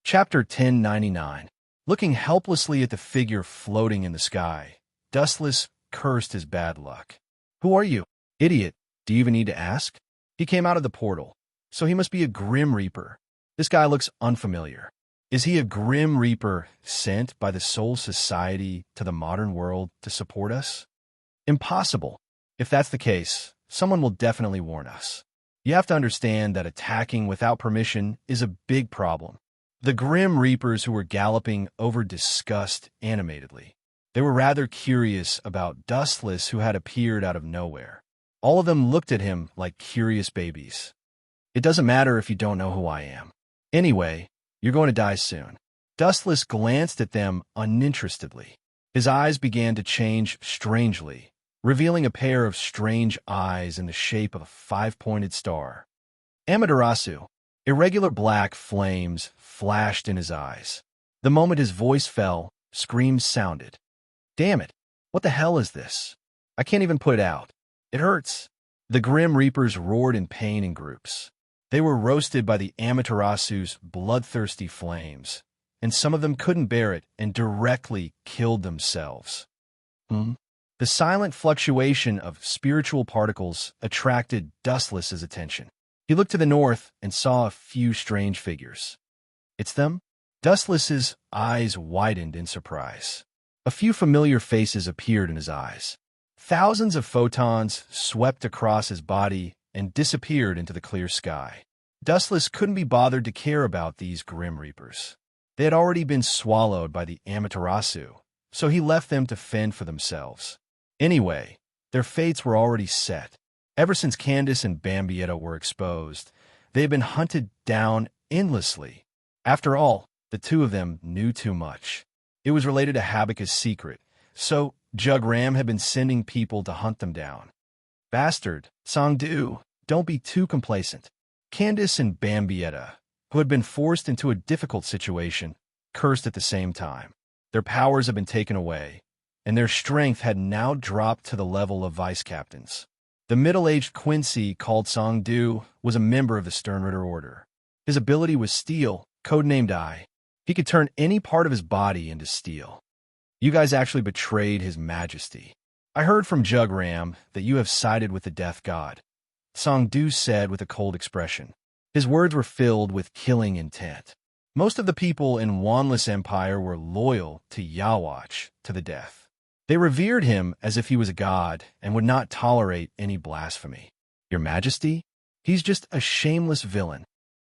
Chapter 1099. Looking helplessly at the figure floating in the sky, Dustless cursed his bad luck. Who are you? Idiot, do you even need to ask? He came out of the portal, so he must be a Grim Reaper. This guy looks unfamiliar. Is he a Grim Reaper sent by the Soul Society to the modern world to support us? Impossible. If that's the case, someone will definitely warn us. You have to understand that attacking without permission is a big problem. The Grim Reapers who were galloping over disgust animatedly. They were rather curious about Dustless who had appeared out of nowhere. All of them looked at him like curious babies. It doesn't matter if you don't know who I am. Anyway, you're going to die soon. Dustless glanced at them uninterestedly. His eyes began to change strangely, revealing a pair of strange eyes in the shape of a five-pointed star. Amaterasu. Irregular black flames flashed in his eyes. The moment his voice fell, screams sounded. Damn it! What the hell is this? I can't even put it out. It hurts. The Grim Reapers roared in pain in groups. They were roasted by the Amaterasu's bloodthirsty flames, and some of them couldn't bear it and directly killed themselves. The silent fluctuation of spiritual particles attracted Dustless's attention. He looked to the north and saw a few strange figures. It's them? Dustless's eyes widened in surprise. A few familiar faces appeared in his eyes. Thousands of photons swept across his body and disappeared into the clear sky. Dustless couldn't be bothered to care about these Grim Reapers. They had already been swallowed by the Amaterasu, so he left them to fend for themselves. Anyway, their fates were already set. Ever since Candace and Bambietta were exposed, they had been hunted down endlessly. After all, the two of them knew too much. It was related to Habakkuk's secret, so Jug Ram had been sending people to hunt them down. Bastard, Songdu, don't be too complacent. Candace and Bambietta, who had been forced into a difficult situation, cursed at the same time. Their powers had been taken away, and their strength had now dropped to the level of vice captains. The middle-aged Quincy, called Songdu, was a member of the Sternritter Order. His ability was steel, codenamed I. He could turn any part of his body into steel. You guys actually betrayed his majesty. I heard from Jug Ram that you have sided with the death god, Songdu said with a cold expression. His words were filled with killing intent. Most of the people in Wanless Empire were loyal to Yawatch to the death. They revered him as if he was a god and would not tolerate any blasphemy. Your Majesty? He's just a shameless villain.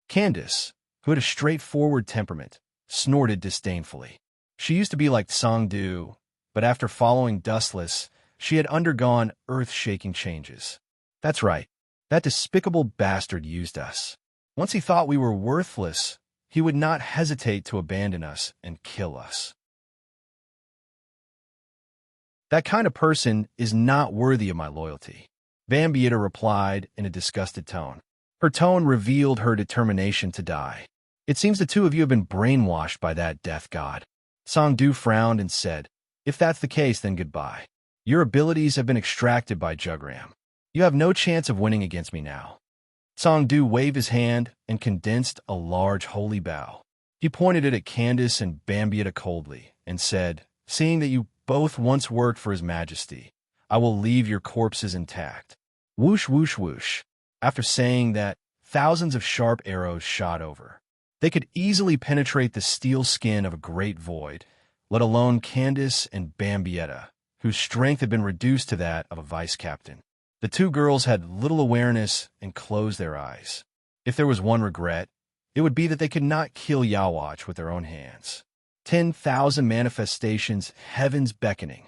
Candace, who had a straightforward temperament, snorted disdainfully. She used to be like Songdu, but after following Dustless, she had undergone earth-shaking changes. That's right. That despicable bastard used us. Once he thought we were worthless, he would not hesitate to abandon us and kill us. That kind of person is not worthy of my loyalty, Bambietta replied in a disgusted tone. Her tone revealed her determination to die. It seems the two of you have been brainwashed by that death god. Songdu frowned and said, If that's the case, then goodbye. Your abilities have been extracted by Jug Ram. You have no chance of winning against me now. Songdu waved his hand and condensed a large holy bow. He pointed it at Candace and Bambietta coldly and said, Seeing that you both once worked for His Majesty, I will leave your corpses intact. Whoosh, whoosh, whoosh. After saying that, thousands of sharp arrows shot over. They could easily penetrate the steel skin of a great void, let alone Candace and Bambietta, whose strength had been reduced to that of a vice captain. The two girls had little awareness and closed their eyes. If there was one regret, it would be that they could not kill Yawatch with their own hands. 10,000 manifestations, heavens beckoning.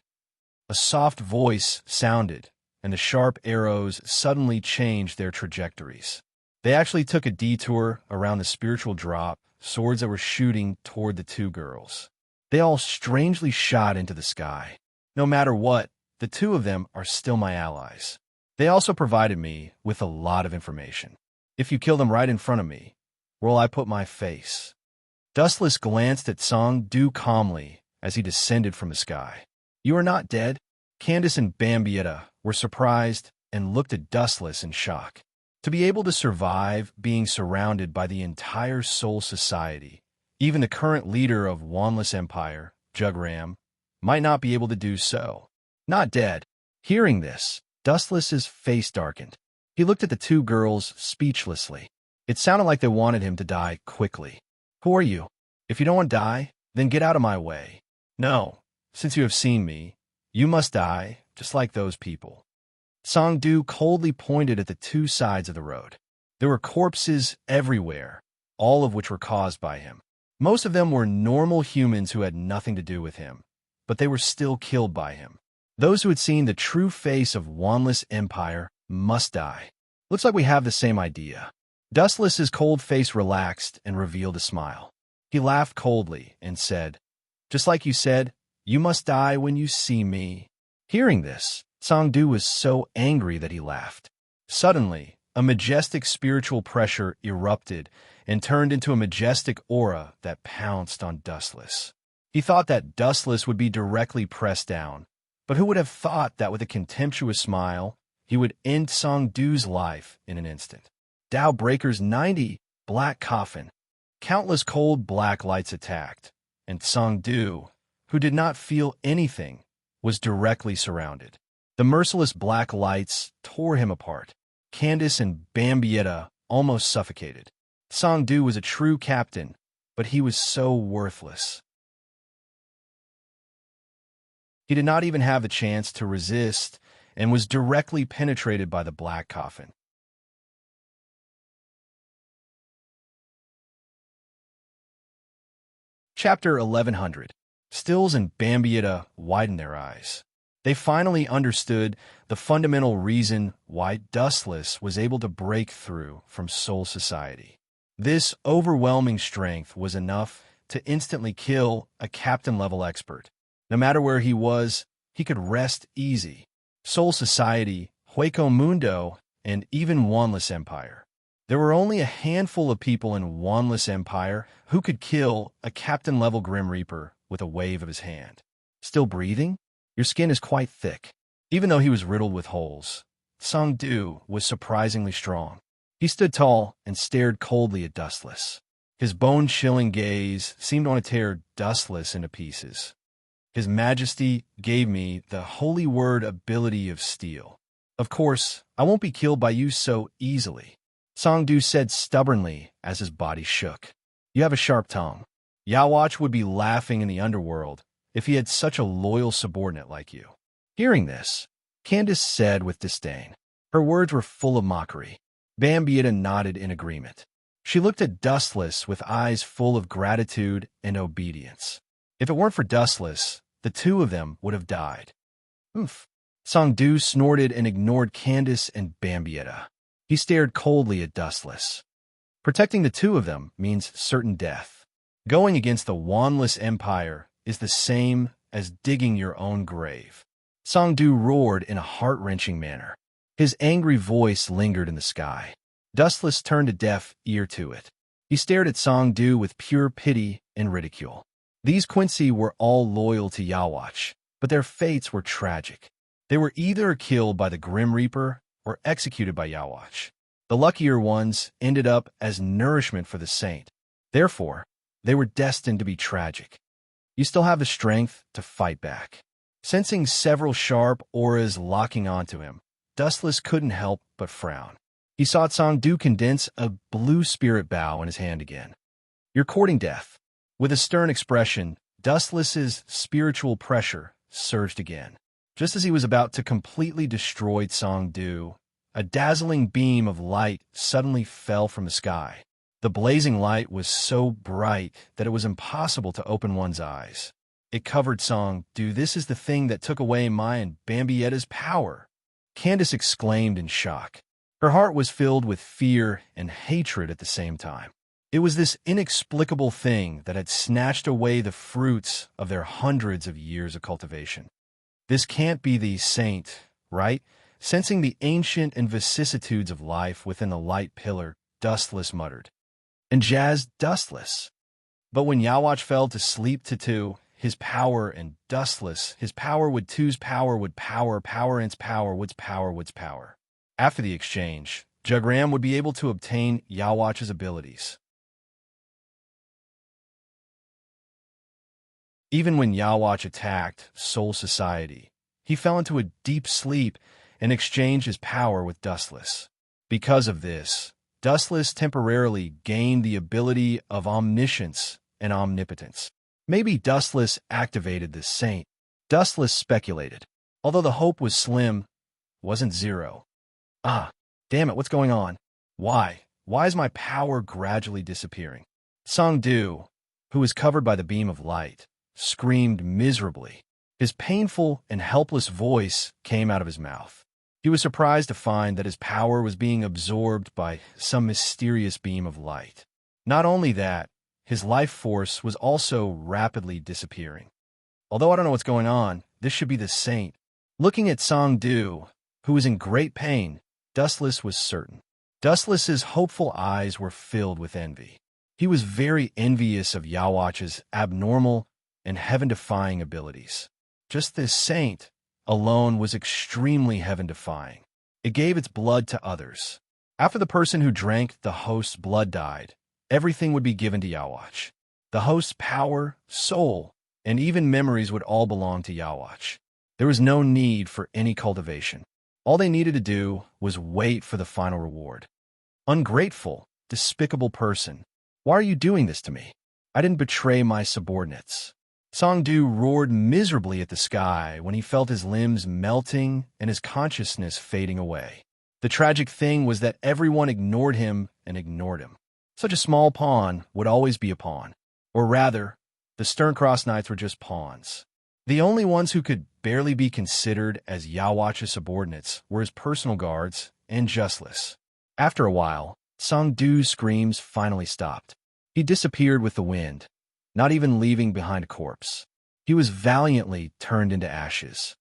A soft voice sounded, and the sharp arrows suddenly changed their trajectories. They actually took a detour around the spiritual drop, swords that were shooting toward the two girls. They all strangely shot into the sky. No matter what, the two of them are still my allies. They also provided me with a lot of information. If you kill them right in front of me, where will I put my face? Dustless glanced at Songdu calmly as he descended from the sky. You are not dead? Candace and Bambietta were surprised and looked at Dustless in shock. To be able to survive being surrounded by the entire Soul Society, even the current leader of Wanless Empire, Jug Ram, might not be able to do so. Not dead. Hearing this, Dustless's face darkened. He looked at the two girls speechlessly. It sounded like they wanted him to die quickly. Who are you? If you don't want to die, then get out of my way. No, since you have seen me, you must die, just like those people. Songdu coldly pointed at the two sides of the road. There were corpses everywhere, all of which were caused by him. Most of them were normal humans who had nothing to do with him, but they were still killed by him. Those who had seen the true face of Wanless Empire must die. Looks like we have the same idea. Dustless's cold face relaxed and revealed a smile. He laughed coldly and said, Just like you said, you must die when you see me. Hearing this, Songdu was so angry that he laughed. Suddenly, a majestic spiritual pressure erupted and turned into a majestic aura that pounced on Dustless. He thought that Dustless would be directly pressed down, but who would have thought that with a contemptuous smile, he would end Songdu's life in an instant. Dow Breakers 90, Black Coffin. Countless cold black lights attacked, and Songdu, who did not feel anything, was directly surrounded. The merciless black lights tore him apart. Candace and Bambietta almost suffocated. Songdu was a true captain, but he was so worthless. He did not even have the chance to resist and was directly penetrated by the black coffin. Chapter 1100. Stills and Bambietta widened their eyes. They finally understood the fundamental reason why Dustless was able to break through from Soul Society. This overwhelming strength was enough to instantly kill a captain-level expert. No matter where he was, he could rest easy. Soul Society, Hueco Mundo, and even Wanless Empire. There were only a handful of people in Wanless Empire who could kill a captain-level Grim Reaper with a wave of his hand. Still breathing? Your skin is quite thick. Even though he was riddled with holes, Songdu was surprisingly strong. He stood tall and stared coldly at Dustless. His bone-chilling gaze seemed to want to tear Dustless into pieces. His Majesty gave me the holy word ability of steel. Of course, I won't be killed by you so easily, Songdu said stubbornly as his body shook. You have a sharp tongue. Yawatch would be laughing in the underworld if he had such a loyal subordinate like you. Hearing this, Candace said with disdain. Her words were full of mockery. Bambietta nodded in agreement. She looked at Dustless with eyes full of gratitude and obedience. If it weren't for Dustless, the two of them would have died. Oof. Songdu snorted and ignored Candace and Bambietta. He stared coldly at Dustless. Protecting the two of them means certain death. Going against the Wanless Empire is the same as digging your own grave. Songdu roared in a heart-wrenching manner. His angry voice lingered in the sky. Dustless turned a deaf ear to it. He stared at Songdu with pure pity and ridicule. These Quincy were all loyal to Yawatch, but their fates were tragic. They were either killed by the Grim Reaper or executed by Yawatch. The luckier ones ended up as nourishment for the saint. Therefore, they were destined to be tragic. You still have the strength to fight back. Sensing several sharp auras locking onto him, Dustless couldn't help but frown. He saw Songdu condense a blue spirit bow in his hand again. You're courting death. With a stern expression, Dustless's spiritual pressure surged again. Just as he was about to completely destroy Songdu, a dazzling beam of light suddenly fell from the sky. The blazing light was so bright that it was impossible to open one's eyes. It covered Songdu. This is the thing that took away my and Bambietta's power, Candace exclaimed in shock. Her heart was filled with fear and hatred at the same time. It was this inexplicable thing that had snatched away the fruits of their hundreds of years of cultivation. This can't be the saint, right? Sensing the ancient and vicissitudes of life within the light pillar, Dustless muttered. And Jazz Dustless. But when Yawatch fell to sleep to two, his power and Dustless, his power would two's power would power, power ins power, wood's power, wood's power. After the exchange, Jugram would be able to obtain Yawatch's abilities. Even when Yawatch attacked Soul Society, he fell into a deep sleep and exchanged his power with Dustless. Because of this, Dustless temporarily gained the ability of omniscience and omnipotence. Maybe Dustless activated this saint. Dustless speculated. Although the hope was slim, wasn't zero. Ah, damn it, what's going on? Why? Why is my power gradually disappearing? Songdu, who was covered by the beam of light, screamed miserably. His painful and helpless voice came out of his mouth. He was surprised to find that his power was being absorbed by some mysterious beam of light. Not only that, his life force was also rapidly disappearing. Although I don't know what's going on, this should be the saint. Looking at Songdu, who was in great pain, Dustless was certain. Dustless's hopeful eyes were filled with envy. He was very envious of Yawatch's abnormal and heaven-defying abilities. Just this saint alone was extremely heaven-defying. It gave its blood to others. After the person who drank the host's blood died, everything would be given to Yawatch. The host's power, soul, and even memories would all belong to Yawatch. There was no need for any cultivation. All they needed to do was wait for the final reward. Ungrateful, despicable person. Why are you doing this to me? I didn't betray my subordinates. Songdu roared miserably at the sky when he felt his limbs melting and his consciousness fading away. The tragic thing was that everyone ignored him and ignored him. Such a small pawn would always be a pawn. Or rather, the Sterncross Knights were just pawns. The only ones who could barely be considered as Yawatch's subordinates were his personal guards and Justless. After a while, Songdu's screams finally stopped. He disappeared with the wind, not even leaving behind a corpse. He was valiantly turned into ashes.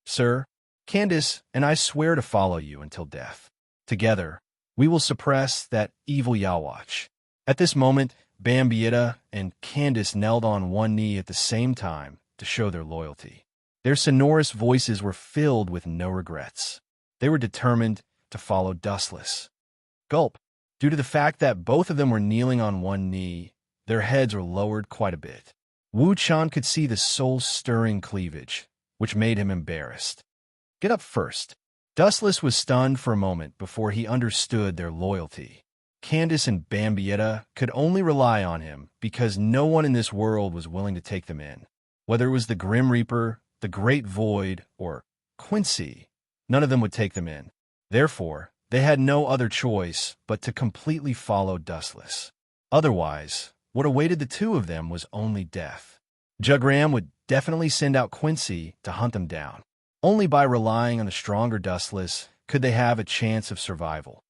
Sir, Candace and I swear to follow you until death. Together, we will suppress that evil Yawatch. At this moment, Bambietta and Candace knelt on one knee at the same time to show their loyalty. Their sonorous voices were filled with no regrets. They were determined to follow Dustless. Gulp. Due to the fact that both of them were kneeling on one knee, their heads were lowered quite a bit. Wu Chan could see the soul-stirring cleavage, which made him embarrassed. Get up first. Dustless was stunned for a moment before he understood their loyalty. Candace and Bambietta could only rely on him because no one in this world was willing to take them in. Whether it was the Grim Reaper, the Great Void, or Quincy, none of them would take them in. Therefore, they had no other choice but to completely follow Dustless. Otherwise, what awaited the two of them was only death. Jugram would definitely send out Quincy to hunt them down. Only by relying on the stronger Dustless could they have a chance of survival.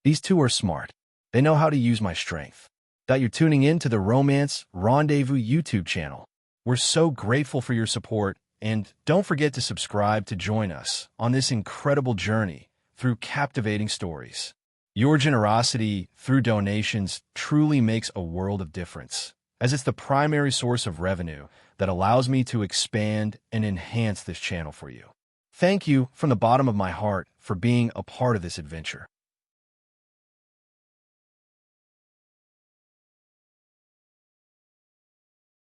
These two are smart. They know how to use my strength. That you're tuning in to the Romance Rendezvous YouTube channel. We're so grateful for your support, and don't forget to subscribe to join us on this incredible journey through captivating stories. Your generosity through donations truly makes a world of difference, as it's the primary source of revenue that allows me to expand and enhance this channel for you. Thank you from the bottom of my heart for being a part of this adventure.